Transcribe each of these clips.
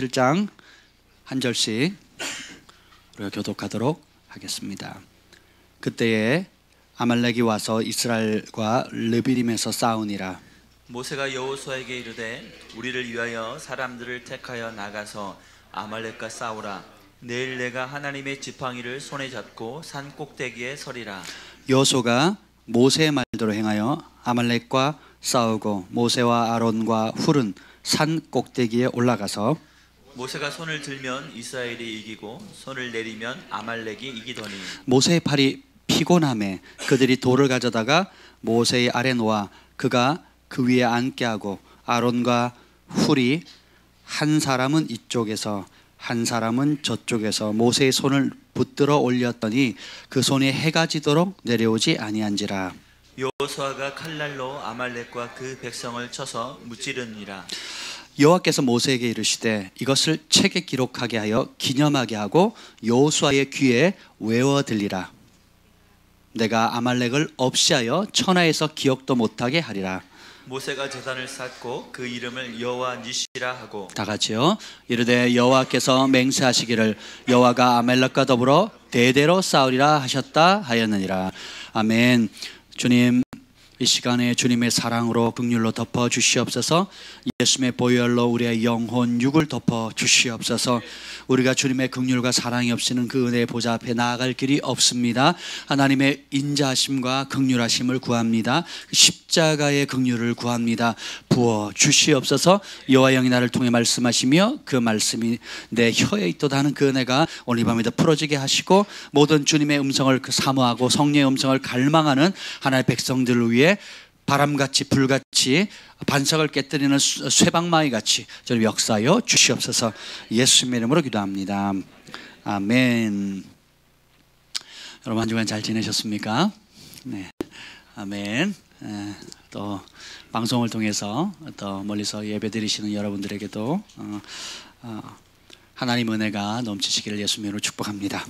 17장 한 절씩 우리가 교독하도록 하겠습니다. 그때에 아말렉이 와서 이스라엘과 르비림에서 싸우니라. 모세가 여호수아에게 이르되 우리를 위하여 사람들을 택하여 나가서 아말렉과 싸우라. 내일 내가 하나님의 지팡이를 손에 잡고 산 꼭대기에 서리라. 여호수아가 모세의 말대로 행하여 아말렉과 싸우고 모세와 아론과 훌은 산 꼭대기에 올라가서 모세가 손을 들면 이스라엘이 이기고 손을 내리면 아말렉이 이기더니 모세의 팔이 피곤함에 그들이 돌을 가져다가 모세의 아래 놓아 그가 그 위에 앉게 하고 아론과 훌이 한 사람은 이쪽에서 한 사람은 저쪽에서 모세의 손을 붙들어 올렸더니 그 손이 해가 지도록 내려오지 아니한지라. 여호수아가 칼날로 아말렉과 그 백성을 쳐서 무찌르니라. 여호와께서 모세에게 이르시되 이것을 책에 기록하게 하여 기념하게 하고 여호수아의 귀에 외워 들리라. 내가 아말렉을 없이하여 천하에서 기억도 못하게 하리라. 모세가 제단을 쌓고 그 이름을 여호와 니시라 하고 다 같이요. 이르되 여호와께서 맹세하시기를 여호와가 아말렉과 더불어 대대로 싸우리라 하셨다 하였느니라. 아멘. 주님, 이 시간에 주님의 사랑으로 긍휼로 덮어 주시옵소서. 예수님의 보혈로 우리의 영혼 육을 덮어 주시옵소서. 우리가 주님의 긍휼과 사랑이 없이는 그 은혜의 보좌 앞에 나아갈 길이 없습니다. 하나님의 인자하심과 긍휼하심을 구합니다. 십자가의 긍휼을 구합니다. 부어 주시옵소서. 여호와 영이 나를 통해 말씀하시며 그 말씀이 내 혀에 있도다 하는 그 은혜가 오늘 이 밤에도 풀어지게 하시고 모든 주님의 음성을 사모하고 성령의 음성을 갈망하는 하나님의 백성들을 위해 바람같이 불같이 반석을 깨뜨리는 쇠방망이같이 저를 역사하여 주시옵소서. 예수님의 이름으로 기도합니다. 아멘. 여러분 한 주간 잘 지내셨습니까? 네, 아멘. 또 방송을 통해서 또 멀리서 예배드리시는 여러분들에게도 하나님 은혜가 넘치시기를 예수님의 이름으로 축복합니다.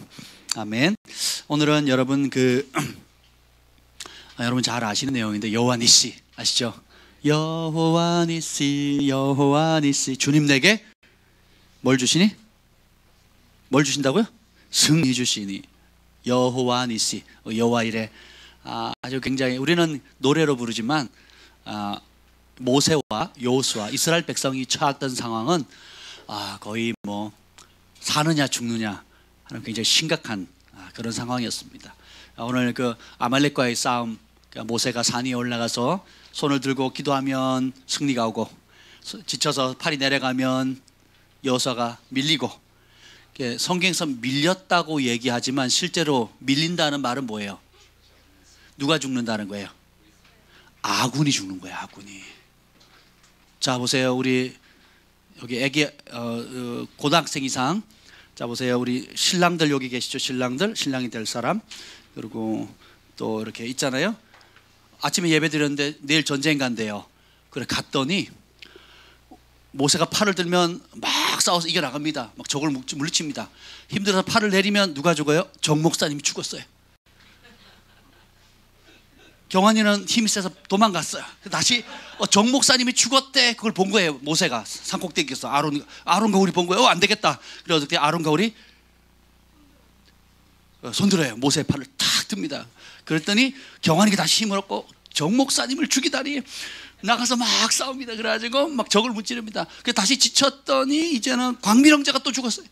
아멘. 오늘은 여러분 여러분 잘 아시는 내용인데 여호와 니시 아시죠? 여호와 니시 여호와 니시. 주님 내게 뭘 주시니? 뭘 주신다고요? 승리 주시니. 여호와 니시 여호와 이레. 아주 굉장히 우리는 노래로 부르지만 모세와 여호수아 이스라엘 백성이 처했던 상황은 거의 뭐 사느냐 죽느냐 하는 굉장히 심각한 그런 상황이었습니다. 오늘 그 아말렉과의 싸움, 모세가 산 위에 올라가서 손을 들고 기도하면 승리가 오고 지쳐서 팔이 내려가면 여호수아가 밀리고, 성경에서 밀렸다고 얘기하지만 실제로 밀린다는 말은 뭐예요? 누가 죽는다는 거예요? 아군이 죽는 거예요. 아군이. 자 보세요. 우리 여기 애기 고등학생 이상. 자 보세요. 우리 신랑들 여기 계시죠? 신랑이 될 사람. 그리고 또 이렇게 있잖아요. 아침에 예배 드렸는데 내일 전쟁 간대요. 그래 갔더니 모세가 팔을 들면 막 싸워서 이겨나갑니다. 막 적을 물리칩니다. 힘들어서 팔을 내리면 누가 죽어요? 정 목사님이 죽었어요. 경환이는 힘이 세서 도망갔어요. 다시 정 목사님이 죽었대. 그걸 본 거예요. 모세가 산꼭대기에서 아론과 훌이 본 거예요. 안 되겠다. 그래서 그때 아론과 훌이 손들어요. 모세의 팔을 탁 듭니다. 그랬더니 경환이가 다시 힘을 얻고 정 목사님을 죽이다니 나가서 막 싸웁니다. 그래가지고 막 적을 무찌릅니다. 그래서 다시 지쳤더니 이제는 광민형제가 또 죽었어요.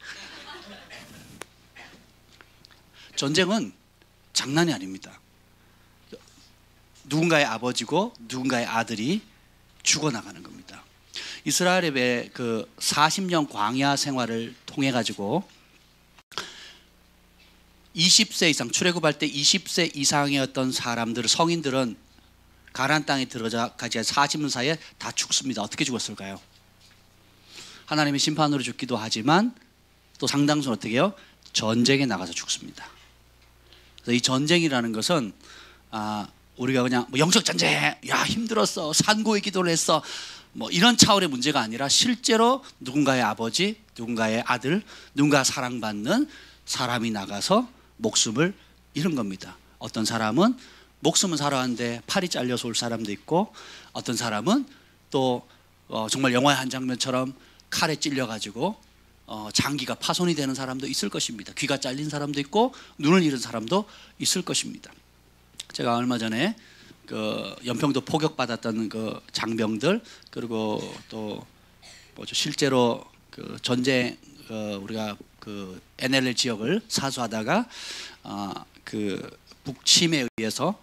전쟁은 장난이 아닙니다. 누군가의 아버지고 누군가의 아들이 죽어나가는 겁니다. 이스라엘의 그 40년 광야 생활을 통해 가지고 20세 이상, 출애굽할 때 20세 이상의 어떤 사람들, 성인들은 가나안 땅에 들어가지 40년 사이에 다 죽습니다. 어떻게 죽었을까요? 하나님의 심판으로 죽기도 하지만 또 상당수는 어떻게 해요? 전쟁에 나가서 죽습니다. 그래서 이 전쟁이라는 것은 우리가 그냥 뭐 영적 전쟁, 야 힘들었어, 산고의 기도를 했어, 뭐 이런 차원의 문제가 아니라 실제로 누군가의 아버지, 누군가의 아들, 누군가 사랑받는 사람이 나가서 목숨을 잃은 겁니다. 어떤 사람은 목숨은 살아왔는데 팔이 잘려서 올 사람도 있고, 어떤 사람은 또 정말 영화의 한 장면처럼 칼에 찔려가지고 장기가 파손이 되는 사람도 있을 것입니다. 귀가 잘린 사람도 있고 눈을 잃은 사람도 있을 것입니다. 제가 얼마 전에 그 연평도 포격받았던 그 장병들, 그리고 또 뭐죠, 실제로 그 전쟁 우리가 그 NLL 지역을 사수하다가 그 북침에 의해서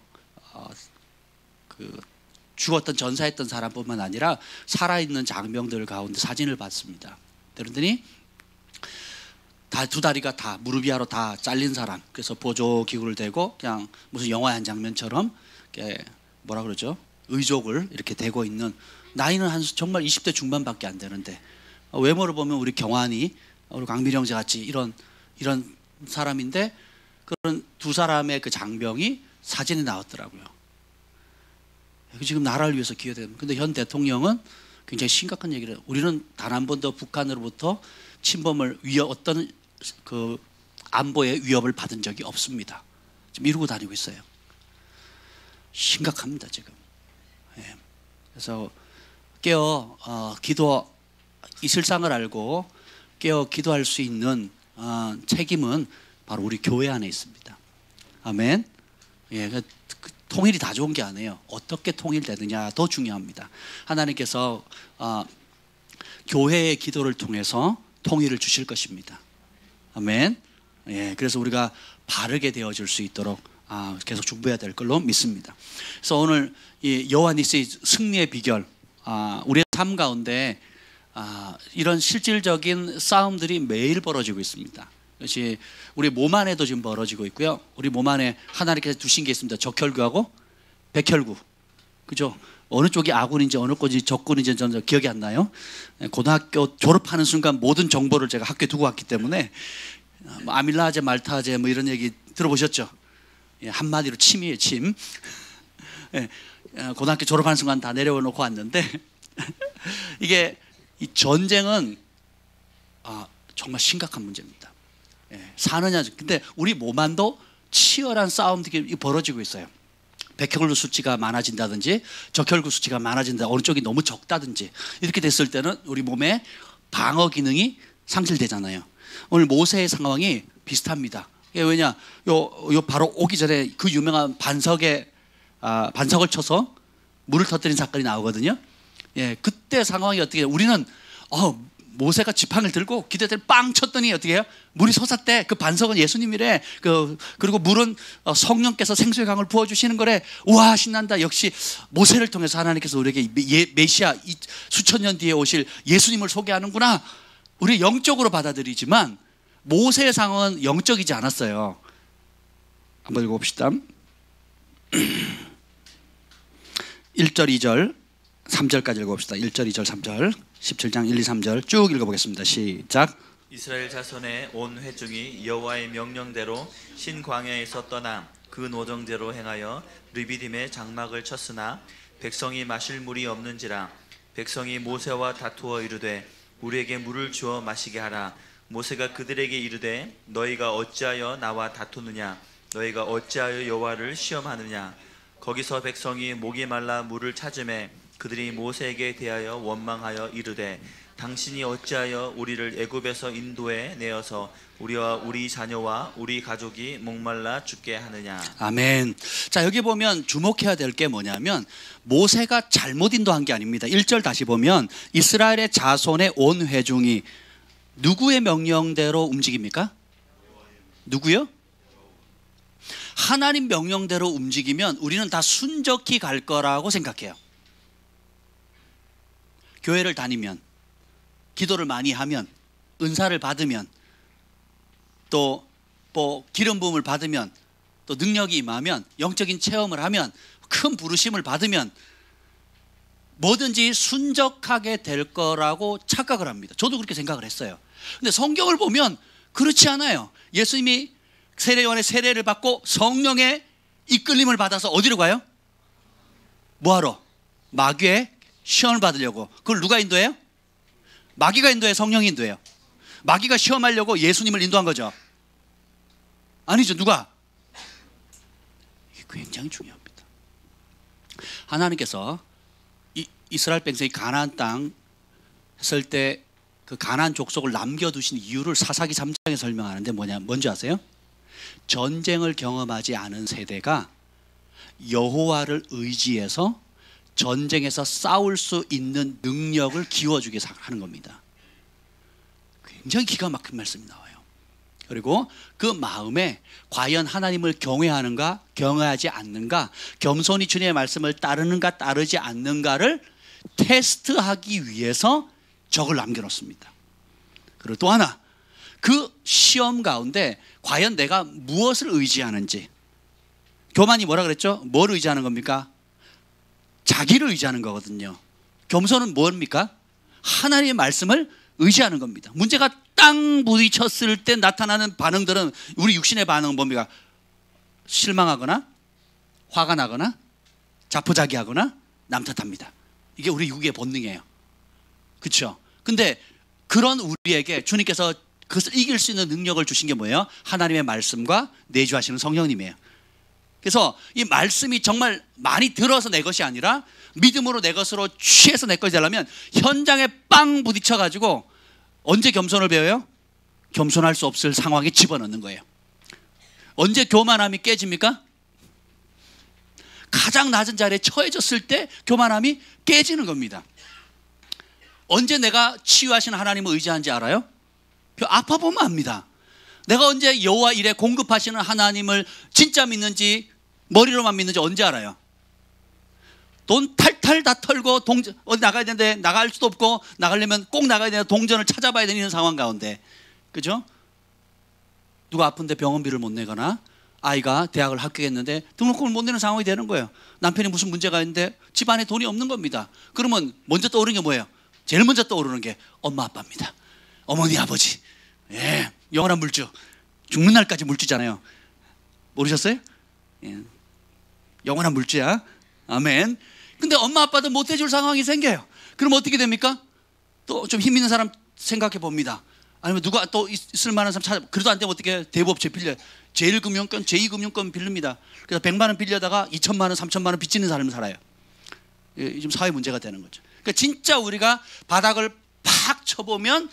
그 죽었던 전사했던 사람뿐만 아니라 살아있는 장병들 가운데 사진을 봤습니다. 그러더니 다 두 다리가 다 무릎 이하로 다 잘린 사람, 그래서 보조 기구를 대고 그냥 무슨 영화의 한 장면처럼 뭐라 그러죠, 의족을 이렇게 대고 있는, 나이는 한 정말 20대 중반밖에 안 되는데 외모를 보면 우리 경환이, 우리 강민희 형제 같이 이런 사람인데, 그런 두 사람의 그 장병이 사진에 나왔더라고요. 지금 나라를 위해서 기여되는. 근데 현 대통령은 굉장히 심각한 얘기를 해요. 우리는 단 한 번도 북한으로부터 침범을 어떤 그 안보의 위협을 받은 적이 없습니다. 지금 이러고 다니고 있어요. 심각합니다 지금. 예. 그래서 기도, 이 실상을 알고 기도할 수 있는 책임은 바로 우리 교회 안에 있습니다. 아멘. 예. 통일이 다 좋은 게 아니에요. 어떻게 통일되느냐 더 중요합니다. 하나님께서 교회의 기도를 통해서 통일을 주실 것입니다. 아멘. 예, 그래서 우리가 바르게 되어질 수 있도록 계속 중보해야 될 걸로 믿습니다. 그래서 오늘 이 여호와 니시 승리의 비결, 우리의 삶 가운데 이런 실질적인 싸움들이 매일 벌어지고 있습니다. 그것이 우리 몸 안에도 지금 벌어지고 있고요. 우리 몸 안에 하나님께서 두신 게 있습니다. 적혈구하고 백혈구. 그죠? 어느 쪽이 아군인지 어느 쪽이 적군인지 저는 기억이 안 나요. 고등학교 졸업하는 순간 모든 정보를 제가 학교에 두고 왔기 때문에 아밀라제, 말타제 뭐 이런 얘기 들어보셨죠? 예, 한마디로 침이에요, 침. 예, 고등학교 졸업하는 순간 다 내려놓고 왔는데 이게 이 전쟁은 정말 심각한 문제입니다. 예, 사느냐. 근데 우리 몸 안도 치열한 싸움들이 벌어지고 있어요. 백혈구 수치가 많아진다든지 적혈구 수치가 많아진다, 어느 쪽이 너무 적다든지 이렇게 됐을 때는 우리 몸의 방어 기능이 상실되잖아요. 오늘 모세의 상황이 비슷합니다. 왜냐, 요 바로 오기 전에 그 유명한 반석을 쳐서 물을 터뜨린 사건이 나오거든요. 예, 그때 상황이 어떻게 해요? 우리는 모세가 지팡이를 들고 기대들 빵 쳤더니 어떻게 해요? 물이 솟았대. 그 반석은 예수님이래. 그리고 물은 성령께서 생수의 강을 부어주시는 거래. 우와, 신난다. 역시 모세를 통해서 하나님께서 우리에게 메시아, 수천 년 뒤에 오실 예수님을 소개하는구나. 우리 영적으로 받아들이지만 모세의 상황은 영적이지 않았어요. 한번 읽어봅시다. 1절, 2절, 3절까지 읽어봅시다. 1절, 2절, 3절, 17장 1, 2, 3절 쭉 읽어보겠습니다. 시작. 이스라엘 자손의 온 회중이 여호와의 명령대로 신광야에서 떠나 그 노정대로 행하여 르비딤에 장막을 쳤으나 백성이 마실 물이 없는지라. 백성이 모세와 다투어 이르되 우리에게 물을 주어 마시게 하라. 모세가 그들에게 이르되 너희가 어찌하여 나와 다투느냐? 너희가 어찌하여 여호와를 시험하느냐? 거기서 백성이 목이 말라 물을 찾으매 그들이 모세에게 대하여 원망하여 이르되 당신이 어찌하여 우리를 애굽에서 인도해 내어서 우리와 우리 자녀와 우리 가족이 목말라 죽게 하느냐. 아멘. 자, 여기 보면 주목해야 될 게 뭐냐면 모세가 잘못 인도한 게 아닙니다. 1절 다시 보면 이스라엘의 자손의 온 회중이 누구의 명령대로 움직입니까? 누구요? 하나님 명령대로 움직이면 우리는 다 순적히 갈 거라고 생각해요. 교회를 다니면, 기도를 많이 하면, 은사를 받으면, 또 기름 부음을 받으면, 또 능력이 임하면, 영적인 체험을 하면, 큰 부르심을 받으면 뭐든지 순적하게 될 거라고 착각을 합니다. 저도 그렇게 생각을 했어요. 근데 성경을 보면 그렇지 않아요. 예수님이 세례요한의 세례를 받고 성령의 이끌림을 받아서 어디로 가요? 뭐하러? 마귀의 시험을 받으려고. 그걸 누가 인도해요? 마귀가 인도해요? 성령이 인도해요? 마귀가 시험하려고 예수님을 인도한 거죠? 아니죠. 누가? 이게 굉장히 중요합니다. 하나님께서 이스라엘 백성이 가나안 땅 했을 때 그 가나안 족속을 남겨두신 이유를 사사기 3장에 설명하는데 뭔지 아세요? 전쟁을 경험하지 않은 세대가 여호와를 의지해서 전쟁에서 싸울 수 있는 능력을 기워주게 하는 겁니다. 굉장히 기가 막힌 말씀이 나와요. 그리고 그 마음에 과연 하나님을 경외하는가 경외하지 않는가, 겸손히 주님의 말씀을 따르는가 따르지 않는가를 테스트하기 위해서 적을 남겨놓습니다. 그리고 또 하나, 그 시험 가운데 과연 내가 무엇을 의지하는지. 교만이 뭐라 그랬죠? 뭘 의지하는 겁니까? 자기를 의지하는 거거든요. 겸손은 뭡니까? 하나님의 말씀을 의지하는 겁니다. 문제가 땅 부딪혔을 때 나타나는 반응들은, 우리 육신의 반응은 뭡니까? 실망하거나 화가 나거나 자포자기하거나 남 탓합니다. 이게 우리 육의 본능이에요. 그렇죠? 근데 그런 우리에게 주님께서 그것을 이길 수 있는 능력을 주신 게 뭐예요? 하나님의 말씀과 내주하시는 성령님이에요. 그래서 이 말씀이 정말 많이 들어서 내 것이 아니라 믿음으로 내 것으로 취해서 내 것이 되려면 현장에 빵 부딪혀가지고 언제 겸손을 배워요? 겸손할 수 없을 상황에 집어넣는 거예요. 언제 교만함이 깨집니까? 가장 낮은 자리에 처해졌을 때 교만함이 깨지는 겁니다. 언제 내가 치유하시는 하나님을 의지하는지 알아요? 아파 보면 압니다. 내가 언제 여호와 일에 공급하시는 하나님을 진짜 믿는지 머리로만 믿는지 언제 알아요? 돈 탈탈 다 털고 어디 나가야 되는데 나갈 수도 없고, 나가려면 꼭 나가야 되는 동전을 찾아봐야 되는 상황 가운데, 그죠? 누가 아픈데 병원비를 못 내거나 아이가 대학을 합격했는데 등록금을 못 내는 상황이 되는 거예요. 남편이 무슨 문제가 있는데 집안에 돈이 없는 겁니다. 그러면 먼저 떠오르는 게 뭐예요? 제일 먼저 떠오르는 게 엄마 아빠입니다. 어머니 아버지, 예, 영원한 물주, 죽는 날까지 물주잖아요. 모르셨어요? 예. 영원한 물주야. 아멘. 근데 엄마 아빠도 못 해줄 상황이 생겨요. 그럼 어떻게 됩니까? 또 좀 힘 있는 사람 생각해 봅니다. 아니면 누가 또 있을 만한 사람 찾아. 그래도 안 되면 어떻게 대부업체 빌려, 제1금융권, 제2금융권 빌립니다. 그래서 100만 원 빌려다가 2천만 원, 3천만 원 빚지는 사람이 살아요. 지금 사회 문제가 되는 거죠. 그러니까 진짜 우리가 바닥을 팍 쳐보면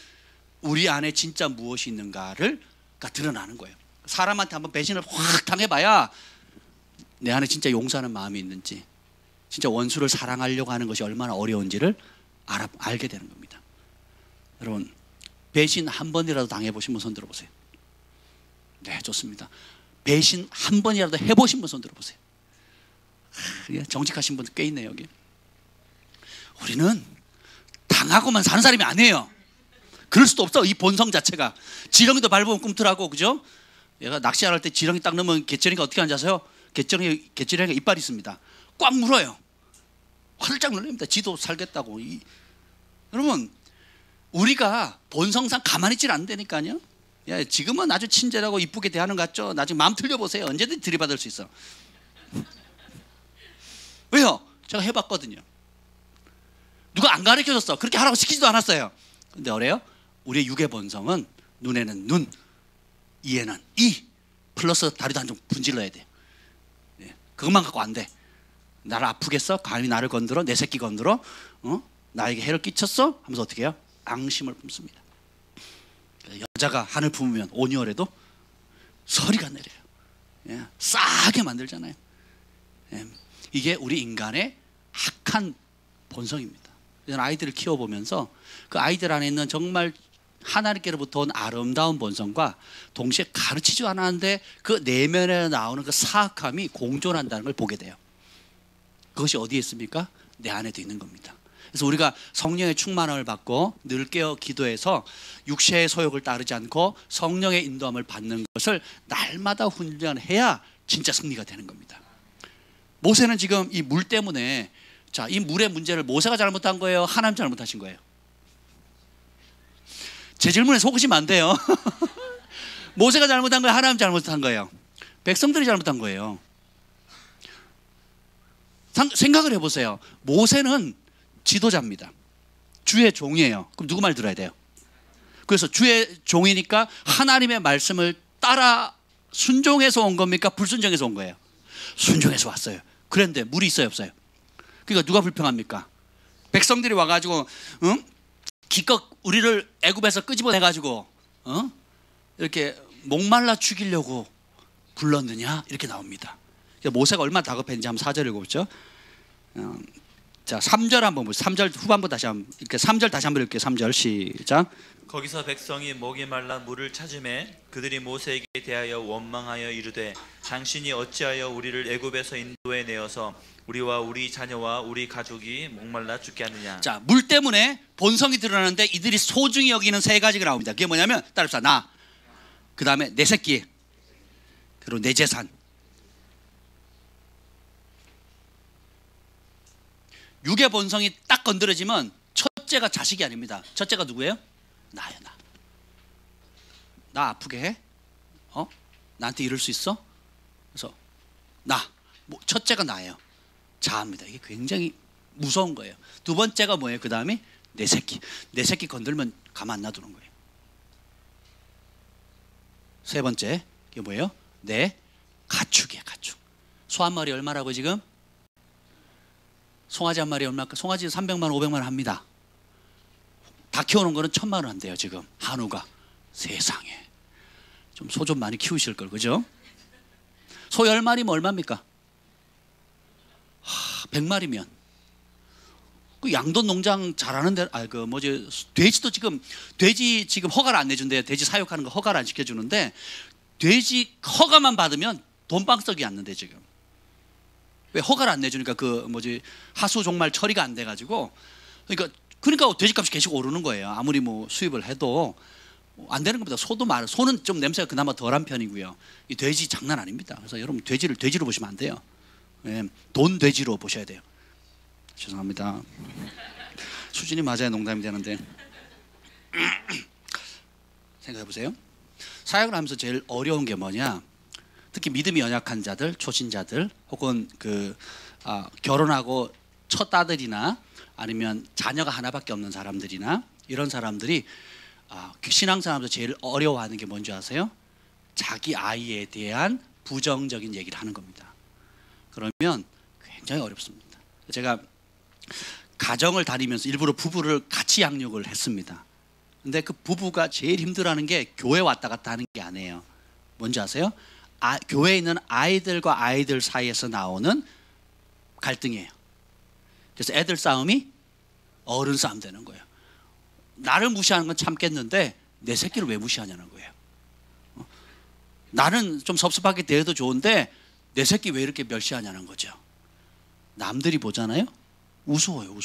우리 안에 진짜 무엇이 있는가를 드러나는 거예요. 사람한테 한번 배신을 확 당해봐야 내 안에 진짜 용서하는 마음이 있는지, 진짜 원수를 사랑하려고 하는 것이 얼마나 어려운지를 알게 되는 겁니다. 여러분, 배신 한 번이라도 당해보신 분 손 들어보세요. 네, 좋습니다. 배신 한 번이라도 해보신 분 손 들어보세요. 정직하신 분 꽤 있네요, 여기. 우리는 당하고만 사는 사람이 아니에요. 그럴 수도 없어. 이 본성 자체가. 지렁이도 밟으면 꿈틀하고, 그죠? 얘가 낚시할 때 지렁이 딱 넣으면 개쩌리가 어떻게 앉아서요? 개쩌리가 이빨이 있습니다. 꽉 물어요. 활짝 눌립니다. 지도 살겠다고. 여러분, 우리가 본성상 가만히 있질 않다니까요. 야, 지금은 아주 친절하고 이쁘게 대하는 것 같죠? 나중에 마음 틀려보세요. 언제든지 들이받을 수 있어. 왜요? 제가 해봤거든요. 누가 안 가르쳐줬어. 그렇게 하라고 시키지도 않았어요. 근데 어래요? 우리의 육의 본성은 눈에는 눈, 이에는 이, 플러스 다리도 한 좀 분질러야 돼요. 그것만 갖고 안 돼. 나를 아프겠어? 감히 나를 건드려? 내 새끼 건드려? 나에게 해를 끼쳤어? 하면서 어떻게 해요? 앙심을 품습니다. 여자가 한을 품으면 온유월에도 서리가 내려요. 싸게 만들잖아요. 이게 우리 인간의 악한 본성입니다. 아이들을 키워보면서 그 아이들 안에 있는 정말 하나님께로부터 온 아름다운 본성과 동시에 가르치지 않았는데 그 내면에 나오는 그 사악함이 공존한다는 걸 보게 돼요. 그것이 어디에 있습니까? 내 안에도 있는 겁니다. 그래서 우리가 성령의 충만함을 받고 늘 깨어 기도해서 육체의 소욕을 따르지 않고 성령의 인도함을 받는 것을 날마다 훈련해야 진짜 승리가 되는 겁니다. 모세는 지금 이 물 때문에, 자, 이 물의 문제를 모세가 잘못한 거예요? 하나님 잘못하신 거예요? 제 질문에 속으시면 안 돼요. 모세가 잘못한 거예요? 하나님 잘못한 거예요? 백성들이 잘못한 거예요. 생각을 해보세요. 모세는 지도자입니다. 주의 종이에요. 그럼 누구 말 들어야 돼요? 그래서 주의 종이니까 하나님의 말씀을 따라 순종해서 온 겁니까? 불순종해서 온 거예요? 순종해서 왔어요. 그런데 물이 있어요, 없어요? 그러니까 누가 불평합니까? 백성들이 와가지고 기껏 우리를 애굽에서 끄집어내 가지고 이렇게 목말라 죽이려고 불렀느냐 이렇게 나옵니다. 모세가 얼마나 다급했는지 한번 4절 읽어보죠. 자, 3절 한번 보세요. 3절 후반부 다시 한번 이렇게 3절 다시 한번 읽게요. 3절 시작. 거기서 백성이 목이 말라 물을 찾음에 그들이 모세에게 대하여 원망하여 이르되 당신이 어찌하여 우리를 애굽에서 인도해 내어서 우리와 우리 자녀와 우리 가족이 목말라 죽게 하느냐. 자, 물 때문에 본성이 드러나는데 이들이 소중히 여기는 세 가지가 나옵니다. 그게 뭐냐면 따라합시다. 나, 그 다음에 내 새끼, 그리고 내 재산. 육의 본성이 딱 건드려지면 첫째가 자식이 아닙니다. 첫째가 누구예요? 나야. 나 아프게 해? 나한테 이럴 수 있어? 그래서 첫째가 나예요. 자아입니다. 이게 굉장히 무서운 거예요. 두 번째가 뭐예요? 그 다음에 내 새끼. 내 새끼 건들면 가만 안 놔두는 거예요. 세 번째 이게 뭐예요? 내 가축이에요. 가축. 소 한 마리 얼마라고 지금? 송아지 한 마리 얼마일까? 송아지 300만 원, 500만 원 합니다. 다 키워놓은 거는 1000만 원 한대요. 지금 한우가. 세상에 좀 소 좀 많이 키우실 걸, 그죠? 소 10마리면 얼마입니까? 100마리면 그 양돈 농장 잘하는 데, 돼지도 돼지 지금 허가를 안 내준대요. 돼지 사육하는 거 허가를 안 시켜주는데 돼지 허가만 받으면 돈방석이 앉는데 지금. 왜 허가를 안 내주니까 하수 종말 처리가 안 돼가지고 그러니까 돼지값이 계속 오르는 거예요. 아무리 수입을 해도 안 되는 겁니다. 소도 많아요. 소는 좀 냄새가 그나마 덜한 편이고요. 이 돼지 장난 아닙니다. 그래서 여러분 돼지를 돼지로 보시면 안 돼요. 네, 돈 돼지로 보셔야 돼요. 죄송합니다. 수준이 맞아야 농담이 되는데 생각해 보세요. 사역을 하면서 제일 어려운 게 뭐냐? 특히 믿음이 연약한 자들, 초신자들, 혹은 결혼하고 첫 아들이나 아니면 자녀가 하나밖에 없는 사람들이나 이런 사람들이 신앙생활에서 제일 어려워하는 게 뭔지 아세요? 자기 아이에 대한 부정적인 얘기를 하는 겁니다. 그러면 굉장히 어렵습니다. 제가 가정을 다니면서 일부러 부부를 같이 양육을 했습니다. 근데 그 부부가 제일 힘들어하는 게 교회 왔다 갔다 하는 게 아니에요. 뭔지 아세요? 교회에 있는 아이들과 아이들 사이에서 나오는 갈등이에요. 그래서 애들 싸움이 어른 싸움 되는 거예요. 나를 무시하는 건 참겠는데 내 새끼를 왜 무시하냐는 거예요. 나는 좀 섭섭하게 대해도 좋은데 내 새끼 왜 이렇게 멸시하냐는 거죠. 남들이 보잖아요. 우스워요.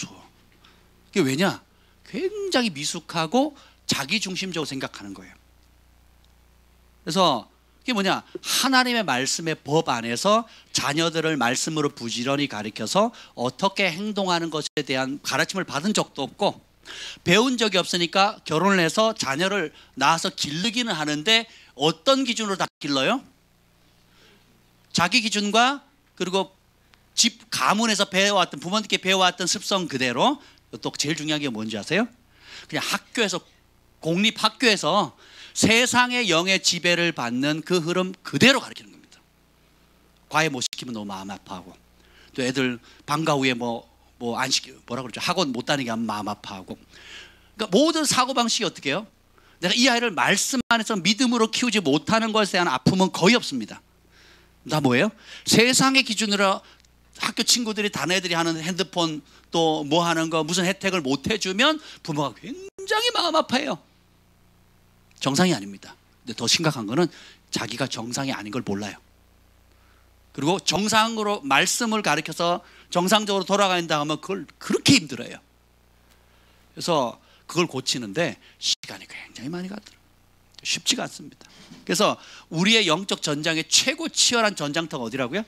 그게 왜냐? 굉장히 미숙하고 자기중심적으로 생각하는 거예요. 그래서 그게 뭐냐? 하나님의 말씀의 법 안에서 자녀들을 말씀으로 부지런히 가르쳐서 어떻게 행동하는 것에 대한 가르침을 받은 적도 없고 배운 적이 없으니까 결혼을 해서 자녀를 낳아서 기르기는 하는데 어떤 기준으로 다 길러요? 자기 기준과 그리고 집 가문에서 배워왔던, 부모님께 배워왔던 습성 그대로. 또 제일 중요한 게 뭔지 아세요? 그냥 학교에서, 공립학교에서 세상의 영의 지배를 받는 그 흐름 그대로 가르치는 겁니다. 과외 못 시키면 너무 마음 아파하고, 또 애들 방과 후에 안 시키고 뭐라 그러죠? 학원 못 다니게 하면 마음 아파하고. 그러니까 모든 사고방식이 어떻게 해요? 내가 이 아이를 말씀 안에서 믿음으로 키우지 못하는 것에 대한 아픔은 거의 없습니다. 나 뭐예요? 세상의 기준으로 학교 친구들이 다른 애들이 하는 핸드폰 또 뭐 하는 거 무슨 혜택을 못 해주면 부모가 굉장히 마음 아파해요. 정상이 아닙니다. 근데 더 심각한 거는 자기가 정상이 아닌 걸 몰라요. 그리고 정상으로 말씀을 가르쳐서 정상적으로 돌아간다 하면 그걸 그렇게 힘들어요. 그래서 그걸 고치는데 시간이 굉장히 많이 가더라고요. 쉽지가 않습니다. 그래서 우리의 영적 전장의 최고 치열한 전장터가 어디라고요?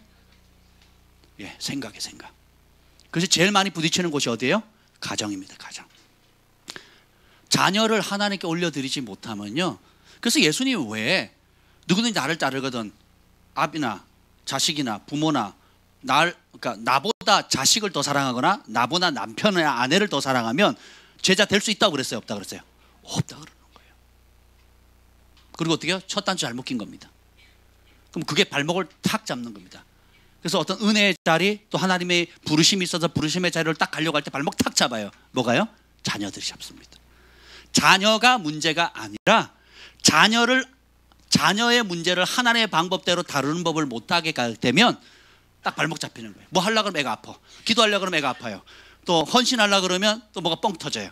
생각이에요, 생각. 그래서 제일 많이 부딪히는 곳이 어디예요? 가정입니다, 가정. 자녀를 하나님께 올려드리지 못하면요. 그래서 예수님이 왜 누구든지 나를 따르거든 아비나 자식이나 부모나 그러니까 나보다 자식을 더 사랑하거나 나보다 남편이나 아내를 더 사랑하면 제자 될 수 있다고 그랬어요? 없다 그랬어요? 없다 그러는 거예요. 그리고 어떻게 해요? 첫 단추 잘못 낀 겁니다. 그럼 그게 발목을 탁 잡는 겁니다. 그래서 어떤 은혜의 자리 또 하나님의 부르심이 있어서 부르심의 자리를 딱 가려고 할 때 발목 탁 잡아요. 뭐가요? 자녀들이 잡습니다. 자녀가 문제가 아니라 자녀의 문제를 하나님의 방법대로 다루는 법을 못하게 되면 딱 발목 잡히는 거예요. 뭐 하려고 그러면 애가 아파. 기도하려고 그러면 애가 아파요. 또 헌신하려고 그러면 또 뭐가 뻥 터져요.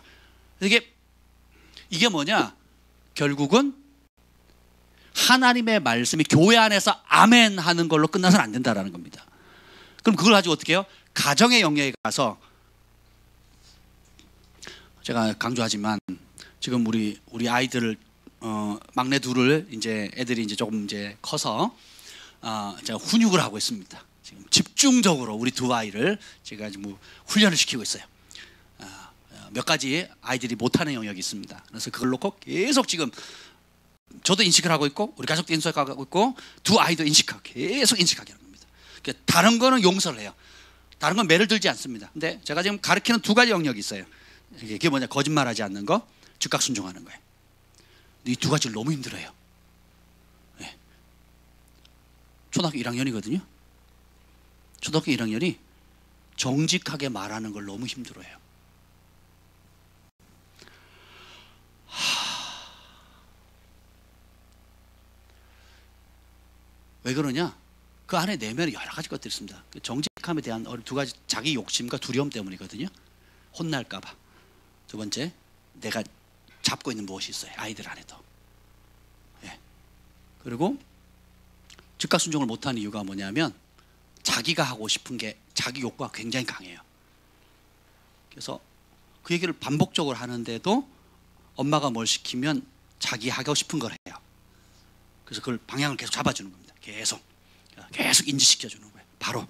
이게 뭐냐? 결국은 하나님의 말씀이 교회 안에서 아멘 하는 걸로 끝나서는 안 된다라는 겁니다. 그럼 그걸 가지고 어떻게 해요? 가정의 영역에 가서, 제가 강조하지만 지금 우리 아이들을 막내 둘을 이제 애들이 이제 조금 이제 커서 제가 훈육을 하고 있습니다. 지금 집중적으로 우리 두 아이를 제가 지금 훈련을 시키고 있어요. 몇 가지 아이들이 못하는 영역이 있습니다. 그래서 그걸 놓고 계속 지금 저도 인식을 하고 있고 우리 가족도 인식하고 있고 두 아이도 인식하고 계속 인식하게 하는 겁니다. 그러니까 다른 거는 용서를 해요. 다른 건 매를 들지 않습니다. 근데 제가 지금 가르치는 두 가지 영역이 있어요. 이게 뭐냐? 거짓말하지 않는 거, 즉각 순종하는 거예요. 이 두 가지를 너무 힘들어요. 네. 초등학교 1학년이거든요. 초등학교 1학년이 정직하게 말하는 걸 너무 힘들어해요. 왜 그러냐? 그 안에 내면에 여러 가지 것들이 있습니다. 정직함에 대한 두 가지, 자기 욕심과 두려움 때문이거든요. 혼날까봐. 두 번째, 내가 잡고 있는 무엇이 있어요. 아이들 안에도. 예. 그리고 즉각 순종을 못하는 이유가 뭐냐면 자기가 하고 싶은 게, 자기 욕구가 굉장히 강해요. 그래서 그 얘기를 반복적으로 하는데도 엄마가 뭘 시키면 자기 하고 싶은 걸 해요. 그래서 그걸 방향을 계속 잡아주는 겁니다. 계속 인지시켜주는 거예요. 바로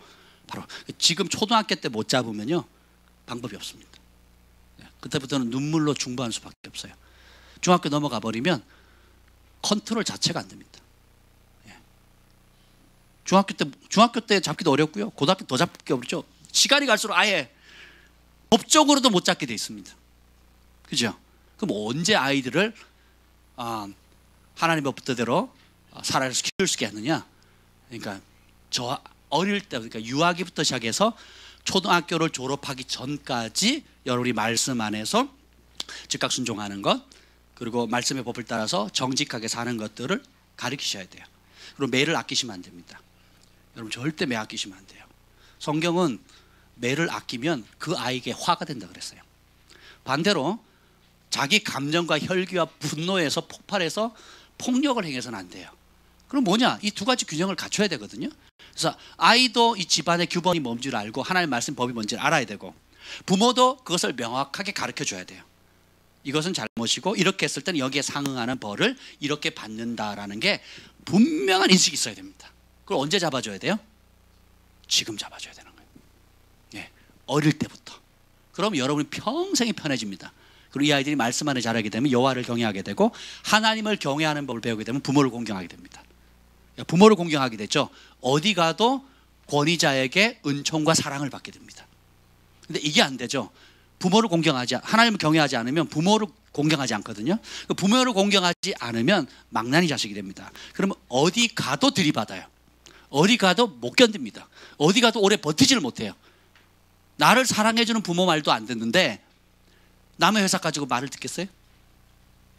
지금 초등학교 때 못 잡으면요 방법이 없습니다. 그때부터는 눈물로 중보하는 수밖에 없어요. 중학교 넘어가 버리면 컨트롤 자체가 안 됩니다. 중학교 때 잡기도 어렵고요. 고등학교 더 잡기 어렵죠. 시간이 갈수록 아예 법적으로도 못 잡게 돼 있습니다. 그죠? 그럼 언제 아이들을 하나님의 법대로 살아서 키울 수 있게 하느냐? 그러니까 저 어릴 때, 그러니까 유아기부터 시작해서 초등학교를 졸업하기 전까지 여러분이 말씀 안에서 즉각 순종하는 것, 그리고 말씀의 법을 따라서 정직하게 사는 것들을 가르치셔야 돼요. 그리고 매를 아끼시면 안 됩니다. 여러분 절대 매 아끼시면 안 돼요. 성경은 매를 아끼면 그 아이에게 화가 된다 그랬어요. 반대로 자기 감정과 혈기와 분노에서 폭발해서 폭력을 행해서는 안 돼요. 그럼 뭐냐? 이 두 가지 균형을 갖춰야 되거든요. 그래서 아이도 이 집안의 규범이 뭔지를 알고 하나님의 말씀 법이 뭔지를 알아야 되고, 부모도 그것을 명확하게 가르쳐 줘야 돼요. 이것은 잘못이고 이렇게 했을 때는 여기에 상응하는 벌을 이렇게 받는다라는 게 분명한 인식이 있어야 됩니다. 그걸 언제 잡아줘야 돼요? 지금 잡아줘야 되는 거예요. 예, 어릴 때부터. 그럼 여러분이 평생이 편해집니다. 그리고 이 아이들이 말씀 안에 자라게 되면 여호와를 경외하게 되고, 하나님을 경외하는 법을 배우게 되면 부모를 공경하게 됩니다. 부모를 공경하게 되죠. 어디 가도 권위자에게 은총과 사랑을 받게 됩니다. 근데 이게 안 되죠. 하나님을 경외하지 않으면 부모를 공경하지 않거든요. 부모를 공경하지 않으면 망나니 자식이 됩니다. 그러면 어디 가도 들이받아요. 어디 가도 못 견딥니다. 어디 가도 오래 버티지를 못해요. 나를 사랑해주는 부모 말도 안 듣는데 남의 회사 가지고 말을 듣겠어요?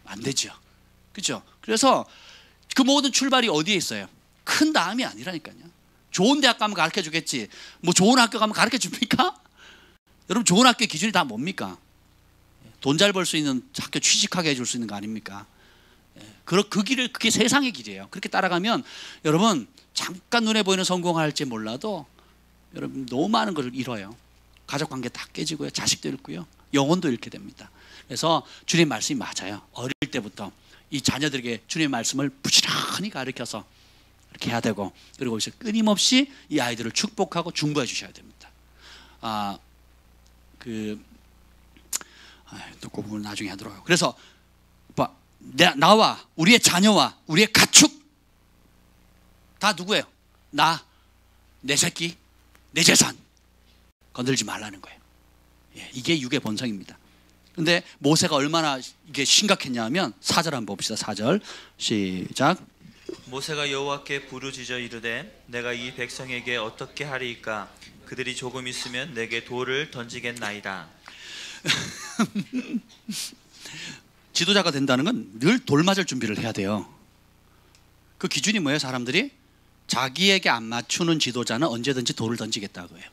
안 되죠. 그렇죠? 그래서 그 모든 출발이 어디에 있어요? 큰 다음이 아니라니까요. 좋은 대학 가면 가르쳐 주겠지. 뭐 좋은 학교 가면 가르쳐 줍니까? 여러분 좋은 학교의 기준이 다 뭡니까? 돈 잘 벌 수 있는 학교 취직하게 해줄 수 있는 거 아닙니까? 그 길을, 그게 세상의 길이에요. 그렇게 따라가면 여러분 잠깐 눈에 보이는 성공을 할지 몰라도 여러분 너무 많은 걸 잃어요. 가족관계 다 깨지고요. 자식도 잃고요. 영혼도 잃게 됩니다. 그래서 주님 말씀이 맞아요. 어릴 때부터 이 자녀들에게 주님의 말씀을 부지런히 가르쳐서 이렇게 해야 되고, 그리고 여기서 끊임없이 이 아이들을 축복하고 중보해 주셔야 됩니다. 또 그 부분 나중에 하도록 하고. 그래서 나와 우리의 자녀와 우리의 가축 다 누구예요? 내 새끼, 내 재산 건들지 말라는 거예요. 이게 육의 본성입니다. 근데 모세가 얼마나 이게 심각했냐면 4절 한번 봅시다. 4절 시작. 모세가 여호와께 부르짖어 이르되 내가 이 백성에게 어떻게 하리이까? 그들이 조금 있으면 내게 돌을 던지겠나이다. 지도자가 된다는 건 늘 돌 맞을 준비를 해야 돼요. 그 기준이 뭐예요? 사람들이 자기에게 안 맞추는 지도자는 언제든지 돌을 던지겠다고 해요.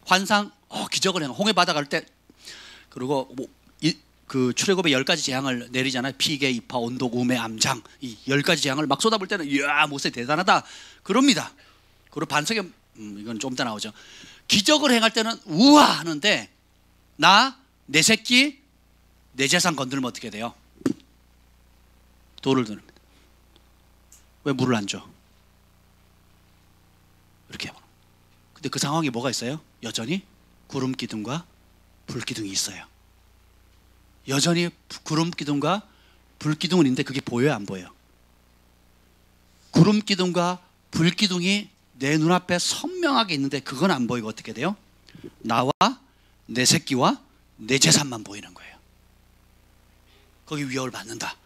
환상, 기적을 해. 홍해 바다 갈 때, 그리고 그 출애굽의 10가지 재앙을 내리잖아요. 피계, 이파, 온독, 우매, 암장, 이 10가지 재앙을 막 쏟아볼 때는 이야 모세 대단하다 그럽니다. 그리고 반석에 이건 좀 이따 나오죠. 기적을 행할 때는 우와 하는데 나, 내 새끼, 내 재산 건들면 어떻게 돼요? 돌을 드립니다. 왜 물을 안 줘? 이렇게 해요. 근데 그 상황에 뭐가 있어요? 여전히 구름 기둥과 불 기둥이 있어요. 여전히 구름 기둥과 불 기둥은 있는데 그게 보여요, 안 보여요? 구름 기둥과 불 기둥이 내 눈앞에 선명하게 있는데 그건 안 보이고 어떻게 돼요? 나와 내 새끼와 내 재산만 보이는 거예요. 거기 위협을 받는다.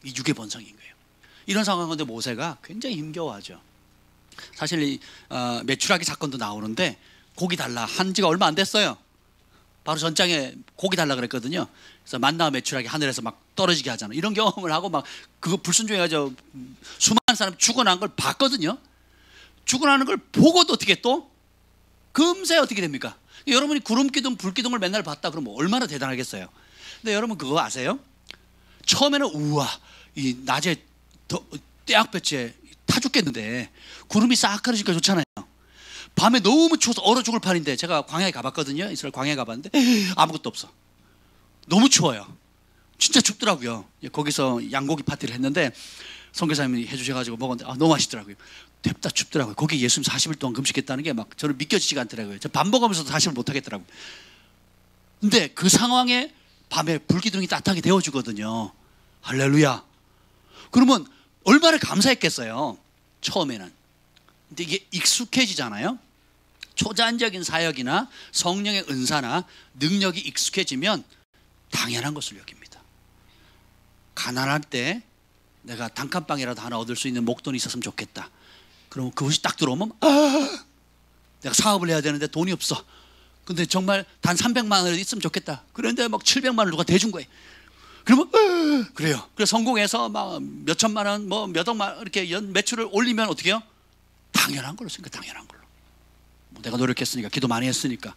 이 육의 본성인 거예요. 이런 상황 가운데 모세가 굉장히 힘겨워하죠. 사실 이 메추라기 사건도 나오는데 고기 달라 한 지가 얼마 안 됐어요. 바로 전장에 고기 달라 그랬거든요. 그래서 만나와 메추라기 하늘에서 막 떨어지게 하잖아요. 이런 경험을 하고 막 그거 불순종해가지고 수많은 사람이 죽어난 걸 봤거든요. 죽어나는 걸 보고도 어떻게 또 금세 어떻게 됩니까? 여러분이 구름 기둥, 불 기둥을 맨날 봤다 그러면 얼마나 대단하겠어요. 근데 여러분 그거 아세요? 처음에는 우와 이 낮에 떼약볕에 타 죽겠는데 구름이 싹 가려지니까 좋잖아요. 밤에 너무 추워서 얼어 죽을 판인데 제가 광야에 가봤거든요. 이스라엘 광야에 가봤는데 아무것도 없어. 너무 추워요. 진짜 춥더라고요. 거기서 양고기 파티를 했는데 선교사님이 해주셔가지고 먹었는데 너무 맛있더라고요. 덥다 춥더라고요. 거기 예수님 40일 동안 금식했다는 게 막 저는 믿겨지지가 않더라고요. 저 밥 먹으면서도 40일 못하겠더라고요. 근데 그 상황에 밤에 불기둥이 따뜻하게 데워주거든요. 할렐루야. 그러면 얼마나 감사했겠어요. 처음에는. 근데 이게 익숙해지잖아요. 초자연적인 사역이나 성령의 은사나 능력이 익숙해지면 당연한 것을 여깁니다. 가난할 때 내가 단칸방이라도 하나 얻을 수 있는 목돈이 있었으면 좋겠다. 그러면 그것이 딱 들어오면 내가 사업을 해야 되는데 돈이 없어. 근데 정말 단 300만 원이라도 있으면 좋겠다. 그런데 막 700만 원을 누가 대준 거예요. 그러면 그래요. 그래서 성공해서 막 몇 천만 원, 뭐 몇 억만 원 이렇게 연 매출을 올리면 어떻게 해요? 당연한 걸로 생각해. 당연한 걸로. 뭐 내가 노력했으니까, 기도 많이 했으니까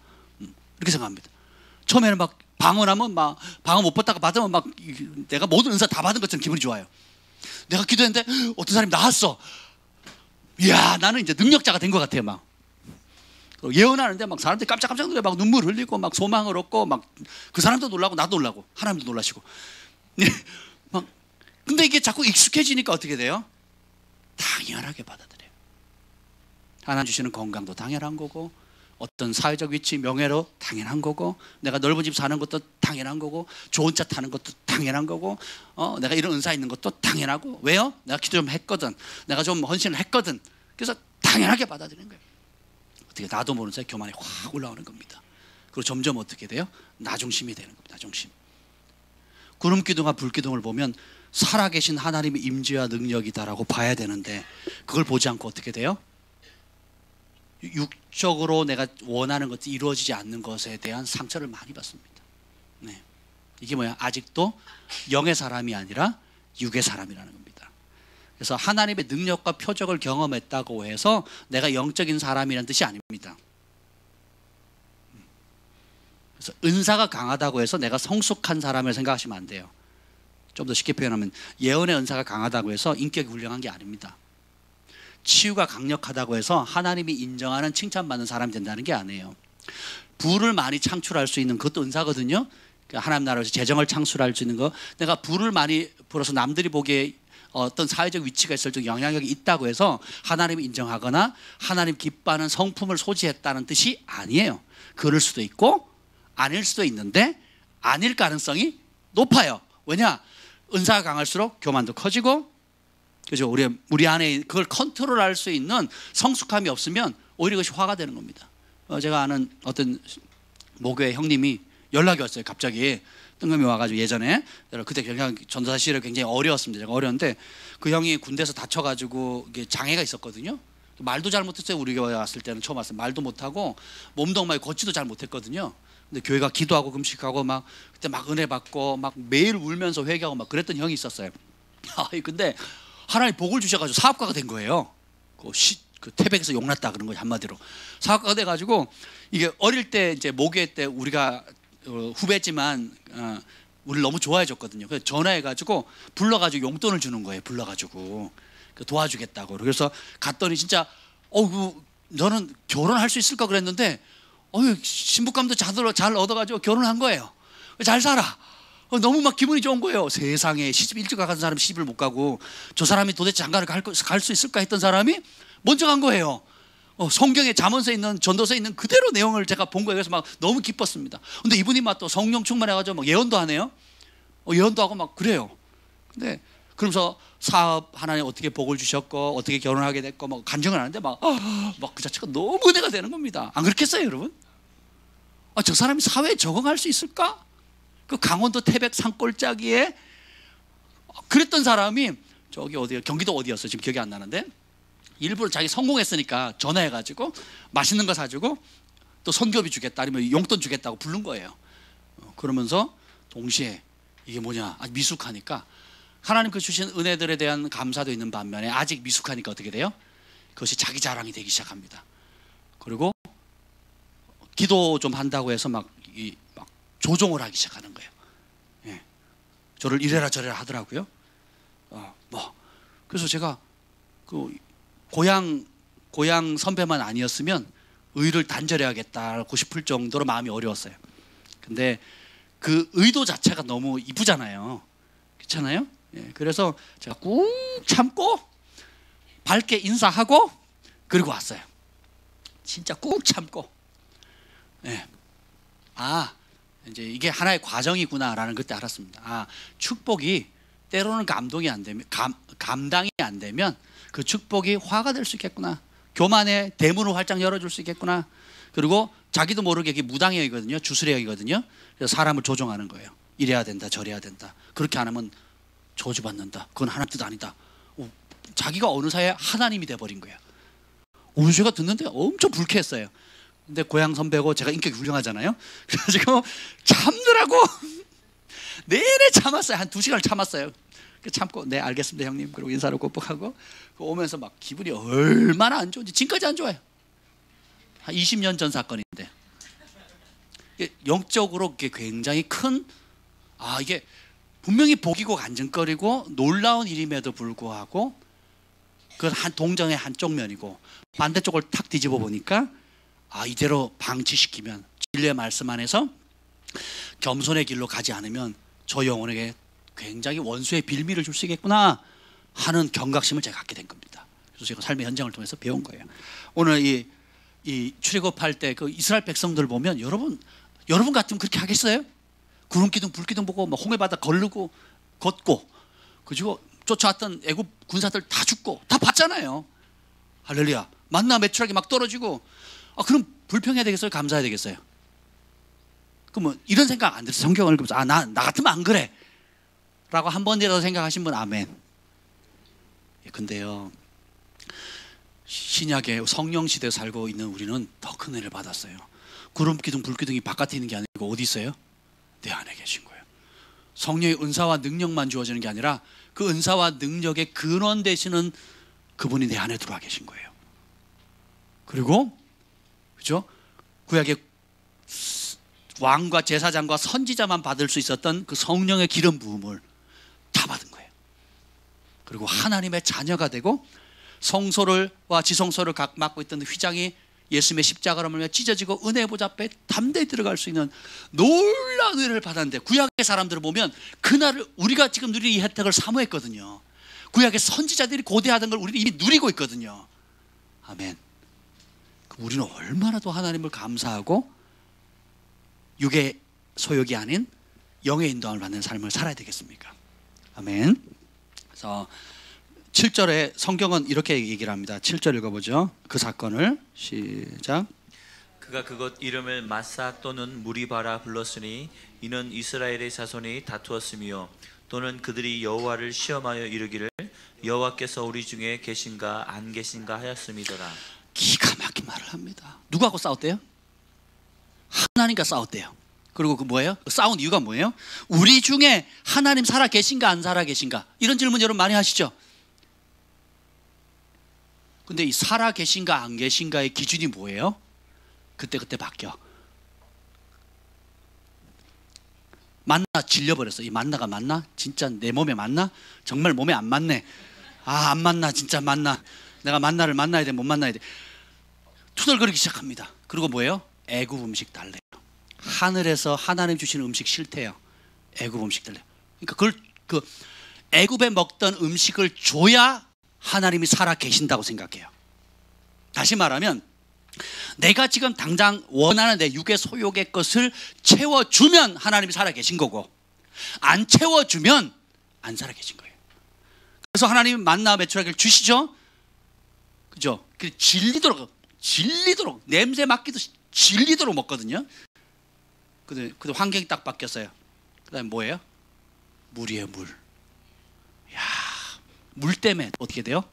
이렇게 생각합니다. 처음에는 막 방언하면 막 방언 못 받다가 받으면 막 내가 모든 은사 다 받은 것처럼 기분이 좋아요. 내가 기도했는데 어떤 사람이 나왔어. 이야 나는 이제 능력자가 된 것 같아요. 막 예언하는데 막 사람들이 깜짝깜짝 놀래 막 눈물 흘리고 막 소망을 얻고 막 그 사람도 놀라고 나도 놀라고 하나님도 놀라시고 막 근데 이게 자꾸 익숙해지니까 어떻게 돼요? 당연하게 받아들여요. 하나님 주시는 건강도 당연한 거고 어떤 사회적 위치, 명예로 당연한 거고 내가 넓은 집 사는 것도 당연한 거고 좋은 차 타는 것도 당연한 거고 내가 이런 은사 있는 것도 당연하고 왜요? 내가 기도 좀 했거든. 내가 좀 헌신을 했거든. 그래서 당연하게 받아들이는 거예요. 어떻게 나도 모르는 사이 교만이 확 올라오는 겁니다. 그리고 점점 어떻게 돼요? 나중심이 되는 겁니다. 나중심. 구름 기둥과 불 기둥을 보면 살아계신 하나님의 임재와 능력이다라고 봐야 되는데 그걸 보지 않고 어떻게 돼요? 육적으로 내가 원하는 것이 이루어지지 않는 것에 대한 상처를 많이 받습니다. 네. 이게 뭐야? 아직도 영의 사람이 아니라 육의 사람이라는 겁니다. 그래서 하나님의 능력과 표적을 경험했다고 해서 내가 영적인 사람이라는 뜻이 아닙니다. 그래서 은사가 강하다고 해서 내가 성숙한 사람을 생각하시면 안 돼요. 좀 더 쉽게 표현하면 예언의 은사가 강하다고 해서 인격이 훌륭한 게 아닙니다. 치유가 강력하다고 해서 하나님이 인정하는 칭찬받는 사람이 된다는 게 아니에요. 부를 많이 창출할 수 있는 그것도 은사거든요. 하나님 나라에서 재정을 창출할 수 있는 거. 내가 부를 많이 불어서 남들이 보기에 어떤 사회적 위치가 있을 정 영향력이 있다고 해서 하나님이 인정하거나 하나님 기뻐하는 성품을 소지했다는 뜻이 아니에요. 그럴 수도 있고 아닐 수도 있는데 아닐 가능성이 높아요. 왜냐? 은사가 강할수록 교만도 커지고 그죠? 우리 안에 그걸 컨트롤할 수 있는 성숙함이 없으면 오히려 그것이 화가 되는 겁니다. 제가 아는 어떤 모교의 형님이 연락이 왔어요. 갑자기 뜬금이 와가지고 예전에 그때 그냥 전도사실에 굉장히 어려웠습니다. 제가 어려운데 그 형이 군대에서 다쳐가지고 이게 장애가 있었거든요. 말도 잘 못했어요. 우리 교회 왔을 때는 처음 왔어요. 말도 못하고 몸도 많이 걷지도 잘 못했거든요. 근데 교회가 기도하고 금식하고 막 그때 막 은혜 받고 막 매일 울면서 회개하고 막 그랬던 형이 있었어요. 근데 하나님 복을 주셔가지고 사업가가 된 거예요. 그 태백에서 용났다 그런 거지, 한마디로. 사업가가 돼가지고 이게 어릴 때 이제 모교회 때 우리가 후배지만 우리를 너무 좋아해 줬거든요. 그래서 전화해가지고 불러가지고 용돈을 주는 거예요. 불러가지고 도와주겠다고. 그래서 갔더니 진짜 너는 결혼할 수 있을까 그랬는데 신부감도 잘 얻어가지고 결혼한 거예요. 잘 살아. 너무 막 기분이 좋은 거예요. 세상에 시집 일찍 가는 사람이 시집을 못 가고 저 사람이 도대체 장가를 갈 수 있을까 했던 사람이 먼저 간 거예요. 성경에 잠언서에 있는 전도서에 있는 그대로 내용을 제가 본 거예요. 그래서 막 너무 기뻤습니다. 근데 이분이 막 또 성령 충만해가지고 막 예언도 하네요. 예언도 하고 막 그래요. 근데 그러면서 사업 하나님 어떻게 복을 주셨고 어떻게 결혼하게 됐고 막 간증을 하는데 막 그 자체가 너무 은혜가 되는 겁니다. 안 그렇겠어요, 여러분? 저 사람이 사회에 적응할 수 있을까? 그 강원도 태백 산골짜기에 그랬던 사람이 저기 어디요? 경기도 어디였어? 지금 기억이 안 나는데 일부러 자기 성공했으니까 전화해가지고 맛있는 거 사주고 또 선교비 주겠다 아니면 용돈 주겠다고 부른 거예요. 그러면서 동시에 이게 뭐냐, 아주 미숙하니까 하나님 그 주신 은혜들에 대한 감사도 있는 반면에 아직 미숙하니까 어떻게 돼요? 그것이 자기 자랑이 되기 시작합니다. 그리고 기도 좀 한다고 해서 막 조종을 하기 시작하는 거예요. 예. 저를 이래라 저래라 하더라고요. 그래서 제가 그 고향 선배만 아니었으면 의를 단절해야겠다고 싶을 정도로 마음이 어려웠어요. 근데 그 의도 자체가 너무 이쁘잖아요. 그렇잖아요? 예. 그래서 제가 꾹 참고 밝게 인사하고 그리고 왔어요. 진짜 꾹 참고. 예. 이제 이게 하나의 과정이구나라는 그때 알았습니다. 축복이 때로는 감동이 안 되면 감당이 안 되면 그 축복이 화가 될 수 있겠구나. 교만의 대문을 활짝 열어줄 수 있겠구나. 그리고 자기도 모르게 이게 무당형이거든요. 주술형이거든요. 그래서 사람을 조종하는 거예요. 이래야 된다, 저래야 된다. 그렇게 안 하면 저주받는다. 그건 하나님 뜻 아니다. 자기가 어느 사이에 하나님이 돼버린 거예요. 제가 듣는데 엄청 불쾌했어요. 근데 고향 선배고 제가 인격이 훌륭하잖아요. 그래가지고 참느라고 내내 참았어요. 한 2시간을 참았어요. 참고 네 알겠습니다 형님. 그리고 인사를 꼭꼭하고 오면서 막 기분이 얼마나 안 좋은지 지금까지 안 좋아요. 한 20년 전 사건인데 영적으로 굉장히 큰 이게 분명히 복이고 간증거리고 놀라운 일임에도 불구하고 그건 한 동정의 한쪽 면이고 반대쪽을 탁 뒤집어 보니까 이대로 방치시키면 진리의 말씀 안에서 겸손의 길로 가지 않으면 저 영혼에게 굉장히 원수의 빌미를 줄 수 있겠구나 하는 경각심을 제가 갖게 된 겁니다. 그래서 제가 삶의 현장을 통해서 배운 거예요. 오늘 이 출애굽할 때 그 이스라엘 백성들 보면 여러분 같으면 그렇게 하겠어요? 구름 기둥 불 기둥 보고 홍해 바다 걷고 그리고 쫓아왔던 애굽 군사들 다 죽고 다 봤잖아요. 할렐루야. 만나 매출하게 막 떨어지고 그럼 불평해야 되겠어요? 감사해야 되겠어요? 그럼 이런 생각 안 들어요? 성경을 읽으면서 나 같으면 안 그래 라고 한 번이라도 생각하신 분 아멘. 근데요 신약의 성령 시대에 살고 있는 우리는 더 큰 은혜를 받았어요. 구름 기둥 불 기둥이 바깥에 있는 게 아니고 어디 있어요? 내 안에 계신 거예요. 성령의 은사와 능력만 주어지는 게 아니라 그 은사와 능력의 근원 되시는 그분이 내 안에 들어와 계신 거예요. 그리고 그죠? 구약의 왕과 제사장과 선지자만 받을 수 있었던 그 성령의 기름 부음을 다 받은 거예요. 그리고 하나님의 자녀가 되고 성소와 지성소를 각 맡고 있던 휘장이 예수님의 십자가로 말미암아 찢어지고 은혜의 보좌 앞에 담대히 들어갈 수 있는 놀라운 은혜를 받았는데 구약의 사람들을 보면 그날을 우리가 지금 누리는 이 혜택을 사모했거든요. 구약의 선지자들이 고대하던 걸 우리는 이미 누리고 있거든요. 아멘. 우리는 얼마나 더 하나님을 감사하고 육의 소욕이 아닌 영의 인도함을 받는 삶을 살아야 되겠습니까? 아멘. 그래서 7절에 성경은 이렇게 얘기를 합니다. 7절 읽어보죠. 그 사건을 시작. 그가 그곳 이름을 마사 또는 무리바라 불렀으니 이는 이스라엘의 자손이 다투었으며 또는 그들이 여호와를 시험하여 이르기를 여호와께서 우리 중에 계신가 안 계신가 하였음이더라. 기가 막힌 말을 합니다. 누구하고 싸웠대요? 하나님과 싸웠대요. 그리고 그 뭐예요? 싸운 이유가 뭐예요? 우리 중에 하나님 살아 계신가 안 살아 계신가? 이런 질문 여러분 많이 하시죠? 근데 이 살아 계신가 안 계신가의 기준이 뭐예요? 그때그때 바뀌어. 만나 질려버렸어. 이 만나가 맞나? 진짜 내 몸에 맞나? 정말 몸에 안 맞네. 아, 안 맞나? 진짜 맞나? 내가 만나를 만나야 돼? 못 만나야 돼? 투덜거리기 시작합니다. 그리고 뭐예요? 애굽 음식 달래요. 하늘에서 하나님 주시는 음식 싫대요. 애굽 음식 달래요. 그러니까 그걸 그 애굽에 먹던 음식을 줘야 하나님이 살아 계신다고 생각해요. 다시 말하면 내가 지금 당장 원하는 내 육의 소욕의 것을 채워주면 하나님이 살아 계신 거고, 안 채워주면 안 살아 계신 거예요. 그래서 하나님이 만나 메추라기를 주시죠. 그죠? 질리도록 냄새 맡기도 질리도록 먹거든요. 근데 환경이 딱 바뀌었어요. 그 다음에 뭐예요? 물이에요, 물. 야, 물 때문에 어떻게 돼요?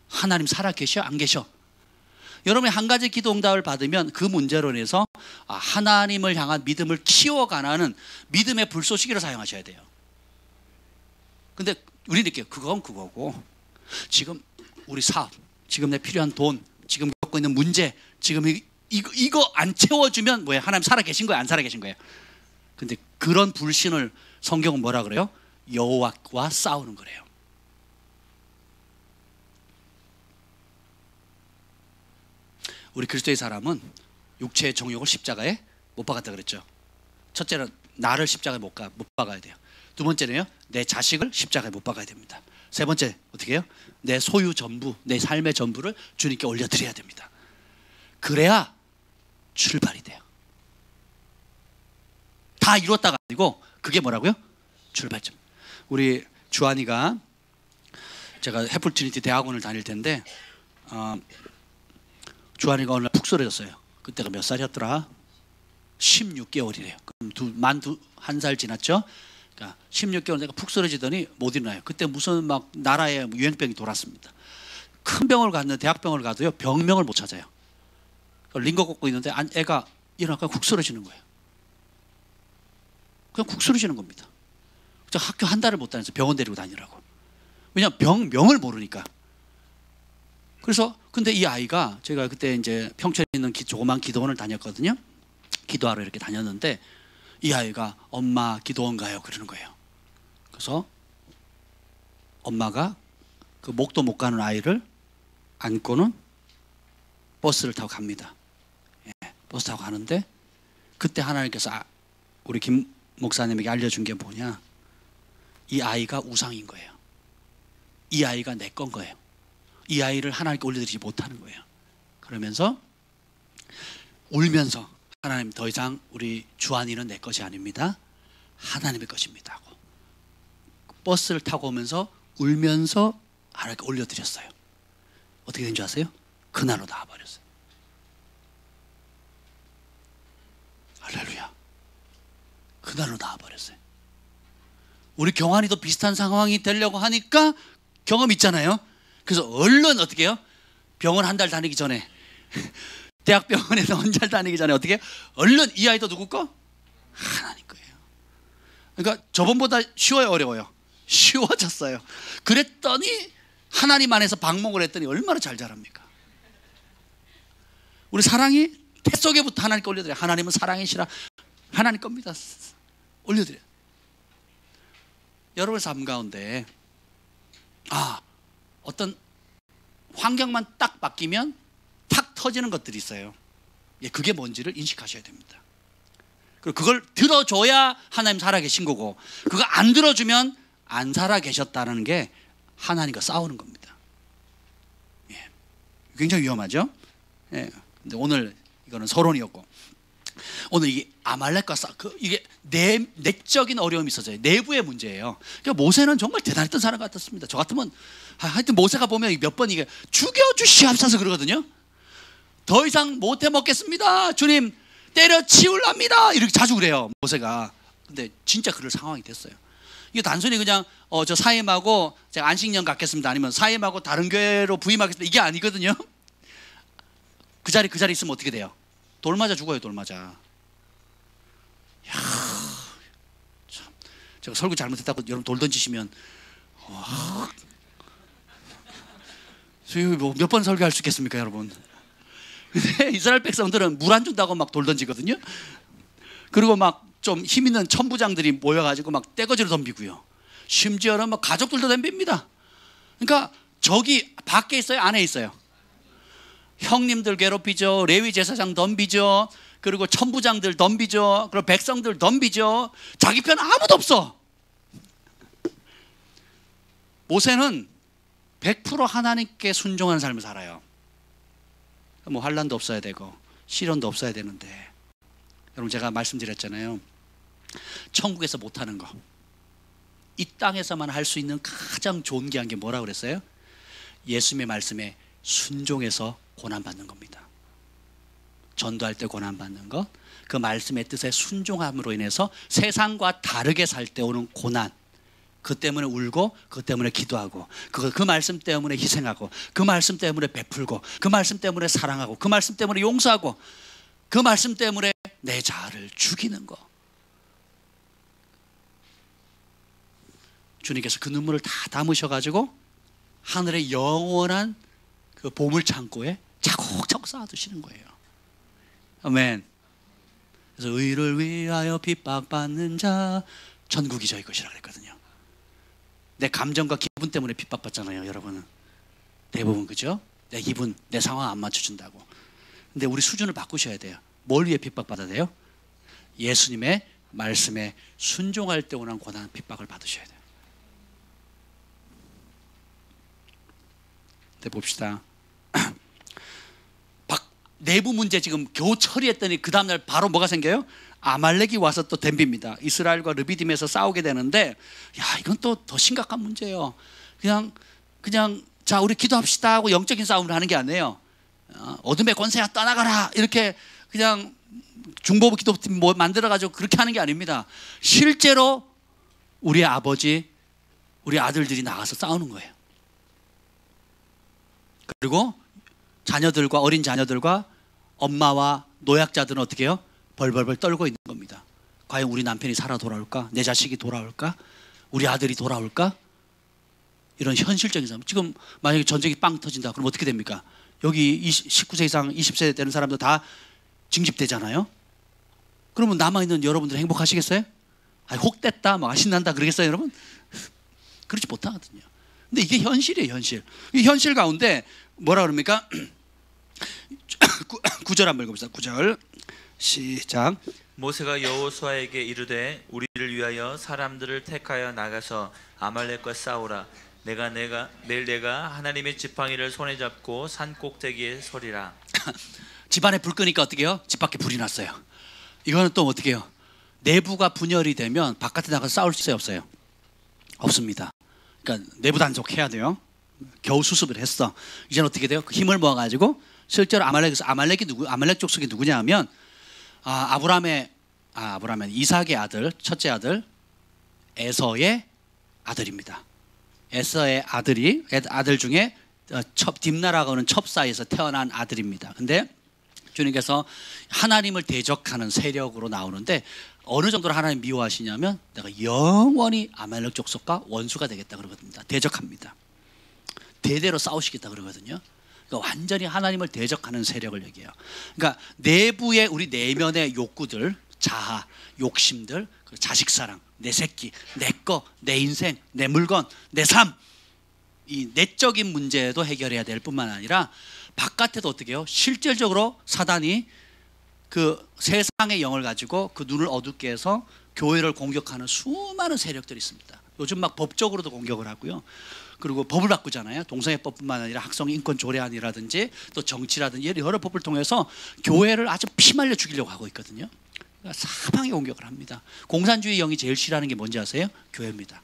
하나님 살아 계셔? 안 계셔? 여러분이 한 가지 기도 응답을 받으면 그 문제로 인해서 하나님을 향한 믿음을 키워가는 믿음의 불쏘시개를 사용하셔야 돼요. 근데 우리 느껴요. 그건 그거고, 지금 우리 사업, 지금 내 필요한 돈, 지금 겪고 있는 문제, 지금 이거 안 채워주면 뭐예요? 하나님 살아 계신 거예요? 안 살아 계신 거예요? 근데 그런 불신을 성경은 뭐라 그래요? 여호와와 싸우는 거래요. 우리 그리스도의 사람은 육체의 정욕을 십자가에 못 박았다 그랬죠. 첫째는 나를 십자가에 못 박아야 돼요. 두 번째는요, 내 자식을 십자가에 못 박아야 됩니다. 세 번째 어떻게 해요? 내 소유 전부, 내 삶의 전부를 주님께 올려드려야 됩니다. 그래야 출발이 돼요. 다 이뤘다가 아니고 그게 뭐라고요? 출발점. 우리 주한이가, 제가 해플 트리니티 대학원을 다닐 텐데 주한이가 어느 날 푹 쓰러졌어요. 그때가 몇 살이었더라? 16개월이래요. 그럼 만 1살 지났죠? 그러니까 16개월 내가 푹 쓰러지더니 못 일어나요. 그때 무슨 막 나라에 유행병이 돌았습니다. 큰 병을 갔는데, 대학병을 가도요, 병명을 못 찾아요. 링거 꽂고 있는데 애가 일어나니까 쿡 쓰러지는 거예요. 그냥 쿡 쓰러지는 겁니다. 학교 한 달을 못 다녔어요. 병원 데리고 다니라고. 왜냐하면 병명을 모르니까. 그래서 근데 이 아이가, 제가 그때 이제 평촌에 있는 조그만 기도원을 다녔거든요. 기도하러 이렇게 다녔는데 이 아이가 엄마 기도원 가요 그러는 거예요. 그래서 엄마가 그 목도 못 가는 아이를 안고는 버스를 타고 갑니다. 예, 버스 타고 가는데 그때 하나님께서 우리 김 목사님에게 알려준 게 뭐냐, 이 아이가 우상인 거예요. 이 아이가 내 건 거예요. 이 아이를 하나님께 올려드리지 못하는 거예요. 그러면서 울면서, 하나님 더 이상 우리 주한이는 내 것이 아닙니다, 하나님의 것입니다 하고 버스를 타고 오면서 울면서 하나님께 올려드렸어요. 어떻게 된 줄 아세요? 그날로 나와버렸어요. 할렐루야. 그날로 나와버렸어요. 우리 경환이도 비슷한 상황이 되려고 하니까 경험 있잖아요. 그래서 얼른 어떻게 해요? 병원 한 달 다니기 전에, 대학병원에서 한 달 다니기 전에 어떻게 해요? 얼른 이 아이도 누구 거? 하나님 거예요. 그러니까 저번보다 쉬워요, 어려워요? 쉬워졌어요. 그랬더니 하나님 안에서 방목을 했더니 얼마나 잘 자랍니까? 우리 사랑이 태 속에부터 하나님께 올려드려요. 하나님은 사랑이시라, 하나님 겁니다. 올려드려요. 여러분의 삶 가운데 어떤 환경만 딱 바뀌면 탁 터지는 것들이 있어요. 예, 그게 뭔지를 인식하셔야 됩니다. 그리고 그걸 들어줘야 하나님 살아계신 거고, 그거 안 들어주면 안 살아계셨다는 게 하나님과 싸우는 겁니다. 예, 굉장히 위험하죠. 예, 근데 오늘 이거는 서론이었고, 오늘 이게 아말렉과 이게 내적인 어려움이 있었어요. 내부의 문제예요. 그러니까 모세는 정말 대단했던 사람 같았습니다. 저 같으면 하여튼 모세가 보면 몇 번 이게 죽여주시옵소서 그러거든요. 더 이상 못해 먹겠습니다, 주님 때려치울랍니다, 이렇게 자주 그래요 모세가. 근데 진짜 그럴 상황이 됐어요. 이게 단순히 그냥 저 사임하고 제가 안식년 갖겠습니다, 아니면 사임하고 다른 교회로 부임하겠습니다, 이게 아니거든요. 그 자리 있으면 어떻게 돼요? 돌 맞아 죽어요. 돌 맞아. 참, 제가 설교 잘못했다고 여러분 돌 던지시면 몇 번 설교할 수 있겠습니까, 여러분? 근데 이스라엘 백성들은 물 안 준다고 막 돌 던지거든요. 그리고 막 좀 힘 있는 천부장들이 모여가지고 막 떼거지로 덤비고요. 심지어는 막 가족들도 덤빕니다. 그러니까 적이 밖에 있어요, 안에 있어요? 형님들 괴롭히죠. 레위 제사장 덤비죠. 그리고 천부장들 덤비죠. 그리고 백성들 덤비죠. 자기 편 아무도 없어. 모세는 100% 하나님께 순종하는 삶을 살아요. 뭐 환난도 없어야 되고 시련도 없어야 되는데, 여러분 제가 말씀드렸잖아요. 천국에서 못하는 거, 이 땅에서만 할 수 있는 가장 존귀한 게 뭐라고 그랬어요? 예수님의 말씀에 순종해서 고난받는 겁니다. 전도할 때 고난받는 것, 그 말씀의 뜻에 순종함으로 인해서 세상과 다르게 살 때 오는 고난, 그 때문에 울고, 그 때문에 기도하고, 그 말씀 때문에 희생하고, 그 말씀 때문에 베풀고, 그 말씀 때문에 사랑하고, 그 말씀 때문에 용서하고, 그 말씀 때문에 내 자아를 죽이는 거. 주님께서 그 눈물을 다 담으셔가지고 하늘의 영원한 그 보물 창고에 차곡차곡 쌓아두시는 거예요. 아멘. 그래서 의를 위하여 핍박받는 자 천국이 저희 것이라 그랬거든요. 내 감정과 기분 때문에 핍박받잖아요, 여러분은. 대부분 그죠? 내 기분, 내 상황 안 맞춰준다고. 근데 우리 수준을 바꾸셔야 돼요. 뭘 위해 핍박받아야 돼요? 예수님의 말씀에 순종할 때 오는 고난, 핍박을 받으셔야 돼요. 네, 봅시다. 내부 문제 지금 겨우 처리했더니 그 다음날 바로 뭐가 생겨요? 아말렉이 와서 또 덤빕니다. 이스라엘과 르비딤에서 싸우게 되는데, 야, 이건 또 더 심각한 문제예요. 그냥 자, 우리 기도합시다 하고 영적인 싸움을 하는 게 아니에요. 어둠의 권세야 떠나가라, 이렇게 그냥 중보부 기도팀 뭐 만들어가지고 그렇게 하는 게 아닙니다. 실제로 우리 아버지, 우리 아들들이 나가서 싸우는 거예요. 그리고 자녀들과, 어린 자녀들과 엄마와 노약자들은 어떻게 해요? 벌벌벌 떨고 있는 겁니다. 과연 우리 남편이 살아 돌아올까? 내 자식이 돌아올까? 우리 아들이 돌아올까? 이런 현실적인 삶. 지금 만약에 전쟁이 빵 터진다, 그럼 어떻게 됩니까? 여기 19세 이상 20세 되는 사람들 다 징집되잖아요. 그러면 남아있는 여러분들 행복하시겠어요? 혹됐다, 막 신난다 그러겠어요, 여러분? 그렇지 못하거든요. 근데 이게 현실이에요, 현실. 이 현실 가운데 뭐라 그럽니까? 9절 한번 읽어봅시다. 9절 시작. 모세가 여호수아에게 이르되 우리를 위하여 사람들을 택하여 나가서 아말렉과 싸우라. 내일 내가 하나님의 지팡이를 손에 잡고 산 꼭대기에 서리라. 집안에 불 끄니까 어떻게 해요? 집 밖에 불이 났어요. 이거는 또 어떻게 해요? 내부가 분열이 되면 바깥에 나가서 싸울 수 있어요, 없어요? 없습니다. 그러니까 내부 단속해야 돼요. 겨우 수습을 했어. 이제는 어떻게 돼요? 그 힘을 모아가지고 실제로 아말렉 족속이 누구냐 하면 아브라함의 이삭의 아들, 첫째 아들 에서의 아들입니다. 에서의 아들 중에 딥나라고 하는 첩사에서 태어난 아들입니다. 근데 주님께서 하나님을 대적하는 세력으로 나오는데, 어느 정도로 하나님 미워하시냐면 내가 영원히 아말렉 족속과 원수가 되겠다 그러거든요. 대적합니다. 대대로 싸우시겠다 그러거든요. 그러니까 완전히 하나님을 대적하는 세력을 얘기해요. 그러니까 내부의 우리 내면의 욕구들, 자아, 욕심들, 자식 사랑, 내 새끼, 내 거, 내 인생, 내 물건, 내 삶, 이 내적인 문제도 해결해야 될 뿐만 아니라 바깥에도 어떻게 해요? 실질적으로 사단이 그 세상의 영을 가지고 그 눈을 어둡게 해서 교회를 공격하는 수많은 세력들이 있습니다. 요즘 막 법적으로도 공격을 하고요. 그리고 법을 바꾸잖아요. 동성애법뿐만 아니라 학성인권 조례안이라든지 또 정치라든지 여러 법을 통해서 교회를 아주 피말려 죽이려고 하고 있거든요. 그러니까 사방에 공격을 합니다. 공산주의 영이 제일 싫어하는 게 뭔지 아세요? 교회입니다.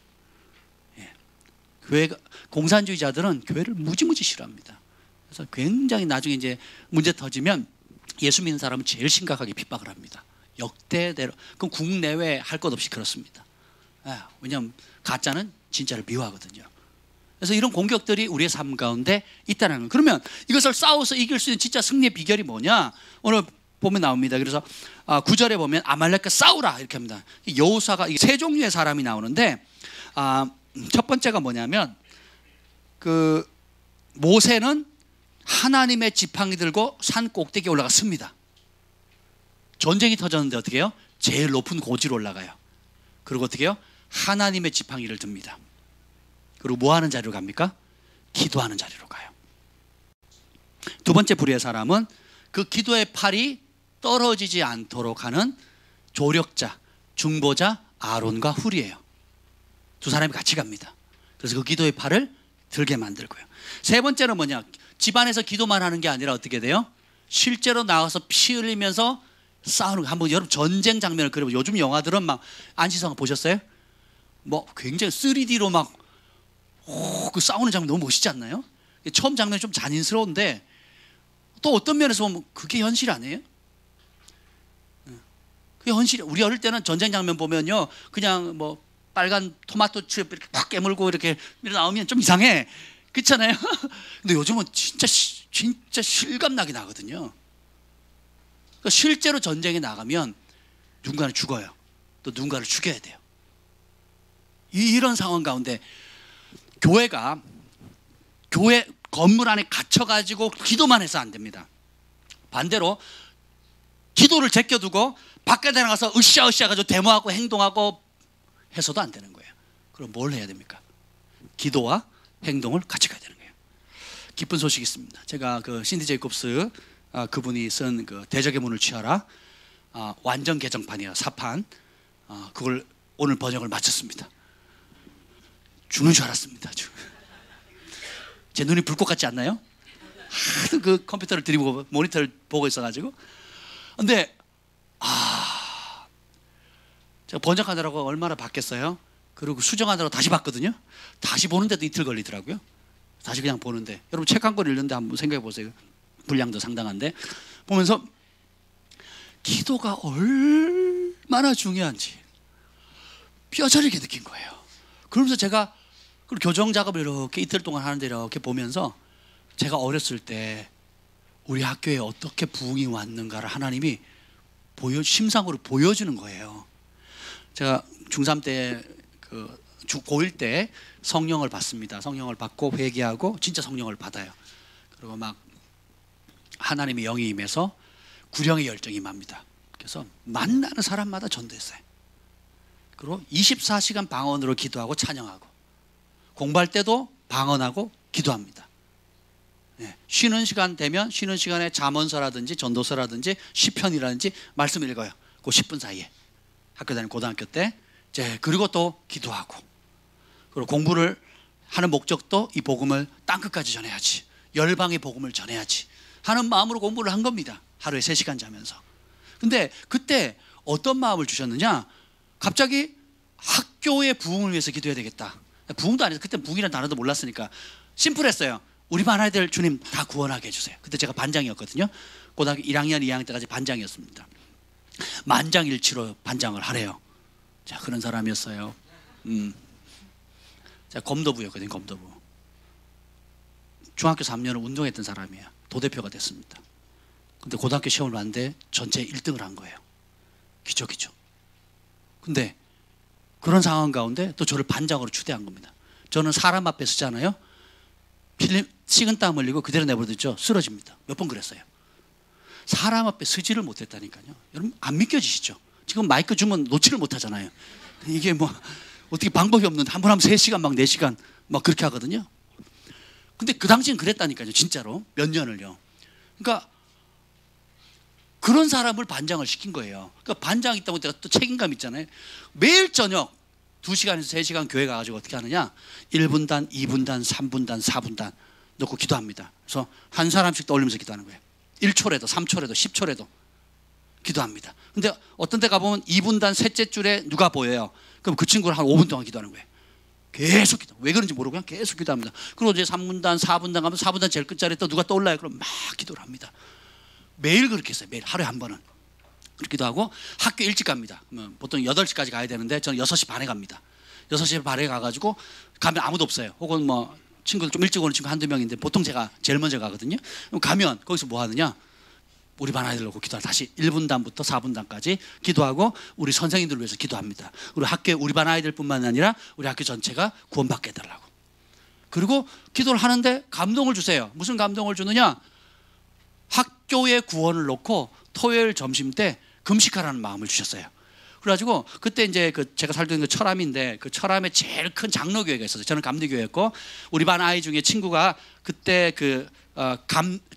공산주의자들은 교회를 무지무지 싫어합니다. 그래서 굉장히 나중에 이제 문제 터지면 예수 믿는 사람은 제일 심각하게 핍박을 합니다. 역대대로. 그럼 국내외 할 것 없이 그렇습니다. 왜냐하면 가짜는 진짜를 미워하거든요. 그래서 이런 공격들이 우리의 삶 가운데 있다는 거예요. 그러면 이것을 싸워서 이길 수 있는 진짜 승리의 비결이 뭐냐? 오늘 보면 나옵니다. 그래서 9절에 보면 아말렉과 싸우라 이렇게 합니다. 여호수아가 세 종류의 사람이 나오는데 첫 번째가 뭐냐면 그 모세는 하나님의 지팡이 들고 산 꼭대기에 올라갔습니다. 전쟁이 터졌는데 어떻게 해요? 제일 높은 고지로 올라가요. 그리고 어떻게 해요? 하나님의 지팡이를 듭니다. 그리고 뭐 하는 자리로 갑니까? 기도하는 자리로 가요. 두 번째 부류의 사람은 그 기도의 팔이 떨어지지 않도록 하는 조력자, 중보자 아론과 훌이에요. 두 사람이 같이 갑니다. 그래서 그 기도의 팔을 들게 만들고요. 세 번째는 뭐냐? 집안에서 기도만 하는 게 아니라 어떻게 돼요? 실제로 나가서 피 흘리면서 싸우는 거. 한번 여러분 전쟁 장면을 그려보세요. 요즘 영화들은 막 안시성 보셨어요? 뭐 굉장히 3D로 막 그 싸우는 장면 너무 멋있지 않나요? 처음 장면이 좀 잔인스러운데 또 어떤 면에서 보면 그게 현실 아니에요? 그게 현실. 우리 어릴 때는 전쟁 장면 보면요, 그냥 뭐 빨간 토마토 칩 이렇게 팍 깨물고 이렇게 나오면 좀 이상해, 그렇잖아요? 근데 요즘은 진짜 실감나게 나거든요. 그러니까 실제로 전쟁에 나가면 누군가는 죽어요. 또 누군가를 죽여야 돼요. 이런 상황 가운데 교회 건물 안에 갇혀가지고 기도만 해서 안 됩니다. 반대로 기도를 제껴두고 밖에 나가서 으쌰으쌰 가지고 데모하고 행동하고 해서도 안 되는 거예요. 그럼 뭘 해야 됩니까? 기도와 행동을 같이 가야 되는 거예요. 기쁜 소식이 있습니다. 제가 그 신디 제이콥스 그분이 쓴 그 대적의 문을 취하라 완전 개정판이에요. 사판. 그걸 오늘 번역을 마쳤습니다. 죽는 줄 알았습니다. 제 눈이 불꽃 같지 않나요? 하도 그 컴퓨터를 들이고 모니터를 보고 있어가지고. 근데 제가 번역하느라고 얼마나 바뀌었어요. 그리고 수정하느라고 다시 봤거든요. 다시 보는데도 이틀 걸리더라고요. 다시 그냥 보는데, 여러분 책 한 권 읽는데 한번 생각해 보세요. 분량도 상당한데 보면서 기도가 얼마나 중요한지 뼈저리게 느낀 거예요. 그러면서 제가 그 교정 작업을 이렇게 이틀 동안 하는데 이렇게 보면서 제가 어렸을 때 우리 학교에 어떻게 부흥이 왔는가를 하나님이 심상으로 보여주는 거예요. 제가 중3 때 고1 때 성령을 받습니다. 성령을 받고 회개하고 진짜 성령을 받아요. 그리고 막 하나님의 영이 임해서 구령의 열정이 임합니다. 그래서 만나는 사람마다 전도했어요. 그리고 24시간 방언으로 기도하고 찬양하고, 공부할 때도 방언하고 기도합니다. 쉬는 시간 되면 쉬는 시간에 잠언서라든지 전도서라든지 시편이라든지 말씀 읽어요. 그 10분 사이에 학교 다니는 고등학교 때. 그리고 또 기도하고, 그리고 공부를 하는 목적도 이 복음을 땅끝까지 전해야지, 열방의 복음을 전해야지 하는 마음으로 공부를 한 겁니다. 하루에 3시간 자면서. 근데 그때 어떤 마음을 주셨느냐, 갑자기 학교의 부흥을 위해서 기도해야 되겠다. 부흥도 아니어서 그때 부흥이라는 단어도 몰랐으니까 심플했어요. 우리 반 아이들 주님 다 구원하게 해주세요. 그때 제가 반장이었거든요. 고등학교 1학년 2학년 때까지 반장이었습니다. 만장일치로 반장을 하래요. 자, 그런 사람이었어요. 제가 검도부였거든요. 검도부. 중학교 3년을 운동했던 사람이에요. 도대표가 됐습니다. 근데 고등학교 시험을 봤는데 전체 1등을 한 거예요. 기적이죠. 근데 그런 상황 가운데 또 저를 반장으로 추대한 겁니다. 저는 사람 앞에 서잖아요. 식은땀 흘리고 그대로 내버려두죠. 쓰러집니다. 몇 번 그랬어요. 사람 앞에 서지를 못했다니까요. 여러분 안 믿겨지시죠? 지금 마이크 주면 놓지를 못하잖아요. 이게 뭐 어떻게 방법이 없는데 한 번 하면 3시간 막 4시간 막 그렇게 하거든요. 근데 그 당시엔 그랬다니까요. 진짜로 몇 년을요. 그러니까 그런 사람을 반장을 시킨 거예요. 그러니까 반장 있다고 내가 또 책임감 있잖아요. 매일 저녁 2시간에서 3시간 교회 가가지고 어떻게 하느냐, 1분단, 2분단, 3분단, 4분단 넣고 기도합니다. 그래서 한 사람씩 떠올리면서 기도하는 거예요. 1초라도 3초라도 10초라도 기도합니다. 근데 어떤 데 가보면 2분단 셋째 줄에 누가 보여요. 그럼 그 친구를 한 5분 동안 기도하는 거예요. 계속 기도. 왜 그런지 모르고 그냥 계속 기도합니다. 그리고 이제 3분단, 4분단 가면 4분단 제일 끝자리에 또 누가 떠올라요. 그럼 막 기도를 합니다. 매일 그렇게 했어요. 매일 하루에 한 번은. 그렇기도 하고 학교 일찍 갑니다. 보통 8시까지 가야 되는데 저는 6시 반에 갑니다. 6시 반에 가가지고 가면 아무도 없어요. 혹은 뭐 친구들 좀 일찍 오는 친구 한두 명인데 보통 제가 제일 먼저 가거든요. 그럼 가면 거기서 뭐 하느냐, 우리 반 아이들 놓고 기도하고 다시 1분단부터 4분단까지 기도하고 우리 선생님들을 위해서 기도합니다. 우리 학교에 우리 반 아이들뿐만 아니라 우리 학교 전체가 구원받게 해달라고. 그리고 기도를 하는데 감동을 주세요. 무슨 감동을 주느냐? 학교의 구원을 놓고 토요일 점심 때 금식하라는 마음을 주셨어요. 그래가지고 그때 이제 제가 살던 그 철암인데 그 철암에 제일 큰 장로교회가 있었어요. 저는 감리교회였고 우리 반 아이 중에 친구가 그때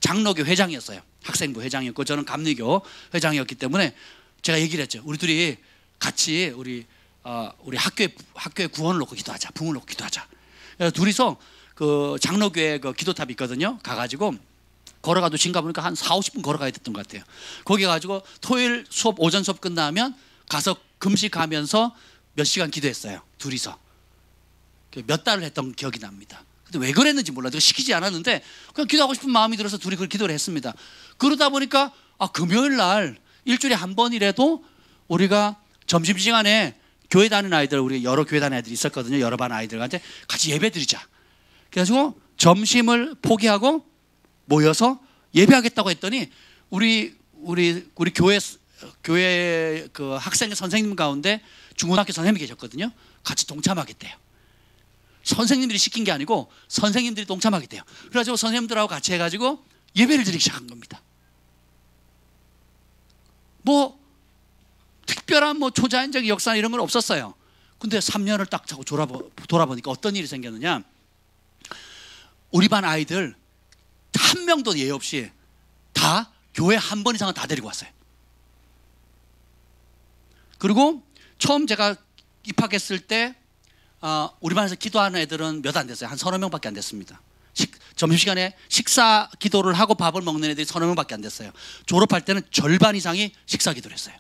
장로교 회장이었어요. 학생부 회장이었고 저는 감리교 회장이었기 때문에 제가 얘기를 했죠. 우리 둘이 같이 우리 학교의 구원을 놓고 기도하자. 붕을 놓고 기도하자. 그래서 둘이서 그 장로교회 그 기도탑이 있거든요. 가가지고 걸어가도 진가 보니까 한 40-50분 걸어가야 됐던 것 같아요. 거기 가가지고 토요일 수업 오전 수업 끝나면 가서 금식하면서 몇 시간 기도했어요. 둘이서 몇 달을 했던 기억이 납니다. 근데 왜 그랬는지 몰라요. 내가 시키지 않았는데 그냥 기도하고 싶은 마음이 들어서 둘이 그 기도를 했습니다. 그러다 보니까 금요일 날 일주일에 한 번이라도 우리가 점심시간에 교회 다니는 아이들, 우리 여러 교회 다니는 아이들이 있었거든요. 여러 반 아이들한테 같이 예배 드리자. 그래가지고 점심을 포기하고 모여서 예배하겠다고 했더니 우리 교회 그 학생 선생님 가운데 중고등학교 선생님이 계셨거든요. 같이 동참하겠대요. 선생님들이 시킨 게 아니고 선생님들이 동참하겠대요. 그래가지고 선생님들하고 같이 해가지고 예배를 드리기 시작한 겁니다. 뭐 특별한 뭐 초자연적 역사 이런 건 없었어요. 근데 3년을 딱 자고 돌아보니까 어떤 일이 생겼느냐? 우리 반 아이들 한 명도 예외 없이 다 교회 한 번 이상은 다 데리고 왔어요. 그리고 처음 제가 입학했을 때 우리 반에서 기도하는 애들은 몇 안 됐어요. 한 30명밖에 안 됐습니다. 점심시간에 식사 기도를 하고 밥을 먹는 애들이 30명밖에 안 됐어요. 졸업할 때는 절반 이상이 식사 기도를 했어요.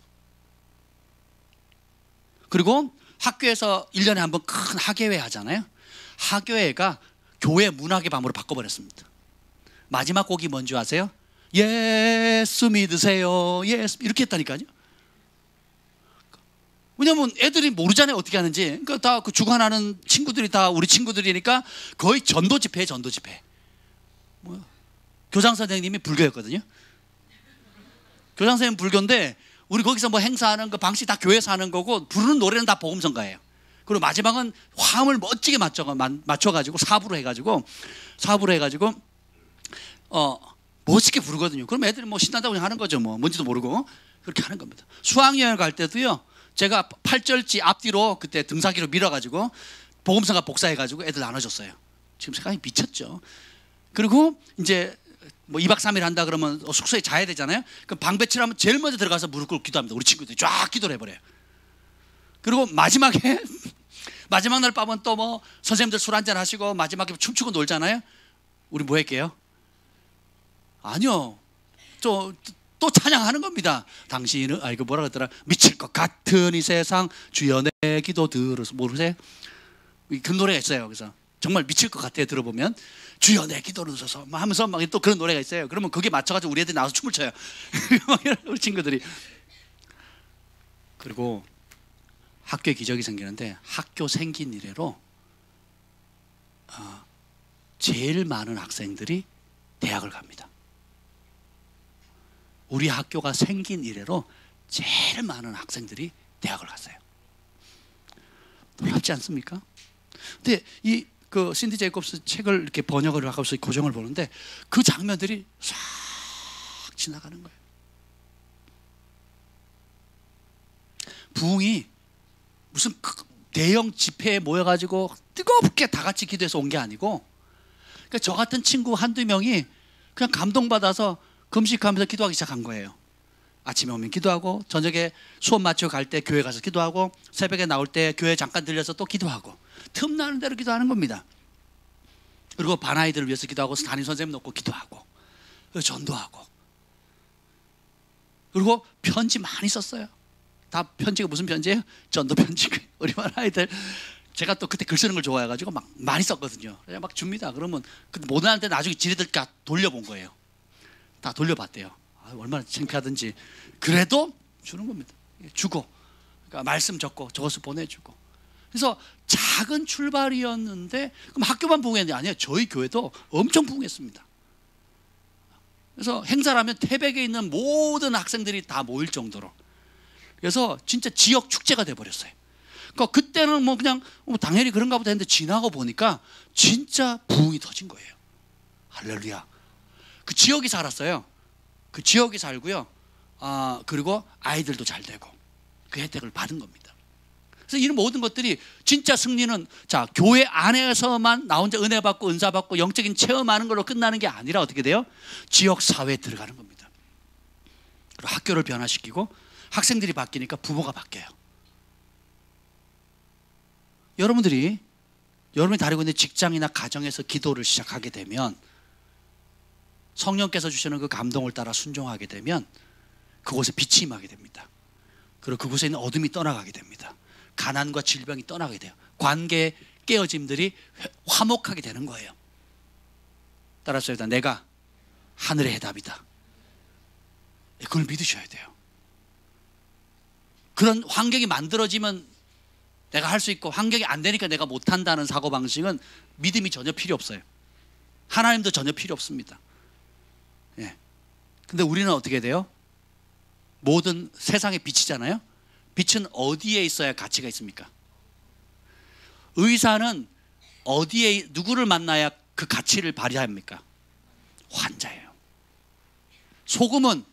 그리고 학교에서 1년에 한 번 큰 학예회 하잖아요. 학예회가 교회 문학의 밤으로 바꿔버렸습니다. 마지막 곡이 뭔지 아세요? 예수 믿으세요. 예수 이렇게 했다니까요. 왜냐면 애들이 모르잖아요. 어떻게 하는지. 그러니까 다 그 주관하는 친구들이 다 우리 친구들이니까 거의 전도 집회. 뭐야? 교장 선생님이 불교였거든요. 교장 선생님 불교인데 우리 거기서 뭐 행사하는 그 방식 다 교회에서 하는 거고 부르는 노래는 다 복음성가예요. 그리고 마지막은 화음을 멋지게 맞춰가지고 사부로 해가지고 멋있게 부르거든요. 그럼 애들이 뭐 신난다고 그냥 하는 거죠. 뭐 뭔지도 모르고 그렇게 하는 겁니다. 수학여행 갈 때도요. 제가 8절지 앞뒤로 그때 등사기로 밀어가지고 복음성가 복사해가지고 애들 나눠줬어요. 지금 생각이 미쳤죠. 그리고 이제 뭐 2박 3일 한다 그러면 숙소에 자야 되잖아요. 그럼 방 배치하면 제일 먼저 들어가서 무릎 꿇고 기도합니다. 우리 친구들이 쫙 기도를 해버려요. 그리고 마지막 날 밤은 또 뭐 선생님들 술 한잔 하시고 마지막에 춤추고 놀잖아요. 우리 뭐 할게요? 아니요. 또 찬양하는 겁니다. 당신은 뭐라 그러더라? 미칠 것 같은 이 세상 주여 내 기도 들어서 모르세요? 그 노래가 있어요. 그래서 정말 미칠 것 같아요. 들어보면 주여 내 기도를 들어서 하면서 막 또 그런 노래가 있어요. 그러면 그게 맞춰가지고 우리 애들이 나와서 춤을 춰요. 우리 친구들이. 그리고 학교에 기적이 생기는데 학교 생긴 이래로 제일 많은 학생들이 대학을 갑니다. 우리 학교가 생긴 이래로 제일 많은 학생들이 대학을 갔어요. 놀랍지 않습니까? 근데 그 신디 제이콥스 책을 이렇게 번역을 하고서 고정을 보는데 그 장면들이 싹 지나가는 거예요. 부흥이 무슨 대형 집회에 모여가지고 뜨겁게 다 같이 기도해서 온 게 아니고, 그러니까 저 같은 친구 한두 명이 그냥 감동받아서 금식하면서 기도하기 시작한 거예요. 아침에 오면 기도하고, 저녁에 수업 마치고 갈 때 교회 가서 기도하고, 새벽에 나올 때 교회 잠깐 들려서 또 기도하고, 틈나는 대로 기도하는 겁니다. 그리고 반 아이들을 위해서 기도하고, 담임 선생님 놓고 기도하고, 그리고 전도하고, 그리고 편지 많이 썼어요. 다 편지가 무슨 편지예요? 전도 편지. 우리 반 아이들, 제가 또 그때 글 쓰는 걸 좋아해가지고 막 많이 썼거든요. 그냥 막 줍니다. 그러면 못 하는데 나중에 지네들 다 돌려본 거예요. 다 돌려봤대요. 얼마나 창피하든지. 그래도 주는 겁니다. 주고, 그러니까 말씀 적어서 보내주고. 그래서 작은 출발이었는데, 그럼 학교만 부흥했는데 아니에요. 저희 교회도 엄청 부흥했습니다. 그래서 행사라면 태백에 있는 모든 학생들이 다 모일 정도로. 그래서 진짜 지역 축제가 돼버렸어요. 그러니까 그때는 뭐 그냥 당연히 그런가 보다 했는데 지나고 보니까 진짜 부흥이 터진 거예요. 할렐루야. 그 지역이 살았어요. 그 지역이 살고요. 그리고 아이들도 잘 되고 그 혜택을 받은 겁니다. 그래서 이런 모든 것들이 진짜 승리는 자 교회 안에서만 나 혼자 은혜 받고 은사 받고 영적인 체험하는 걸로 끝나는 게 아니라 어떻게 돼요? 지역 사회에 들어가는 겁니다. 그리고 학교를 변화시키고 학생들이 바뀌니까 부모가 바뀌어요. 여러분이 다니고 있는 직장이나 가정에서 기도를 시작하게 되면 성령께서 주시는 그 감동을 따라 순종하게 되면 그곳에 빛이 임하게 됩니다. 그리고 그곳에 있는 어둠이 떠나가게 됩니다. 가난과 질병이 떠나게 돼요. 관계의 깨어짐들이 화목하게 되는 거예요. 따라서 일단 내가 하늘의 해답이다. 그걸 믿으셔야 돼요. 그런 환경이 만들어지면 내가 할 수 있고 환경이 안 되니까 내가 못한다는 사고방식은 믿음이 전혀 필요 없어요. 하나님도 전혀 필요 없습니다. 예. 근데 우리는 어떻게 돼요? 모든 세상의 빛이잖아요. 빛은 어디에 있어야 가치가 있습니까? 의사는 어디에 누구를 만나야 그 가치를 발휘합니까? 환자예요. 소금은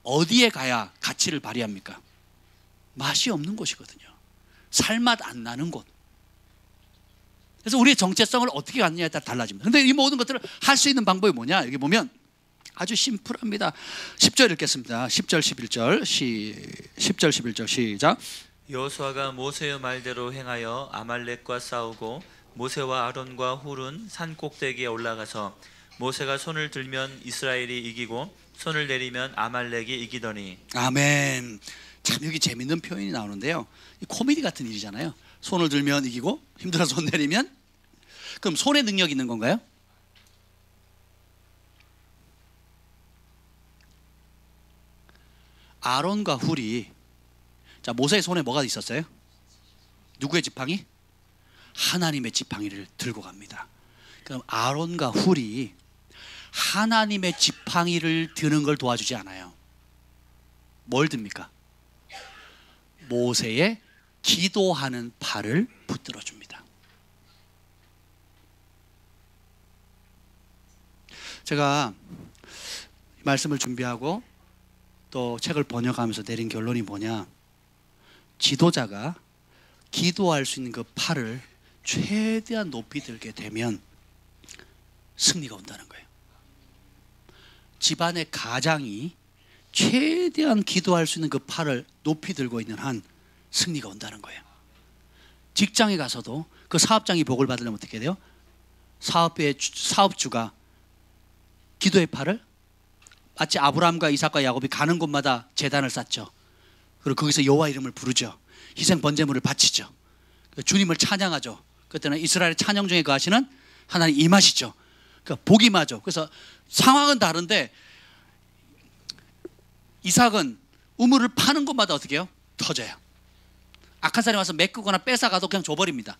어디에 가야 가치를 발휘합니까? 맛이 없는 곳이거든요. 살맛 안 나는 곳. 그래서 우리의 정체성을 어떻게 갖느냐에 따라 달라집니다. 그런데 이 모든 것들을 할 수 있는 방법이 뭐냐? 여기 보면 아주 심플합니다. 10절 읽겠습니다. 10절 11절 10절 11절 시작. 여호수아가 모세의 말대로 행하여 아말렉과 싸우고 모세와 아론과 훌은 산 꼭대기에 올라가서 모세가 손을 들면 이스라엘이 이기고 손을 내리면 아말렉이 이기더니. 아멘. 참 여기 재밌는 표현이 나오는데요. 이 코미디 같은 일이잖아요. 손을 들면 이기고 힘들어서 손 내리면. 그럼 손에 능력이 있는 건가요? 아론과 훌이 자 모세의 손에 뭐가 있었어요? 누구의 지팡이? 하나님의 지팡이를 들고 갑니다. 그럼 아론과 훌이 하나님의 지팡이를 드는 걸 도와주지 않아요. 뭘 듭니까? 모세의 기도하는 팔을 붙들어 줍니다. 제가 말씀을 준비하고 또 책을 번역하면서 내린 결론이 뭐냐? 지도자가 기도할 수 있는 그 팔을 최대한 높이 들게 되면 승리가 온다는 거예요. 집안의 가장이 최대한 기도할 수 있는 그 팔을 높이 들고 있는 한 승리가 온다는 거예요. 직장에 가서도 그 사업장이 복을 받으려면 어떻게 돼요? 사업주가 기도의 팔을 마치 아브라함과 이삭과 야곱이 가는 곳마다 제단을 쌓죠. 그리고 거기서 여호와 이름을 부르죠. 희생 번제물을 바치죠. 주님을 찬양하죠. 그때는 이스라엘 찬양 중에 거하시는 하나님 임하시죠. 그러니까 복이 임하죠. 그래서 상황은 다른데 이삭은 우물을 파는 곳마다 어떻게 해요? 터져요. 악한 사람이 와서 메꾸거나 뺏어가도 그냥 줘버립니다.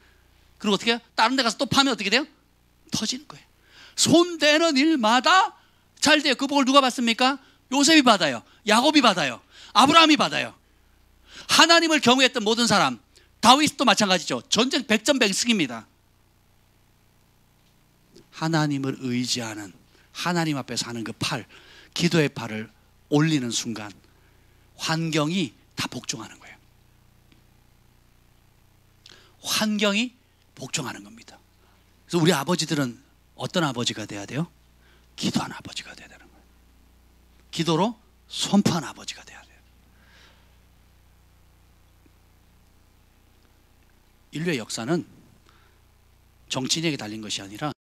그리고 어떻게 해요? 다른 데 가서 또 파면 어떻게 돼요? 터지는 거예요. 손대는 일마다 잘 돼요. 그 복을 누가 받습니까? 요셉이 받아요. 야곱이 받아요. 아브라함이 받아요. 하나님을 경외했던 모든 사람, 다윗도 마찬가지죠. 전쟁 100전 100승입니다. 하나님을 의지하는 하나님 앞에서 하는 그 팔, 기도의 팔을 올리는 순간 환경이 다 복종하는 거예요. 환경이 복종하는 겁니다. 그래서 우리 아버지들은 어떤 아버지가 돼야 돼요? 기도하는 아버지가 돼야 되는 거예요. 기도로 선포하는 아버지가 돼야 돼요. 인류의 역사는 정치인에게 달린 것이 아니라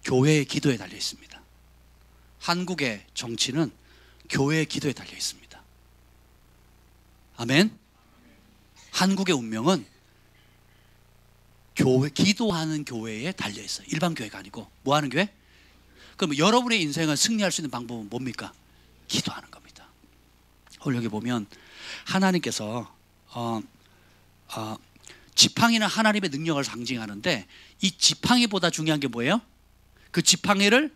교회의 기도에 달려 있습니다. 한국의 정치는 교회의 기도에 달려 있습니다. 아멘. 한국의 운명은 기도하는 교회에 달려 있어요. 일반 교회가 아니고 뭐 하는 교회? 그럼 여러분의 인생을 승리할 수 있는 방법은 뭡니까? 기도하는 겁니다. 오늘 여기 보면 하나님께서 지팡이는 하나님의 능력을 상징하는데 이 지팡이보다 중요한 게 뭐예요? 그 지팡이를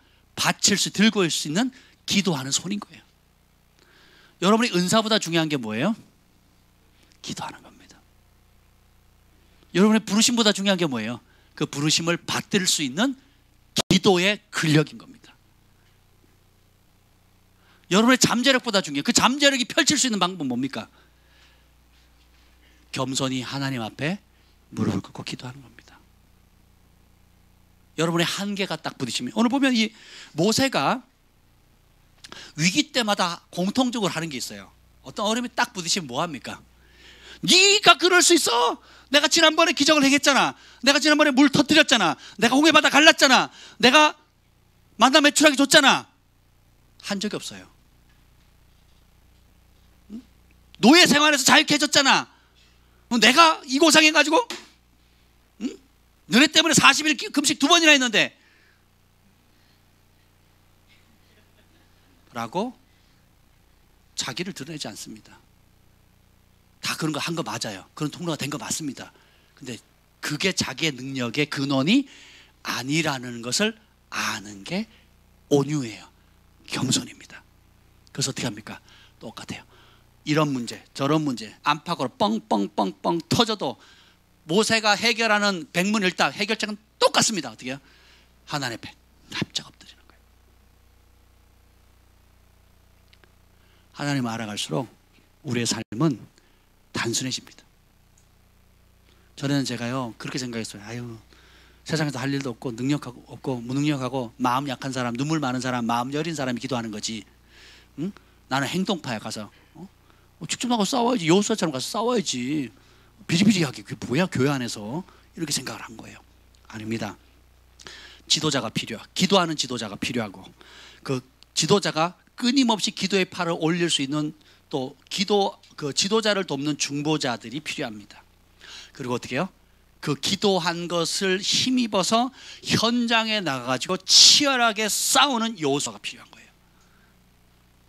들고 올 수 있는 기도하는 손인 거예요. 여러분이 은사보다 중요한 게 뭐예요? 기도하는 겁니다. 여러분의 부르심보다 중요한 게 뭐예요? 그 부르심을 받들 수 있는 기도의 근력인 겁니다. 여러분의 잠재력보다 중요해요. 그 잠재력이 펼칠 수 있는 방법은 뭡니까? 겸손히 하나님 앞에 무릎을 꿇고 기도하는 겁니다. 여러분의 한계가 딱 부딪히면, 오늘 보면 이 모세가 위기 때마다 공통적으로 하는 게 있어요. 어떤 어려움이 딱 부딪히면 뭐 합니까? 네가 그럴 수 있어? 내가 지난번에 기적을 행했잖아. 내가 지난번에 물 터뜨렸잖아. 내가 홍해바다 갈랐잖아. 내가 만나 매출하기 줬잖아. 한 적이 없어요. 노예 생활에서 자유케 해줬잖아. 내가 이 고생해가지고 너네 때문에 40일 금식 2번이나 했는데 라고 자기를 드러내지 않습니다. 다 그런 거 한 거 맞아요. 그런 통로가 된 거 맞습니다. 근데 그게 자기의 능력의 근원이 아니라는 것을 아는 게 온유예요. 겸손입니다. 그래서 어떻게 합니까? 똑같아요. 이런 문제 저런 문제 안팎으로 뻥뻥뻥뻥 터져도 모세가 해결하는 백문일답 해결책은 똑같습니다. 어떻게 해요? 하나님 앞에 납작 엎드리는 거예요. 하나님을 알아갈수록 우리의 삶은 단순해집니다. 전에는 제가요 그렇게 생각했어요. 아유, 세상에서 할 일도 없고 능력하고 없고 무능력하고 마음 약한 사람, 눈물 많은 사람, 마음 여린 사람이 기도하는 거지. 응? 나는 행동파야. 가서 직접 나가서 싸워야지. 여호수아처럼 가서 싸워야지. 비리비리하게 그게 뭐야 교회 안에서. 이렇게 생각을 한 거예요. 아닙니다. 지도자가 필요하고 기도하는 지도자가 필요하고 그 지도자가 끊임없이 기도의 팔을 올릴 수 있는 또 그 지도자를 돕는 중보자들이 필요합니다. 그리고 어떻게 해요? 그 기도한 것을 힘입어서 현장에 나가가지고 치열하게 싸우는 여호수아가 필요한 거예요.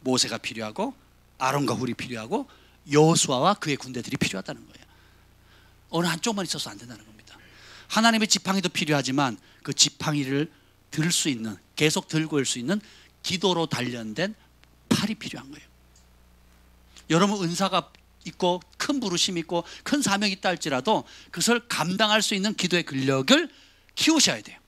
모세가 필요하고 아론과 훌이 필요하고 여호수아와 그의 군대들이 필요하다는 거예요. 어느 한쪽만 있어서 안 된다는 겁니다. 하나님의 지팡이도 필요하지만 그 지팡이를 들 수 있는, 계속 들고 올 수 있는 기도로 단련된 팔이 필요한 거예요. 여러분 은사가 있고 큰 부르심이 있고 큰 사명이 있다 할지라도 그것을 감당할 수 있는 기도의 근력을 키우셔야 돼요.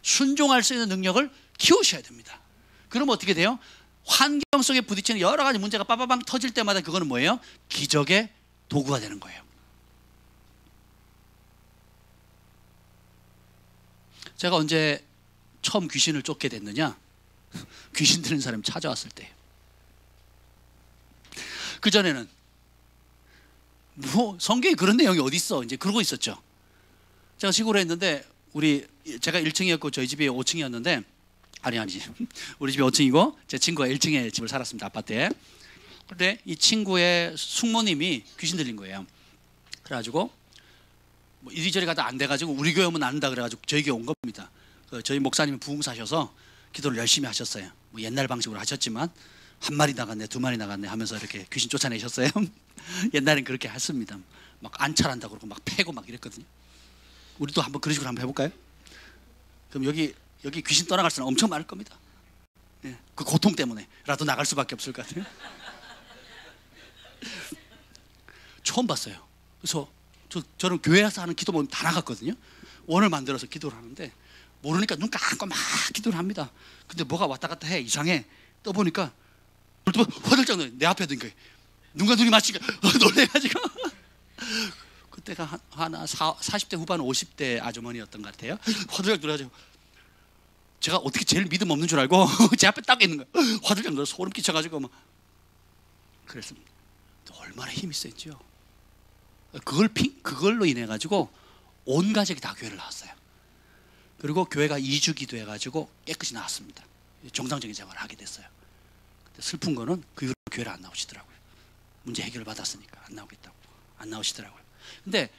순종할 수 있는 능력을 키우셔야 됩니다. 그러면 어떻게 돼요? 환경 속에 부딪히는 여러 가지 문제가 빠바방 터질 때마다 그거는 뭐예요? 기적의 도구가 되는 거예요. 제가 언제 처음 귀신을 쫓게 됐느냐? 귀신 들린 사람이 찾아왔을 때. 그전에는 뭐 성경에 그런 내용이 어디 있어? 이제 그러고 있었죠. 제가 시골에 있는데 제가 1층이었고 저희 집이 5층이었는데 아니지 우리 집이 5층이고 제 친구가 1층에 집을 살았습니다. 아파트에. 근데 이 친구의 숙모님이 귀신 들린 거예요. 그래가지고 뭐 이리저리 가다 안 돼가지고 우리 교회 오면 안 된다 그래가지고 저희 교회 온 겁니다. 저희 목사님이 부흥사셔서 기도를 열심히 하셨어요. 뭐 옛날 방식으로 하셨지만 한 마리 나갔네, 두 마리 나갔네 하면서 이렇게 귀신 쫓아내셨어요. 옛날엔 그렇게 했습니다. 막 안찰한다 그러고 막 패고 막 이랬거든요. 우리도 한번 그런 식으로 한번 해볼까요? 그럼 여기 귀신 떠나갈 수는 엄청 많을 겁니다. 예, 그 고통 때문에라도 나갈 수밖에 없을 것 같아요. 처음 봤어요. 그래서 저는 교회에서 하는 기도 모임 다 나갔거든요. 원을 만들어서 기도를 하는데 모르니까 눈 감고 막 기도를 합니다. 근데 뭐가 왔다 갔다 해. 이상해. 떠보니까 화들짝 놀래. 내 앞에 든 거예요. 눈과 눈이 마치니까 놀래가지고 그때가 하나 40대 후반 50대 아주머니였던 것 같아요. 화들짝 놀래가지고 제가 어떻게 제일 믿음 없는 줄 알고 제 앞에 딱 있는 거예요. 화들짝 놀라서 소름 끼쳐가지고 막 그랬습니다. 얼마나 힘이 센지요. 그걸로 인해 가지고 온 가족이 다 교회를 나왔어요. 그리고 교회가 2주 기도해가지고 깨끗이 나왔습니다. 정상적인 생활을 하게 됐어요. 근데 슬픈 거는 그 이후로 교회를 안 나오시더라고요. 문제 해결을 받았으니까 안 나오시더라고요. 근데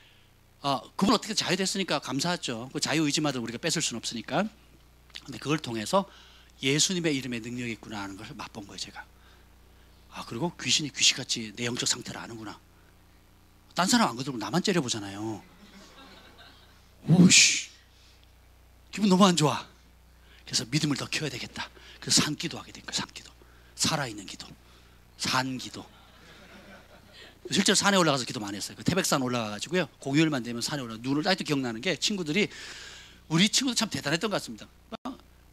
그분 어떻게 자유됐으니까 감사하죠. 그 자유의지마다 우리가 뺏을 수는 없으니까. 근데 그걸 통해서 예수님의 이름에 능력이 있구나 하는 걸 맛본 거예요. 제가. 그리고 귀신이 귀신같이 내 영적 상태를 아는구나. 딴 사람 안 그러고 나만 째려보잖아요. 오씨, 기분 너무 안 좋아. 그래서 믿음을 더 키워야 되겠다. 그래서 산기도하게 된 거예요. 산기도. 살아있는 기도. 산기도. 실제로 산에 올라가서 기도 많이 했어요. 그 태백산 올라가가지고요. 공휴일만 되면 산에 올라가. 눈을 아직도 기억나는 게 친구들이, 우리 친구들 참 대단했던 것 같습니다.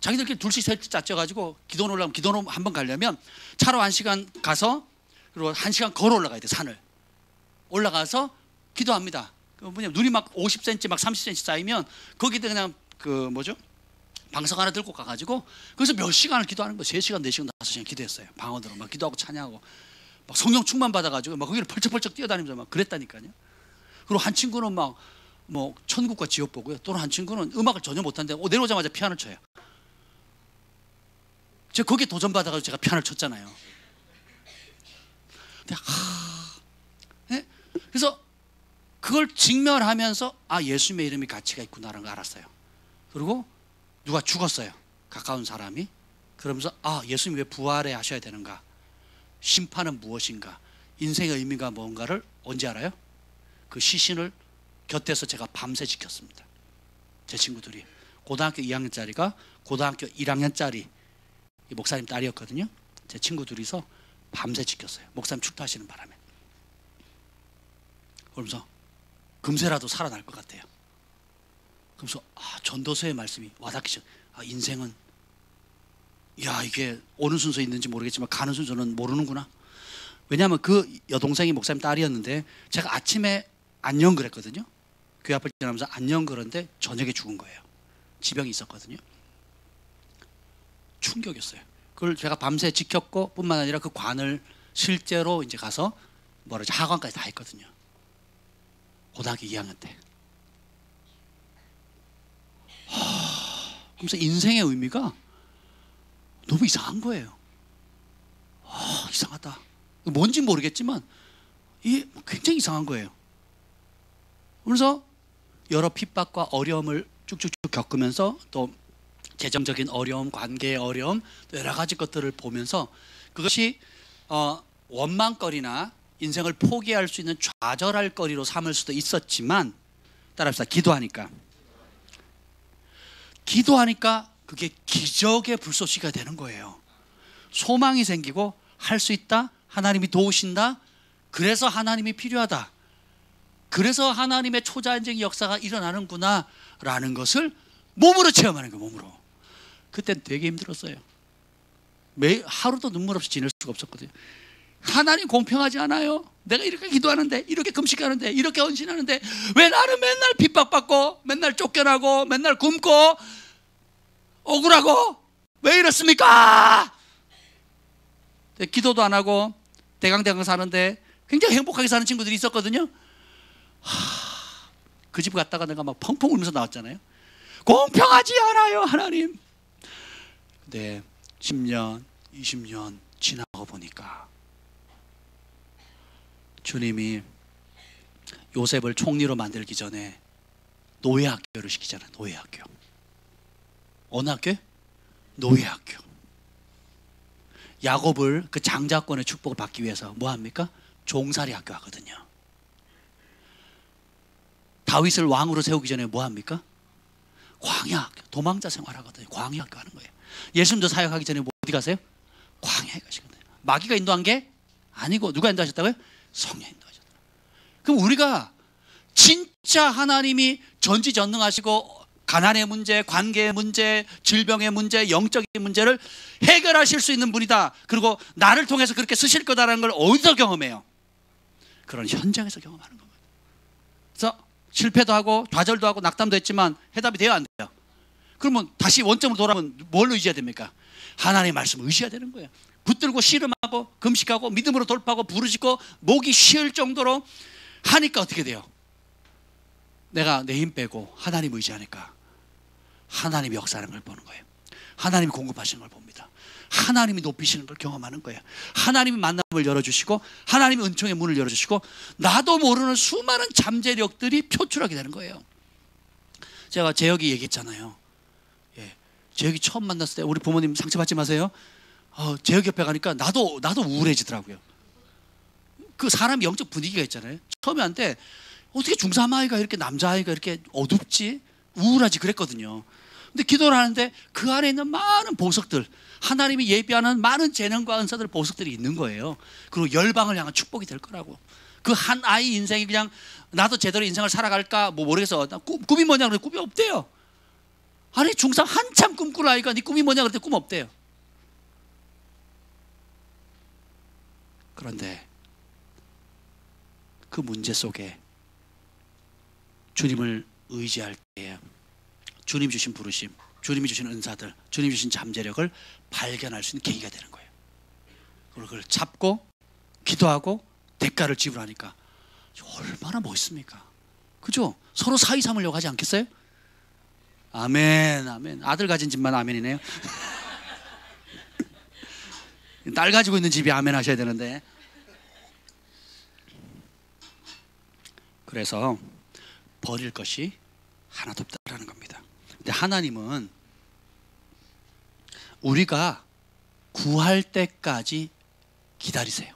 자기들끼리 둘씩 셋씩 짜져가지고 기도원 올라가면, 기도원 한번 가려면 차로 1시간 가서 그리고 1시간 걸어 올라가야 돼. 산을 올라가서 기도합니다. 뭐냐면 눈이 막 50cm 막 30cm 쌓이면 거기다 그냥 그 뭐죠? 방석 하나 들고 가가지고 거기서 몇 시간을 기도하는 거예요. 3시간, 4시간, 5시간 기도했어요. 방언으로 막 기도하고 찬양하고 막 성령 충만 받아가지고 막 거기를 펄쩍펄쩍 뛰어다니면서 막 그랬다니까요. 그리고 한 친구는 막 뭐 천국과 지옥 보고요. 또는 한 친구는 음악을 전혀 못하는데 내려오자마자 피아노를 쳐요. 제가 거기에 도전받아가지고 제가 피아노를 쳤잖아요. 네? 그래서 그걸 직면하면서 아, 예수님의 이름이 가치가 있구나라는 걸 알았어요. 그리고 누가 죽었어요. 가까운 사람이. 그러면서 아, 예수님이 왜 부활해 하셔야 되는가? 심판은 무엇인가? 인생의 의미가 뭔가를 언제 알아요? 그 시신을 곁에서 제가 밤새 지켰습니다. 제 친구들이. 고등학교 2학년짜리가 고등학교 1학년짜리 목사님 딸이었거든요. 제 친구 둘이서 밤새 지켰어요. 목사님 축도하시는 바람에. 그러면서 금세라도 살아날 것 같아요. 그러면서 아, 전도서의 말씀이 와닿기 시작. 아, 인생은 야, 이게 어느 순서에 있는지 모르겠지만 가는 순서는 모르는구나. 왜냐하면 그 여동생이 목사님 딸이었는데 제가 아침에 안녕 그랬거든요. 교회 앞을 지나면서 안녕 그런데 저녁에 죽은 거예요. 지병이 있었거든요. 충격이었어요. 그걸 제가 밤새 지켰고 뿐만 아니라 그 관을 실제로 이제 가서 뭐라지 하관까지 다 했거든요. 고등학교 2학년 때. 그러면서 인생의 의미가 너무 이상한 거예요. 이상하다. 뭔지 모르겠지만 이게 굉장히 이상한 거예요. 그래서 여러 핍박과 어려움을 쭉쭉쭉 겪으면서 또 재정적인 어려움, 관계의 어려움, 여러 가지 것들을 보면서 그것이 원망거리나 인생을 포기할 수 있는 좌절할 거리로 삼을 수도 있었지만 따라합시다. 기도하니까 그게 기적의 불쏘시가 되는 거예요. 소망이 생기고 할 수 있다. 하나님이 도우신다. 그래서 하나님이 필요하다. 그래서 하나님의 초자연적인 역사가 일어나는구나 라는 것을 몸으로 체험하는 거예요. 몸으로. 그때는 되게 힘들었어요. 매일 하루도 눈물 없이 지낼 수가 없었거든요. 하나님 공평하지 않아요? 내가 이렇게 기도하는데, 이렇게 금식하는데, 이렇게 헌신하는데 왜 나는 맨날 핍박받고 맨날 쫓겨나고 맨날 굶고 억울하고 왜 이렇습니까? 기도도 안 하고 대강대강 사는데 굉장히 행복하게 사는 친구들이 있었거든요. 그 집 갔다가 내가 막 펑펑 울면서 나왔잖아요. 공평하지 않아요, 하나님. 근데 10년, 20년 지나고 보니까 주님이 요셉을 총리로 만들기 전에 노예학교를 시키잖아요. 노예학교. 어느 학교? 노예학교. 야곱을 그 장자권의 축복을 받기 위해서 뭐 합니까? 종살이 학교 하거든요. 다윗을 왕으로 세우기 전에 뭐 합니까? 광야 학교, 도망자 생활하거든요. 광야 학교 하는 거예요. 예수님도 사역하기 전에 뭐 어디 가세요? 광야에 가시거든요. 마귀가 인도한 게 아니고 누가 인도하셨다고요? 성령 인도하셨다. 그럼 우리가 진짜 하나님이 전지전능하시고 가난의 문제, 관계의 문제, 질병의 문제, 영적인 문제를 해결하실 수 있는 분이다. 그리고 나를 통해서 그렇게 쓰실 거다라는 걸 어디서 경험해요? 그런 현장에서 경험하는 겁니다. 그래서 실패도 하고 좌절도 하고 낙담도 했지만 해답이 돼요, 안 돼요? 그러면 다시 원점으로 돌아오면 뭘 의지해야 됩니까? 하나님의 말씀을 의지해야 되는 거예요. 붙들고 씨름하고 금식하고 믿음으로 돌파하고 부르짖고 목이 쉬을 정도로 하니까 어떻게 돼요? 내가 내 힘 빼고 하나님 의지하니까 하나님이 역사하는 걸 보는 거예요. 하나님이 공급하시는 걸 봅니다. 하나님이 높이시는 걸 경험하는 거예요. 하나님이 만남을 열어주시고 하나님이 은총의 문을 열어주시고 나도 모르는 수많은 잠재력들이 표출하게 되는 거예요. 제가 재혁이 얘기했잖아요. 재혁이 처음 만났을 때 우리 부모님 상처받지 마세요. 재혁이 옆에 가니까 나도 우울해지더라고요. 그 사람 영적 분위기가 있잖아요. 처음에 한때 어떻게 중3 아이가 이렇게 남자아이가 이렇게 어둡지? 우울하지 그랬거든요. 근데 기도를 하는데 그 안에 있는 많은 보석들, 하나님이 예비하는 많은 재능과 은사들, 보석들이 있는 거예요. 그리고 열방을 향한 축복이 될 거라고. 그 한 아이 인생이 그냥 나도 제대로 인생을 살아갈까 뭐 모르겠어. 꿈이 뭐냐 그랬더니 꿈이 없대요. 아니 중3 한참 꿈꿀 아이가 네 꿈이 뭐냐 그랬더니 꿈 없대요. 그런데 그 문제 속에 주님을 의지할 때에 주님 주신 부르심, 주님이 주신 은사들, 주님이 주신 잠재력을 발견할 수 있는 계기가 되는 거예요. 그걸 잡고 기도하고 대가를 지불하니까 얼마나 멋있습니까? 그죠? 서로 사이 삼으려고 하지 않겠어요? 아멘, 아멘. 아들 가진 집만 아멘이네요. 딸 가지고 있는 집이 아멘 하셔야 되는데. 그래서 버릴 것이 하나도 없다라는 겁니다. 근데 하나님은 우리가 구할 때까지 기다리세요.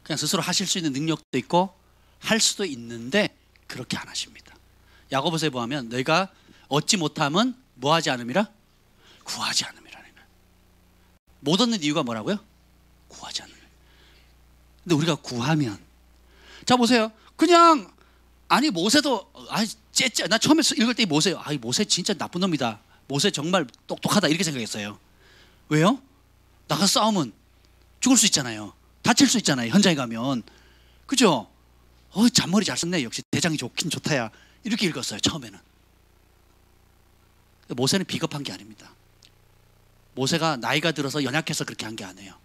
그냥 스스로 하실 수 있는 능력도 있고 할 수도 있는데 그렇게 안 하십니다. 야고보서에 보면 너희가 얻지 못함은 뭐하지 않음이라? 구하지 않음이라. 못 얻는 이유가 뭐라고요? 구하지 않는. 근데 우리가 구하면, 자 보세요. 그냥 아니 모세도 째째. 나 처음에 읽을 때 모세, 모세 진짜 나쁜 놈이다. 모세 정말 똑똑하다 이렇게 생각했어요. 왜요? 나가 싸우면 죽을 수 있잖아요. 다칠 수 있잖아요. 현장에 가면. 그죠? 잔머리 잘 썼네. 역시 대장이 좋긴 좋다야. 이렇게 읽었어요. 처음에는. 모세는 비겁한 게 아닙니다. 모세가 나이가 들어서 연약해서 그렇게 한 게 아니에요.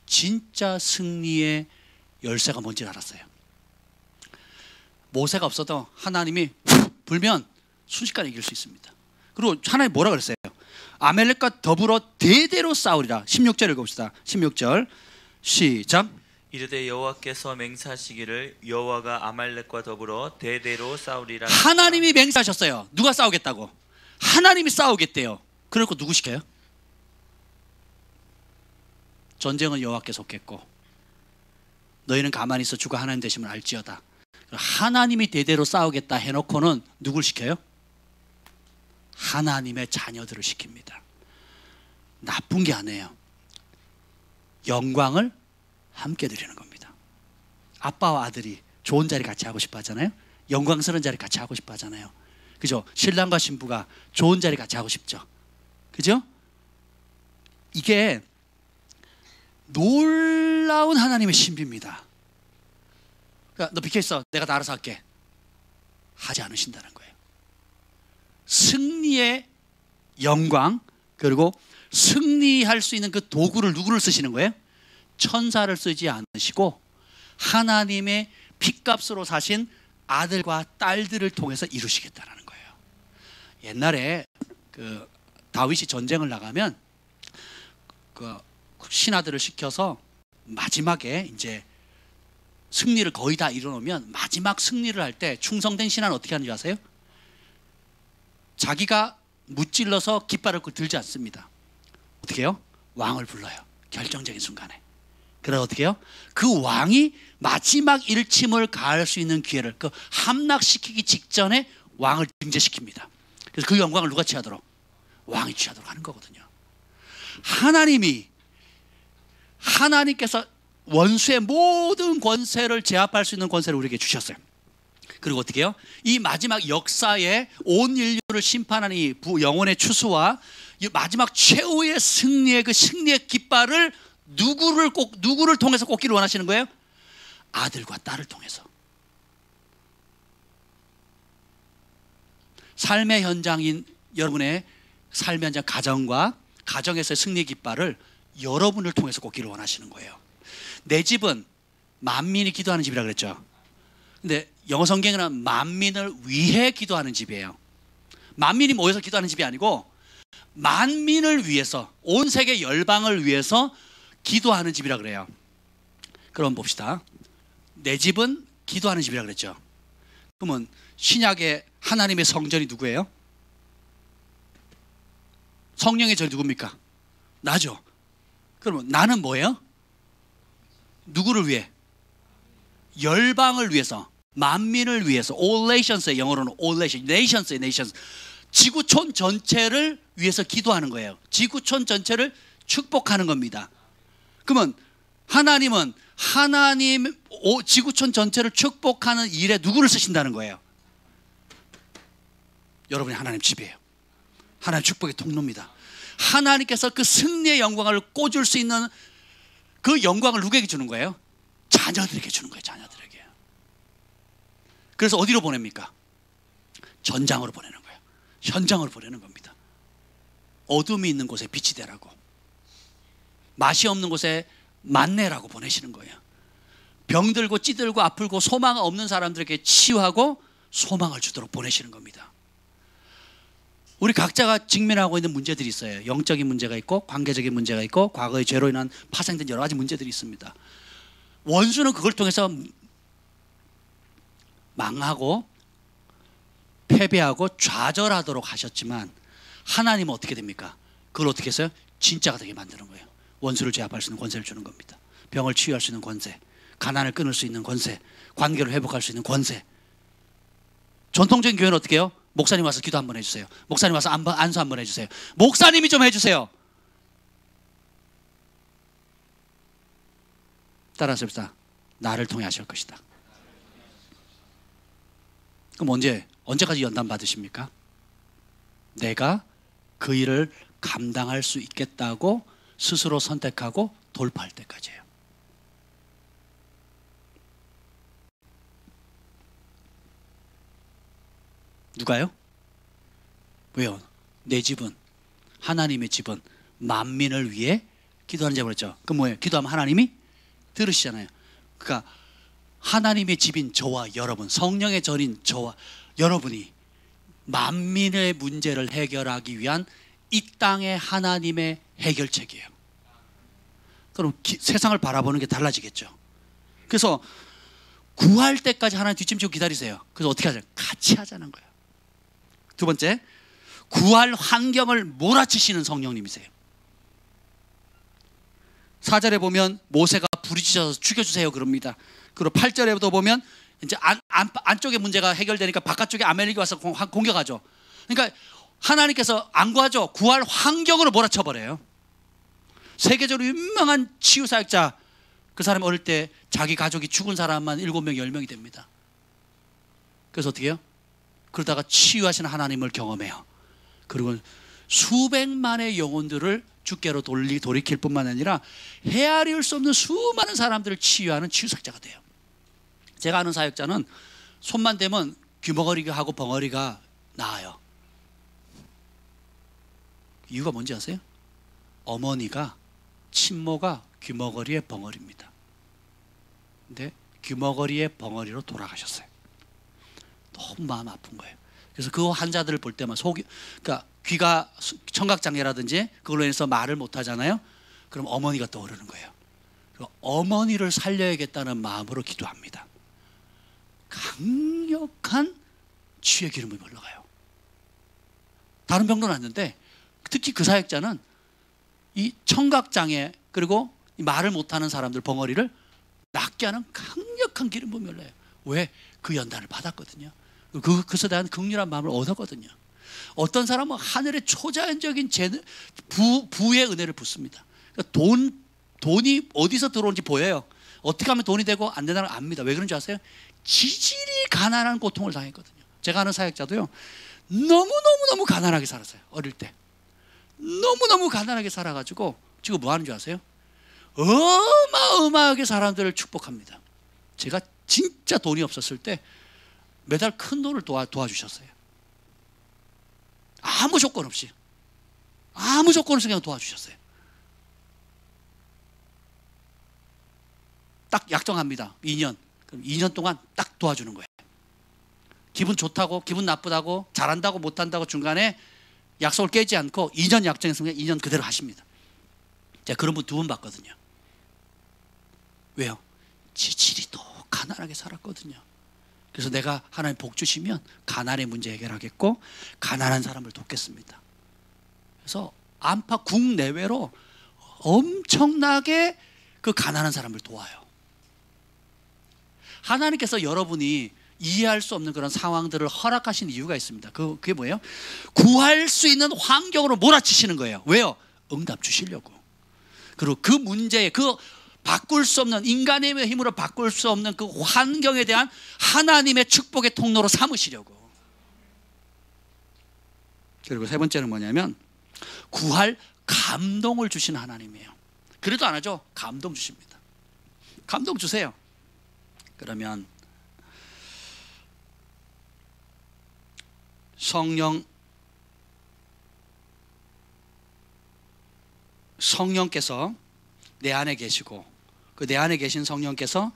진짜 승리의 열쇠가 뭔지 알았어요. 모세가 없어도 하나님이 불면 순식간에 이길 수 있습니다. 그리고 하나님 뭐라 그랬어요? 아멜렉과 더불어 대대로 싸우리라. 16절 읽어봅시다. 16절 시작. 이르되 여호와께서 맹세하시기를 여호와가 아말렉과 더불어 대대로 싸우리라. 하나님이 맹세하셨어요. 누가 싸우겠다고? 하나님이 싸우겠대요. 그러고 누구 시켜요? 전쟁은 여호와께 속했고 너희는 가만히 있어 주가 하나님 되심을 알지어다. 하나님이 대대로 싸우겠다 해놓고는 누굴 시켜요? 하나님의 자녀들을 시킵니다. 나쁜 게 아니에요. 영광을 함께 드리는 겁니다. 아빠와 아들이 좋은 자리 같이 하고 싶어 하잖아요. 영광스러운 자리 같이 하고 싶어 하잖아요. 그죠? 신랑과 신부가 좋은 자리 같이 하고 싶죠. 그죠? 이게 놀라운 하나님의 신비입니다. 그러니까 너 비켜있어. 내가 다 알아서 할게. 하지 않으신다는 거예요. 승리의 영광, 그리고 승리할 수 있는 그 도구를 누구를 쓰시는 거예요? 천사를 쓰지 않으시고 하나님의 핏값으로 사신 아들과 딸들을 통해서 이루시겠다는 거예요. 옛날에 그 다윗이 전쟁을 나가면 그 신하들을 시켜서 마지막에 이제 승리를 거의 다 이뤄놓으면 마지막 승리를 할 때 충성된 신하는 어떻게 하는지 아세요? 자기가 무찔러서 깃발을 들지 않습니다. 어떻게 해요? 왕을 불러요. 결정적인 순간에. 그래서 어떻게 해요? 그 왕이 마지막 일침을 가할 수 있는 기회를 그 함락시키기 직전에 왕을 등재시킵니다. 그래서 그 영광을 누가 취하도록? 왕이 취하도록 하는 거거든요. 하나님께서 원수의 모든 권세를 제압할 수 있는 권세를 우리에게 주셨어요. 그리고 어떻게 해요? 이 마지막 역사에 온 인류를 심판하는 이 영혼의 추수와 이 마지막 최후의 승리의 그 승리의 깃발을 누구를 통해서 꽂기를 원하시는 거예요? 아들과 딸을 통해서. 삶의 현장인 여러분의 삶의 현장 가정과 가정에서의 승리의 깃발을 여러분을 통해서 꽂기를 원하시는 거예요. 내 집은 만민이 기도하는 집이라 그랬죠. 근데 영어 성경에는 만민을 위해 기도하는 집이에요. 만민이 모여서 기도하는 집이 아니고 만민을 위해서, 온 세계 열방을 위해서 기도하는 집이라 그래요. 그럼 봅시다. 내 집은 기도하는 집이라 그랬죠. 그러면 신약의 하나님의 성전이 누구예요? 성령의 전이 누굽니까? 나죠. 그러면 나는 뭐예요? 누구를 위해? 열방을 위해서. 만민을 위해서, all nations의 영어로는 all nations의 nations, 지구촌 전체를 위해서 기도하는 거예요. 지구촌 전체를 축복하는 겁니다. 그러면 하나님은 지구촌 전체를 축복하는 일에 누구를 쓰신다는 거예요? 여러분이 하나님 집이에요. 하나님 축복의 통로입니다. 하나님께서 그 승리의 영광을 꽂을 수 있는 그 영광을 누구에게 주는 거예요? 자녀들에게 주는 거예요. 자녀들에게. 그래서 어디로 보냅니까? 전장으로 보내는 거예요. 현장으로 보내는 겁니다. 어둠이 있는 곳에 빛이 되라고, 맛이 없는 곳에 만내라고 보내시는 거예요. 병들고 찌들고 아플고 소망 없는 사람들에게 치유하고 소망을 주도록 보내시는 겁니다. 우리 각자가 직면하고 있는 문제들이 있어요. 영적인 문제가 있고 관계적인 문제가 있고 과거의 죄로 인한 파생된 여러 가지 문제들이 있습니다. 원수는 그걸 통해서 망하고 패배하고 좌절하도록 하셨지만 하나님은 어떻게 됩니까? 그걸 어떻게 했어요? 진짜가 되게 만드는 거예요. 원수를 제압할 수 있는 권세를 주는 겁니다. 병을 치유할 수 있는 권세, 가난을 끊을 수 있는 권세, 관계를 회복할 수 있는 권세. 전통적인 교회는 어떻게 해요? 목사님 와서 기도 한번 해주세요. 목사님 와서 안수 한번 해주세요. 목사님이 좀 해주세요. 따라서 봅시다. 나를 통해 하실 것이다. 그럼 언제까지 연단 받으십니까? 내가 그 일을 감당할 수 있겠다고 스스로 선택하고 돌파할 때까지예요. 누가요? 왜요? 내 집은, 하나님의 집은 만민을 위해 기도하는 자라고 그랬죠. 그럼 뭐예요? 기도하면 하나님이 들으시잖아요. 그러니까 하나님의 집인 저와 여러분, 성령의 전인 저와 여러분이 만민의 문제를 해결하기 위한 이 땅의 하나님의 해결책이에요. 그럼 세상을 바라보는 게 달라지겠죠. 그래서 구할 때까지 하나님 뒷짐지고 기다리세요. 그래서 어떻게 하죠? 같이 하자는 거예요. 두 번째, 구할 환경을 몰아치시는 성령님이세요. 4절에 보면 모세가 부르짖어서 죽여주세요 그럽니다. 그리고 8절에도 보면 이제 안쪽에 문제가 해결되니까 바깥쪽에 아멜렉이 와서 공격하죠. 그러니까 하나님께서 안 구하죠. 구할 환경으로 몰아쳐버려요. 세계적으로 유명한 치유사역자, 그 사람이 어릴 때 자기 가족이 죽은 사람만 7명, 10명이 됩니다. 그래서 어떻게 해요? 그러다가 치유하시는 하나님을 경험해요. 그리고 수백만의 영혼들을 주께로 돌이킬 뿐만 아니라 헤아릴 수 없는 수많은 사람들을 치유하는 치유사역자가 돼요. 제가 아는 사역자는 손만 대면 귀머거리가 하고 벙어리가 나아요. 이유가 뭔지 아세요? 어머니가, 친모가 귀머거리의 벙어리입니다. 근데 귀머거리의 벙어리로 돌아가셨어요. 너무 마음 아픈 거예요. 그래서 그 환자들을 볼 때만 그러니까 귀가 청각장애라든지 그걸로 인해서 말을 못 하잖아요. 그럼 어머니가 떠오르는 거예요. 어머니를 살려야겠다는 마음으로 기도합니다. 강력한 치유의 기름이 흘러가요. 다른 병도 났는데 특히 그 사역자는 이 청각장애 그리고 말을 못하는 사람들 벙어리를 낫게 하는 강력한 기름 부음이 흘러요. 왜? 그 연단을 받았거든요. 그것에 대한 극렬한 마음을 얻었거든요. 어떤 사람은 하늘의 초자연적인 부의 은혜를 붓습니다. 그러니까 돈이 어디서 들어오는지 보여요. 어떻게 하면 돈이 되고 안 된다는 걸 압니다. 왜 그런지 아세요? 지질이 가난한 고통을 당했거든요. 제가 아는 사역자도요, 너무너무 가난하게 살았어요. 어릴 때 너무너무 가난하게 살아가지고 지금 뭐 하는 줄 아세요? 어마어마하게 사람들을 축복합니다. 제가 진짜 돈이 없었을 때 매달 큰 돈을 도와주셨어요. 아무 조건 없이 그냥 도와주셨어요. 딱 약정합니다. 2년. 그럼 2년 동안 딱 도와주는 거예요. 기분 좋다고, 기분 나쁘다고, 잘한다고, 못한다고 중간에 약속을 깨지 않고 2년 약정했으면 2년 그대로 하십니다. 제가 그런 분 2분 봤거든요. 왜요? 지질이 더 가난하게 살았거든요. 그래서 내가 하나님 복 주시면 가난의 문제 해결하겠고 가난한 사람을 돕겠습니다. 그래서 안팎 국내외로 엄청나게 그 가난한 사람을 도와요. 하나님께서 여러분이 이해할 수 없는 그런 상황들을 허락하신 이유가 있습니다. 그게 뭐예요? 구할 수 있는 환경으로 몰아치시는 거예요. 왜요? 응답 주시려고. 그리고 그 문제에, 그 바꿀 수 없는, 인간의 힘으로 바꿀 수 없는 그 환경에 대한 하나님의 축복의 통로로 삼으시려고. 그리고 세 번째는 뭐냐면 구할 감동을 주시는 하나님이에요. 그래도 안 하죠? 감동 주십니다. 감동 주세요. 그러면 성령께서 내 안에 계시고 그 내 안에 계신 성령께서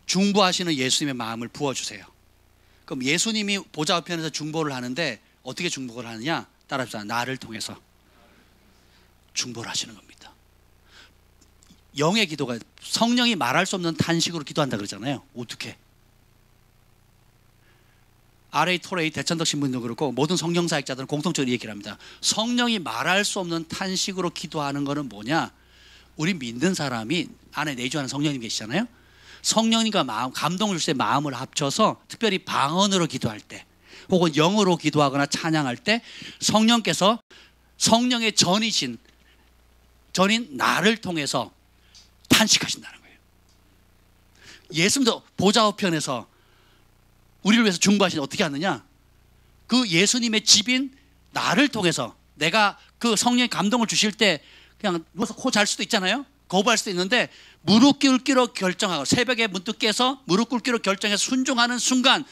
중보하시는 예수님의 마음을 부어주세요. 그럼 예수님이 보좌 우편에서 중보를 하는데 어떻게 중보를 하느냐? 따라합시다. 나를 통해서 중보를 하시는 겁니다. 영의 기도가, 성령이 말할 수 없는 탄식으로 기도한다 그러잖아요. 어떻게? R.A. 토레이 대천덕 신부님도 그렇고 모든 성령 사역자들은 공통적으로 얘기를 합니다. 성령이 말할 수 없는 탄식으로 기도하는 것은 뭐냐? 우리 믿는 사람이 안에 내주하는 성령님 계시잖아요. 성령님과 마음, 감동을 줄 때 마음을 합쳐서 특별히 방언으로 기도할 때 혹은 영어로 기도하거나 찬양할 때 성령께서 성령의 전인 나를 통해서 탄식하신다는 거예요. 예수님도 보좌 우편에서 우리를 위해서 중보하시는 어떻게 하느냐? 그 예수님의 집인 나를 통해서 내가 그 성령의 감동을 주실 때 그냥 누워서 코 잘 수도 있잖아요. 거부할 수도 있는데 무릎 꿇기로 결정하고 새벽에 문득 깨서 무릎 꿇기로 결정해서 순종하는 순간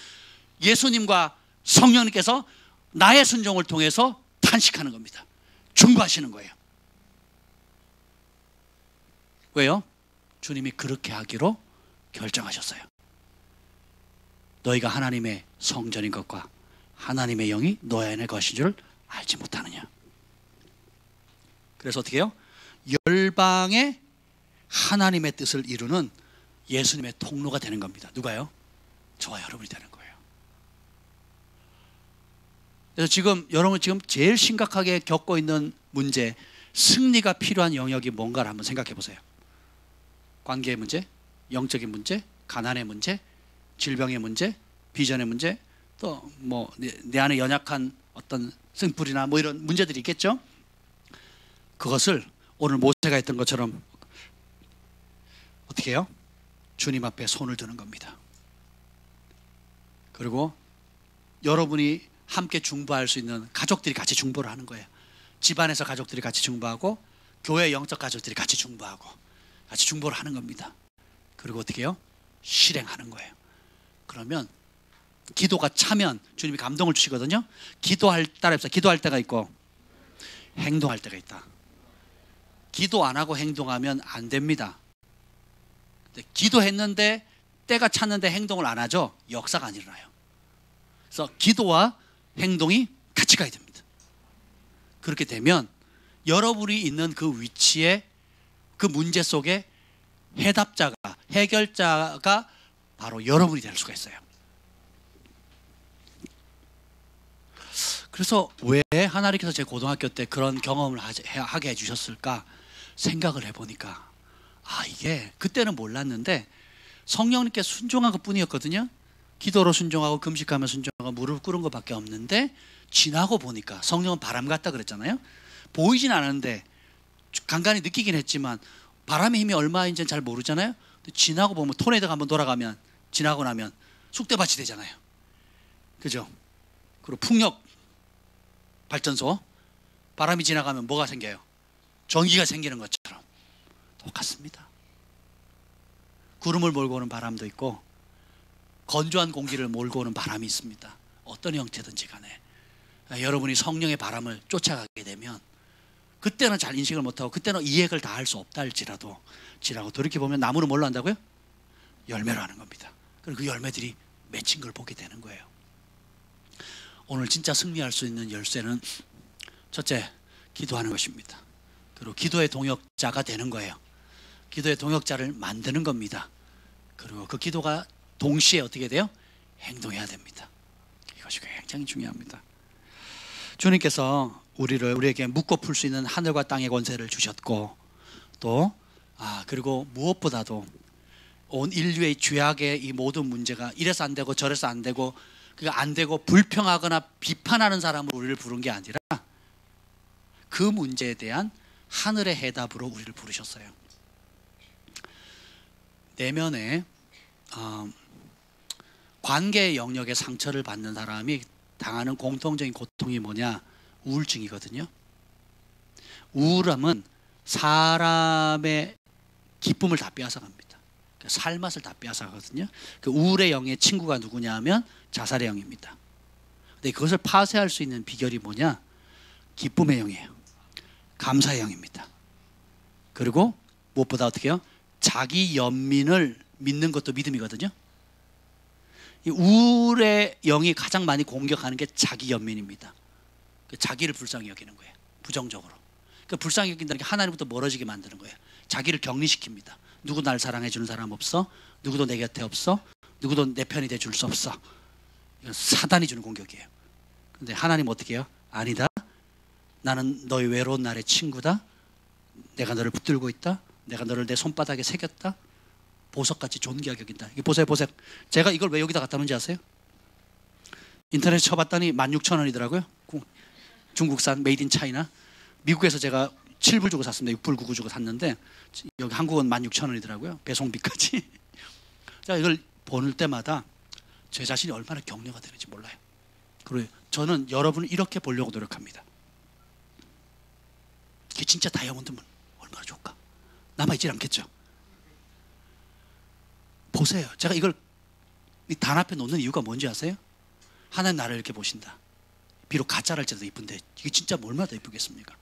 예수님과 성령님께서 나의 순종을 통해서 탄식하는 겁니다. 중보하시는 거예요. 왜요? 주님이 그렇게 하기로 결정하셨어요. 너희가 하나님의 성전인 것과 하나님의 영이 너희 안에 거신 줄 알지 못하느냐. 그래서 어떻게 해요? 열방의 하나님의 뜻을 이루는 예수님의 통로가 되는 겁니다. 누가요? 저와 여러분이 되는 거예요. 그래서 지금 여러분 제일 심각하게 겪고 있는 문제, 승리가 필요한 영역이 뭔가를 한번 생각해 보세요. 관계의 문제, 영적인 문제, 가난의 문제, 질병의 문제, 비전의 문제, 또 뭐 내 안에 연약한 어떤 승풀이나 뭐 이런 문제들이 있겠죠. 그것을 오늘 모세가 했던 것처럼 어떻게 해요? 주님 앞에 손을 드는 겁니다. 그리고 여러분이 함께 중보할 수 있는 가족들이 같이 중보를 하는 거예요. 집안에서 가족들이 같이 중보하고 교회 영적 가족들이 같이 중보하고 같이 중보를 하는 겁니다. 그리고 어떻게 해요? 실행하는 거예요. 그러면 기도가 차면 주님이 감동을 주시거든요. 기도할 때가 있고 행동할 때가 있다. 기도 안 하고 행동하면 안 됩니다. 기도했는데 때가 찼는데 행동을 안 하죠. 역사가 안 일어나요. 그래서 기도와 행동이 같이 가야 됩니다. 그렇게 되면 여러분이 있는 그 위치에 그 문제 속에 해결자가 바로 여러분이 될 수가 있어요. 그래서 왜 하나님께서 제 고등학교 때 그런 경험을 하게 해주셨을까 생각을 해보니까 이게 그때는 몰랐는데 성령님께 순종한 것뿐이었거든요. 기도로 순종하고 금식하며 순종하고 무릎 꿇은 것밖에 없는데 지나고 보니까 성령은 바람 같다 그랬잖아요. 보이진 않았는데 간간히 느끼긴 했지만 바람의 힘이 얼마인지는 잘 모르잖아요. 지나고 보면 토네이도가 한번 돌아가면 지나고 나면 쑥대밭이 되잖아요. 그죠? 그리고 풍력 발전소 바람이 지나가면 뭐가 생겨요? 전기가 생기는 것처럼 똑같습니다. 구름을 몰고 오는 바람도 있고 건조한 공기를 몰고 오는 바람이 있습니다. 어떤 형태든지 간에 여러분이 성령의 바람을 쫓아가게 되면 그때는 잘 인식을 못하고 그때는 이해를 다 할 수 없다 할지라도 지나고 돌이켜보면 나무는 뭘로 한다고요? 열매로 하는 겁니다. 그리고 그 열매들이 맺힌 걸 보게 되는 거예요. 오늘 진짜 승리할 수 있는 열쇠는 첫째, 기도하는 것입니다. 그리고 기도의 동역자가 되는 거예요. 기도의 동역자를 만드는 겁니다. 그리고 그 기도가 동시에 어떻게 돼요? 행동해야 됩니다. 이것이 굉장히 중요합니다. 주님께서 우리에게 묻고 풀 수 있는 하늘과 땅의 권세를 주셨고 또 그리고 무엇보다도 온 인류의 죄악의 이 모든 문제가 이래서 안 되고 저래서 안 되고 그가 안 되고 불평하거나 비판하는 사람을 우리를 부른 게 아니라 그 문제에 대한 하늘의 해답으로 우리를 부르셨어요. 내면에 관계 영역의 상처를 받는 사람이 당하는 공통적인 고통이 뭐냐? 우울증이거든요. 우울함은 사람의 기쁨을 다 빼앗아갑니다. 살맛을 다 빼앗아가거든요. 그 우울의 영의 친구가 누구냐 하면 자살의 영입니다. 근데 그것을 파쇄할 수 있는 비결이 뭐냐? 기쁨의 영이에요. 감사의 영입니다. 그리고 무엇보다 어떻게 해요? 자기 연민을 믿는 것도 믿음이거든요. 이 우울의 영이 가장 많이 공격하는 게 자기 연민입니다. 자기를 불쌍히 여기는 거예요. 부정적으로. 그러니까 불쌍히 여긴다는 게 하나님부터 멀어지게 만드는 거예요. 자기를 격리시킵니다. 누구 날 사랑해 주는 사람 없어? 누구도 내 곁에 없어? 누구도 내 편이 돼 줄 수 없어? 이건 사단이 주는 공격이에요. 근데 하나님 어떻게 해요? 아니다. 나는 너의 외로운 날의 친구다. 내가 너를 붙들고 있다. 내가 너를 내 손바닥에 새겼다. 보석같이 존귀하게 여긴다. 이게 보세요, 보석. 제가 이걸 왜 여기다 갖다 놓은지 아세요? 인터넷에 쳐봤더니 16,000원이더라고요. 중국산 메이드 인 차이나. 미국에서 제가 7불 주고 샀습니다. 6불 9불 주고 샀는데 여기 한국은 16,000원이더라고요. 배송비까지. 자, 이걸 보는 때마다 제 자신이 얼마나 격려가 되는지 몰라요. 그리고 저는 여러분을 이렇게 보려고 노력합니다. 이게 진짜 다이아몬드면 얼마나 좋을까? 남아있질 않겠죠? 보세요. 제가 이걸 이 단 앞에 놓는 이유가 뭔지 아세요? 하나님 나를 이렇게 보신다. 비록 가짜랄지라도 이쁜데 이게 진짜 얼마나 더 이쁘겠습니까?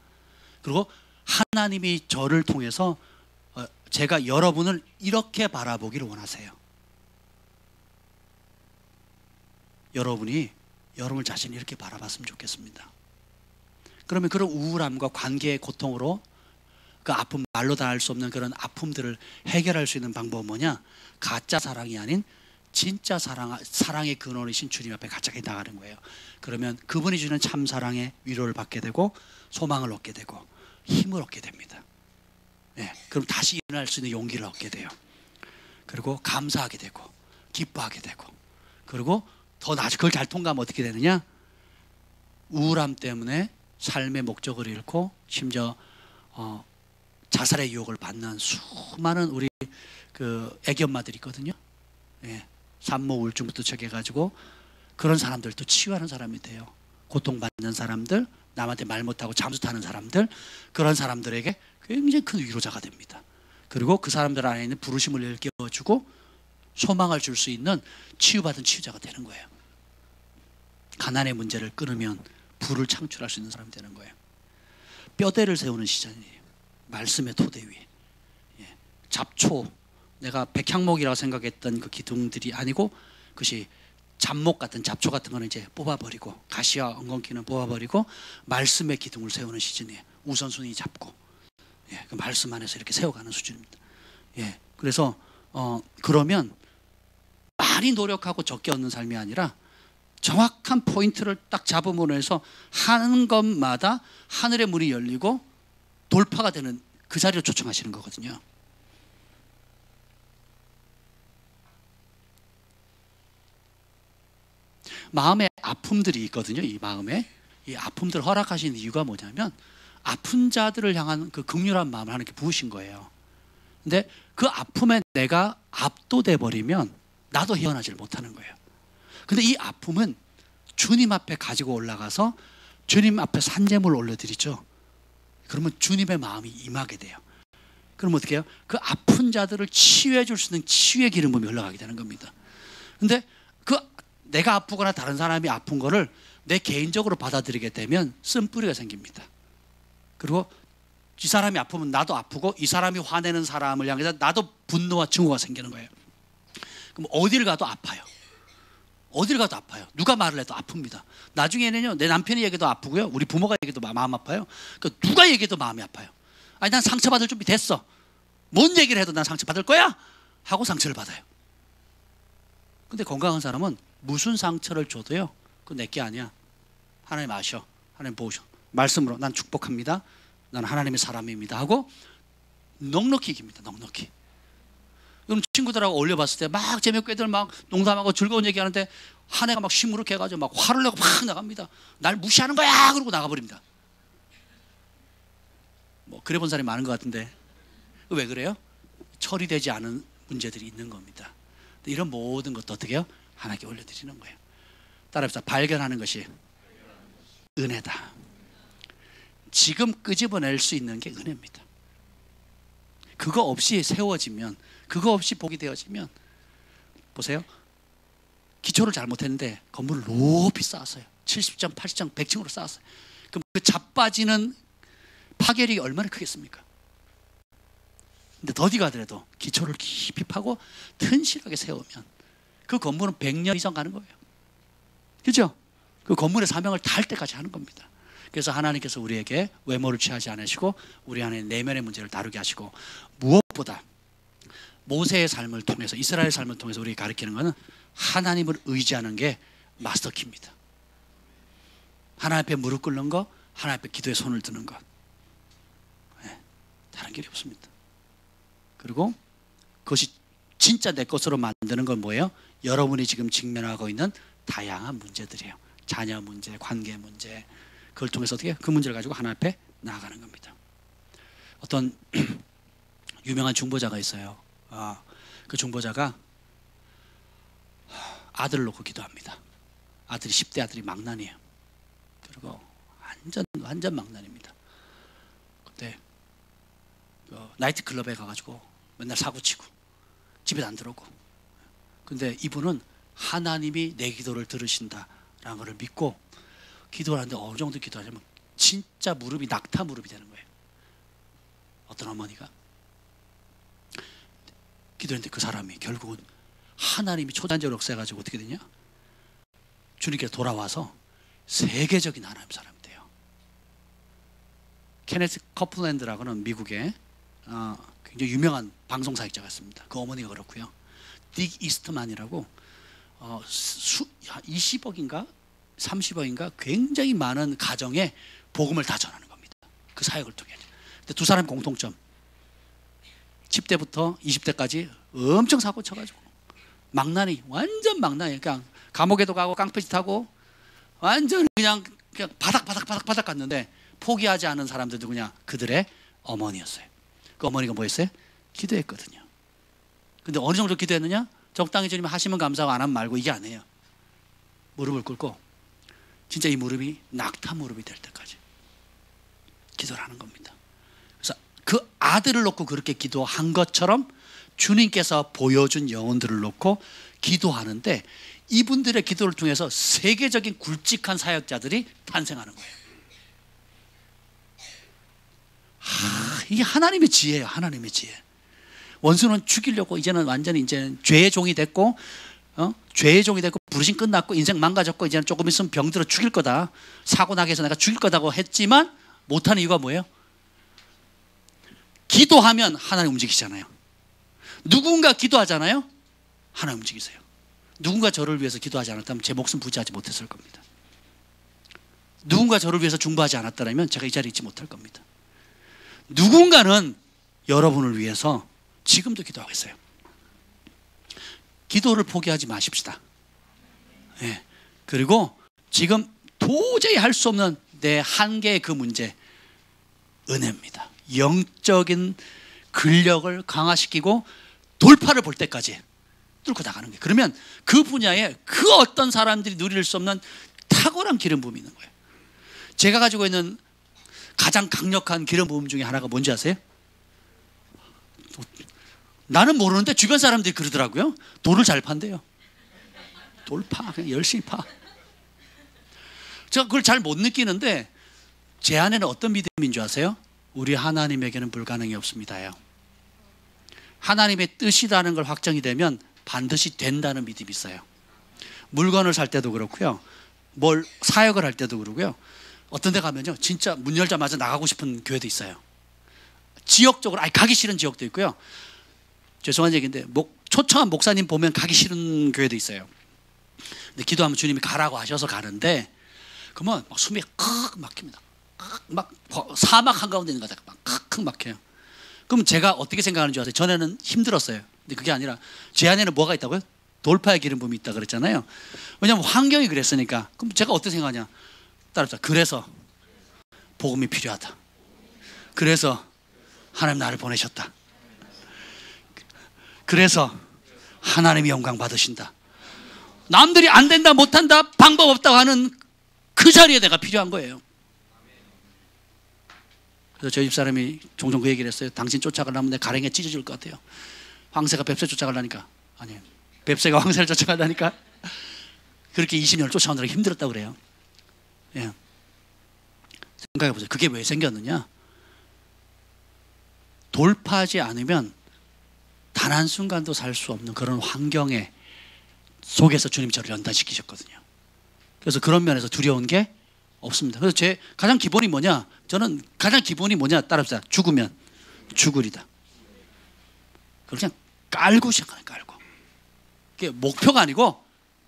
그리고 하나님이 저를 통해서 제가 여러분을 이렇게 바라보기를 원하세요. 여러분이 여러분 자신을 이렇게 바라봤으면 좋겠습니다. 그러면 그런 우울함과 관계의 고통으로 그 아픔, 말로 다 할 수 없는 그런 아픔들을 해결할 수 있는 방법은 뭐냐? 가짜 사랑이 아닌 진짜 사랑의 근원이신 주님 앞에 가짜게 나가는 거예요. 그러면 그분이 주는 참 사랑의 위로를 받게 되고 소망을 얻게 되고 힘을 얻게 됩니다. 네, 그럼 다시 일어날 수 있는 용기를 얻게 돼요. 그리고 감사하게 되고 기뻐하게 되고 그리고 더 나아져 그걸 잘 통과하면 어떻게 되느냐? 우울함 때문에 삶의 목적을 잃고 심지어 자살의 유혹을 받는 수많은 우리 그 애기 엄마들이 있거든요. 예, 산모 우울증부터 시작해가지고 그런 사람들도 치유하는 사람이 돼요. 고통받는 사람들, 남한테 말 못하고 잠수 타는 사람들, 그런 사람들에게 굉장히 큰 위로자가 됩니다. 그리고 그 사람들 안에 있는 부르심을 일깨워주고 소망을 줄 수 있는 치유받은 치유자가 되는 거예요. 가난의 문제를 끊으면 부를 창출할 수 있는 사람이 되는 거예요. 뼈대를 세우는 시간이에요. 말씀의 토대 위에. 예. 잡초, 내가 백향목이라고 생각했던 그 기둥들이 아니고 그것이 잡목 같은 잡초 같은 거는 이제 뽑아버리고 가시와 엉겅퀴는 뽑아버리고 말씀의 기둥을 세우는 시즌이에요. 우선순위 잡고 예, 그 말씀 안에서 이렇게 세워가는 수준입니다. 예, 그래서 그러면 많이 노력하고 적게 얻는 삶이 아니라 정확한 포인트를 딱 잡음으로 해서 하는 것마다 하늘의 문이 열리고 돌파가 되는 그 자리로 초청하시는 거거든요. 마음에 아픔들이 있거든요. 이 마음에 이 아픔들을 허락하신 이유가 뭐냐면 아픈 자들을 향한 그 긍휼한 마음을 하나님께 부으신 거예요. 근데 그 아픔에 내가 압도돼 버리면 나도 헤어나지를 못하는 거예요. 근데 이 아픔은 주님 앞에 가지고 올라가서 주님 앞에 산재물을 올려드리죠. 그러면 주님의 마음이 임하게 돼요. 그럼 어떻게 해요? 그 아픈 자들을 치유해 줄 수 있는 치유의 기름 부음이 흘러가게 되는 겁니다. 근데 그 내가 아프거나 다른 사람이 아픈 거를 내 개인적으로 받아들이게 되면 쓴뿌리가 생깁니다. 그리고 이 사람이 아프면 나도 아프고 이 사람이 화내는 사람을 향해서 나도 분노와 증오가 생기는 거예요. 그럼 어디를 가도 아파요. 어디를 가도 아파요. 누가 말을 해도 아픕니다. 나중에는요, 내 남편이 얘기도 아프고요, 우리 부모가 얘기도 마음 아파요. 그러니까 누가 얘기해도 마음이 아파요. 아니, 난 상처받을 준비 됐어. 뭔 얘기를 해도 난 상처받을 거야 하고 상처를 받아요. 근데 건강한 사람은 무슨 상처를 줘도요, 그건 내게 아니야. 하나님 아셔. 하나님 보셔. 말씀으로 난 축복합니다. 난 하나님의 사람입니다 하고 넉넉히 이깁니다. 넉넉히. 그럼 친구들하고 어울려 봤을 때 막 재밌고 애들 막 농담하고 즐거운 얘기하는데 한 애가 막 시무룩해 가지고 막 화를 내고 막 나갑니다. 날 무시하는 거야 그러고 나가버립니다. 뭐 그래 본 사람이 많은 것 같은데 왜 그래요? 처리되지 않은 문제들이 있는 겁니다. 이런 모든 것도 어떻게 해요? 하나님께 올려드리는 거예요. 따라합시다. 발견하는 것이 은혜다. 지금 끄집어낼 수 있는 게 은혜입니다. 그거 없이 세워지면, 그거 없이 복이 되어지면, 보세요. 기초를 잘못했는데 건물을 높이 쌓았어요. 70층, 80층, 100층으로 쌓았어요. 그럼 그 자빠지는 파괴력이 얼마나 크겠습니까? 근데 더디가 하더라도 기초를 깊이 파고 튼실하게 세우면 그 건물은 100년 이상 가는 거예요. 그렇죠? 그 건물의 사명을 다할 때까지 하는 겁니다. 그래서 하나님께서 우리에게 외모를 취하지 않으시고 우리 안에 내면의 문제를 다루게 하시고, 무엇보다 모세의 삶을 통해서, 이스라엘의 삶을 통해서 우리에게 가르치는 것은 하나님을 의지하는 게 마스터키입니다. 하나님 앞에 무릎 꿇는 거, 하나님 앞에 기도에 손을 드는 것, 다른 길이 없습니다. 그리고 그것이 진짜 내 것으로 만드는 건 뭐예요? 여러분이 지금 직면하고 있는 다양한 문제들이에요. 자녀 문제, 관계 문제, 그걸 통해서 어떻게 그 문제를 가지고 하나님 앞에 나아가는 겁니다. 어떤 유명한 중보자가 있어요. 그 중보자가 아들을 놓고 기도합니다. 아들이 10대 아들이 망난이에요. 그리고 완전 망난입니다. 근데 나이트클럽에 가가지고 맨날 사고치고 집에 안 들어오고, 근데 이분은 하나님이 내 기도를 들으신다라는 것을 믿고 기도를 하는데 어느 정도 기도하냐면 진짜 무릎이 낙타 무릎이 되는 거예요. 어떤 어머니가 기도했는데 그 사람이 결국은 하나님이 초단적으로 역사해가지고 어떻게 되냐? 주님께 돌아와서 세계적인 하나님 사람이 돼요. 케네스 커플랜드라고는 미국의 굉장히 유명한 방송사역자가 있습니다. 그 어머니가 그렇고요. 딕 이스트만이라고 20억인가 30억인가 굉장히 많은 가정에 복음을 다 전하는 겁니다. 그 사역을 통해. 근데 두 사람 공통점, 10대부터 20대까지 엄청 사고 쳐가지고 망나니, 완전 망나니. 그냥 감옥에도 가고 깡패짓 하고 완전 그냥 바닥 갔는데 포기하지 않은 사람들도 그냥 그들의 어머니였어요. 그 어머니가 뭐였어요? 기도했거든요. 근데 어느 정도 기도했느냐? 적당히 주님 하시면 감사하고 안 하면 말고, 이게 아니에요. 무릎을 꿇고 진짜 이 무릎이 낙타 무릎이 될 때까지 기도를 하는 겁니다. 그래서 그 아들을 놓고 그렇게 기도한 것처럼 주님께서 보여준 영혼들을 놓고 기도하는데, 이분들의 기도를 통해서 세계적인 굵직한 사역자들이 탄생하는 거예요. 이게 하나님의 지혜예요. 하나님의 지혜. 원수는 죽이려고 이제는 완전히 이제 죄의 종이 됐고, 죄의 종이 됐고 부르심 끝났고 인생 망가졌고 이제는 조금 있으면 병들어 죽일 거다, 사고 나게 해서 내가 죽일 거다고 했지만 못하는 이유가 뭐예요? 기도하면 하나님 움직이시잖아요. 누군가 기도하잖아요. 하나님 움직이세요. 누군가 저를 위해서 기도하지 않았다면 제 목숨 부지하지 못했을 겁니다. 누군가 저를 위해서 중보하지 않았다면 제가 이 자리에 있지 못할 겁니다. 누군가는 여러분을 위해서 지금도 기도하고 있어요. 기도를 포기하지 마십시다. 네. 그리고 지금 도저히 할 수 없는 내 한계의 그 문제, 은혜입니다. 영적인 근력을 강화시키고 돌파를 볼 때까지 뚫고 나가는 거예요. 그러면 그 분야에 그 어떤 사람들이 누릴 수 없는 탁월한 기름 부음이 있는 거예요. 제가 가지고 있는 가장 강력한 기름 부음 중에 하나가 뭔지 아세요? 나는 모르는데 주변 사람들이 그러더라고요. 돌을 잘 판대요. 돌 파, 그냥 열심히 파. 제가 그걸 잘 못 느끼는데 제 안에는 어떤 믿음인 줄 아세요? 우리 하나님에게는 불가능이 없습니다요. 하나님의 뜻이라는 걸 확정이 되면 반드시 된다는 믿음이 있어요. 물건을 살 때도 그렇고요, 뭘 사역을 할 때도 그러고요. 어떤 데 가면요 진짜 문 열자마자 나가고 싶은 교회도 있어요. 지역적으로 가기 싫은 지역도 있고요. 죄송한 얘기인데 초청한 목사님 보면 가기 싫은 교회도 있어요. 근데 기도하면 주님이 가라고 하셔서 가는데, 그러면 막 숨이 칵 막힙니다. 막 사막 한가운데 있는 것 같아요. 막 칵 막혀요. 그럼 제가 어떻게 생각하는 줄 아세요? 전에는 힘들었어요. 근데 그게 아니라 제 안에는 뭐가 있다고요? 돌파의 기름 부음이 있다 그랬잖아요. 왜냐하면 환경이 그랬으니까. 그럼 제가 어떻게 생각하냐? 따라합시다. 그래서 복음이 필요하다. 그래서 하나님 나를 보내셨다. 그래서 하나님이 영광 받으신다. 남들이 안 된다, 못한다, 방법 없다고 하는 그 자리에 내가 필요한 거예요. 그래서 저희 집사람이 종종 그 얘기를 했어요. 당신 쫓아가려면 내 가랭이에 찢어질 것 같아요. 황새가 besz새 쫓아가려니까. 아니에요. 뱁새가 황새를 쫓아가려니까. 그렇게 20년을 쫓아오느라 힘들었다고 그래요. 예. 생각해 보세요. 그게 왜 생겼느냐? 돌파하지 않으면 단 한순간도 살 수 없는 그런 환경에 속에서 주님이 저를 연단시키셨거든요. 그래서 그런 면에서 두려운 게 없습니다. 그래서 제 가장 기본이 뭐냐? 저는 가장 기본이 뭐냐? 따라합시다. 죽으면 죽으리다. 그냥 깔고 시작하는 거예요. 깔고. 그게 목표가 아니고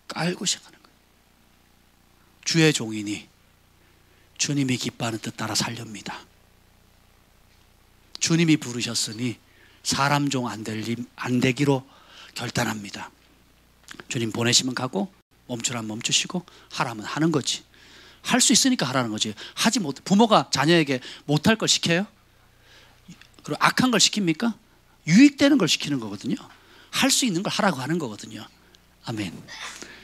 깔고 시작하는 거예요. 주의 종이니 주님이 기뻐하는 뜻 따라 살렵니다. 주님이 부르셨으니 사람 종 안 되기로 결단합니다. 주님 보내시면 가고 멈추라면 멈추시고 하라면 하는 거지. 할 수 있으니까 하라는 거지. 하지 못, 부모가 자녀에게 못할 걸 시켜요? 그리고 악한 걸 시킵니까? 유익되는 걸 시키는 거거든요. 할 수 있는 걸 하라고 하는 거거든요. 아멘.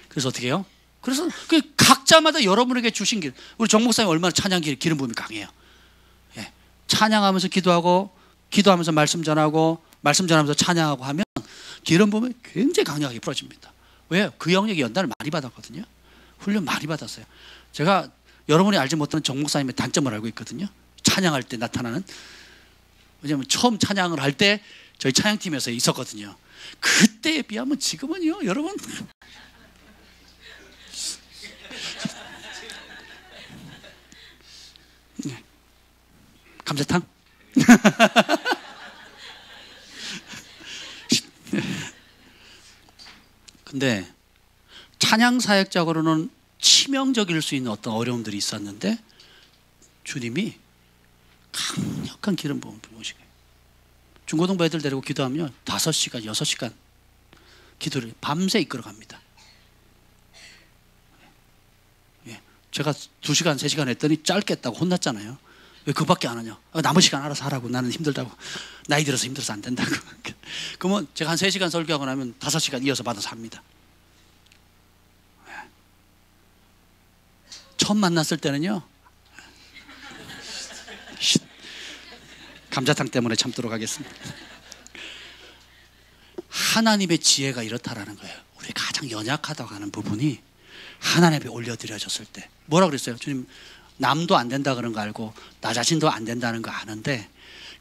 그래서 어떻게 해요? 그래서 그 각자마다 여러분에게 주신 길. 우리 정 목사님 얼마나 찬양 기름 부음이 강해요. 예. 찬양하면서 기도하고 기도하면서 말씀 전하고 말씀 전하면서 찬양하고 하면 기름 부음이 굉장히 강력하게 풀어집니다. 왜요? 그 영역이 연단을 많이 받았거든요. 훈련 많이 받았어요. 제가 여러분이 알지 못하는 정 목사님의 단점을 알고 있거든요. 찬양할 때 나타나는. 왜냐하면 처음 찬양을 할 때 저희 찬양팀에서 있었거든요. 그때에 비하면 지금은요, 여러분. 네. 감자탕? 근데 찬양 사역적으로는 치명적일 수 있는 어떤 어려움들이 있었는데 주님이 강력한 기름 부음을 부으시고 중고등부 애들 데리고 기도하면 5시간, 6시간 기도를 밤새 이끌어갑니다. 예. 제가 2시간, 3시간 했더니 짧게 했다고 혼났잖아요. 왜 그밖에 안 하냐? 남은 시간 알아서 하라고. 나는 힘들다고. 나이 들어서 힘들어서 안 된다고. 그러면 제가 한 3시간 설교하고 나면 5시간 이어서 받아서 합니다. 처음 만났을 때는요, 감자탕 때문에 참도록 하겠습니다. 하나님의 지혜가 이렇다라는 거예요. 우리 가장 연약하다고 하는 부분이 하나님 앞에 올려드려졌을 때 뭐라 그랬어요? 주님, 남도 안 된다 그런 거 알고 나 자신도 안 된다는 거 아는데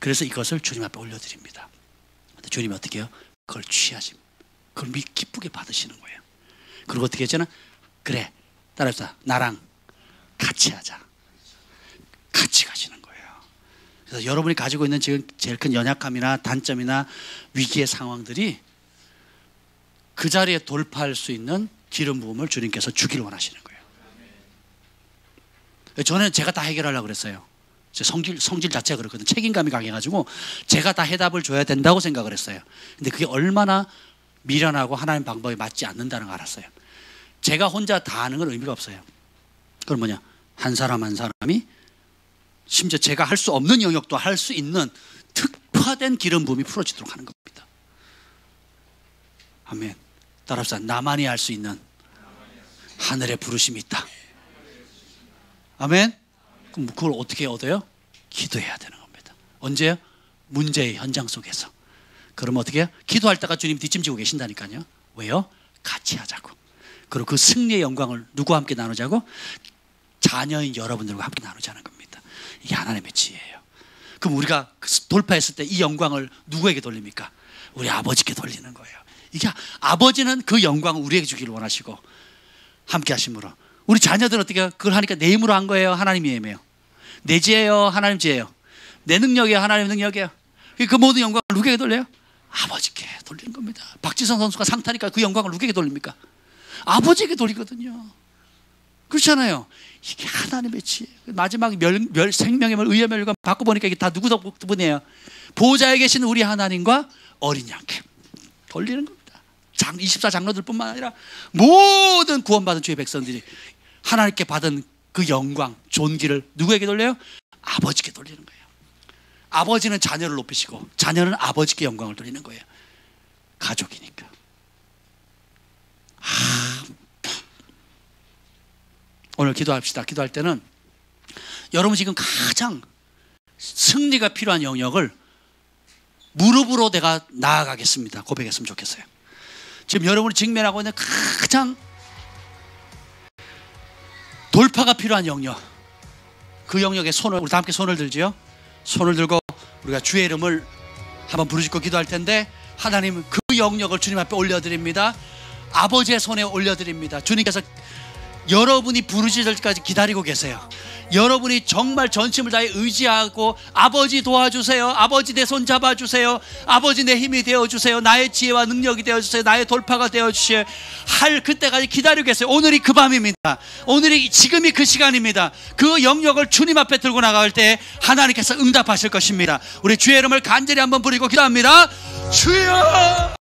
그래서 이것을 주님 앞에 올려드립니다. 근데 주님이 어떻게 해요? 그걸 취하십니다. 그걸 기쁘게 받으시는 거예요. 그리고 어떻게 했잖아? 그래, 따라합시다. 나랑 같이 하자. 같이 가시는 거예요. 그래서 여러분이 가지고 있는 지금 제일 큰 연약함이나 단점이나 위기의 상황들이 그 자리에 돌파할 수 있는 기름 부음을 주님께서 주기를 원하시는 거예요. 저는 제가 다 해결하려고 그랬어요. 제 성질 자체가 그렇거든요. 책임감이 강해가지고 제가 다 해답을 줘야 된다고 생각을 했어요. 근데 그게 얼마나 미련하고 하나님 방법에 맞지 않는다는 걸 알았어요. 제가 혼자 다 하는 건 의미가 없어요. 그건 뭐냐? 한 사람 한 사람이 심지어 제가 할 수 없는 영역도 할 수 있는 특화된 기름 부음이 풀어지도록 하는 겁니다. 아멘. 따라합시다. 나만이 할 수 있는 하늘의 부르심이 있다. 아멘. 그럼 그걸 어떻게 얻어요? 기도해야 되는 겁니다. 언제요? 문제의 현장 속에서. 그러면 어떻게 해요? 기도할 때가 주님 뒷짐지고 계신다니까요. 왜요? 같이 하자고. 그리고 그 승리의 영광을 누구와 함께 나누자고? 자녀인 여러분들과 함께 나누자는 겁니다. 이게 하나님의 지혜예요. 그럼 우리가 돌파했을 때 이 영광을 누구에게 돌립니까? 우리 아버지께 돌리는 거예요. 이게 아버지는 그 영광을 우리에게 주기를 원하시고 함께 하심으로 우리 자녀들은 어떻게 해요? 그걸 하니까 내 힘으로 한 거예요? 하나님의 힘이에요? 내 지혜예요? 하나님 지혜예요? 내 능력이에요? 하나님 능력이에요? 그 모든 영광을 누구에게 돌려요? 아버지께 돌리는 겁니다. 박지성 선수가 상타니까 그 영광을 누구에게 돌립니까? 아버지에게 돌리거든요. 그렇잖아요. 이게 하나님의 지혜. 마지막 생명의 의의 멸관 바꿔보니까 이게 다 누구 덕분이에요? 보좌에 계신 우리 하나님과 어린 양께. 돌리는 겁니다. 24장로들뿐만 아니라 모든 구원받은 주의 백성들이 하나님께 받은 그 영광, 존귀를 누구에게 돌려요? 아버지께 돌리는 거예요. 아버지는 자녀를 높이시고 자녀는 아버지께 영광을 돌리는 거예요. 가족이니까. 오늘 기도합시다. 기도할 때는 여러분 지금 가장 승리가 필요한 영역을 무릎으로 내가 나아가겠습니다 고백했으면 좋겠어요. 지금 여러분이 직면하고 있는 가장 돌파가 필요한 영역, 그 영역에 손을, 우리 다 함께 손을 들지요. 손을 들고 우리가 주의 이름을 한번 부르짖고 기도할 텐데, 하나님 그 영역을 주님 앞에 올려드립니다. 아버지의 손에 올려드립니다. 주님께서 여러분이 부르짖을 때까지 기다리고 계세요. 여러분이 정말 전심을 다해 의지하고 아버지 도와주세요, 아버지 내 손 잡아주세요, 아버지 내 힘이 되어주세요, 나의 지혜와 능력이 되어주세요, 나의 돌파가 되어주세요 할 그때까지 기다리고 계세요. 오늘이 그 밤입니다. 오늘이 지금이 그 시간입니다. 그 영역을 주님 앞에 들고 나갈 때 하나님께서 응답하실 것입니다. 우리 주의 이름을 간절히 한번 부르고 기도합니다. 주여!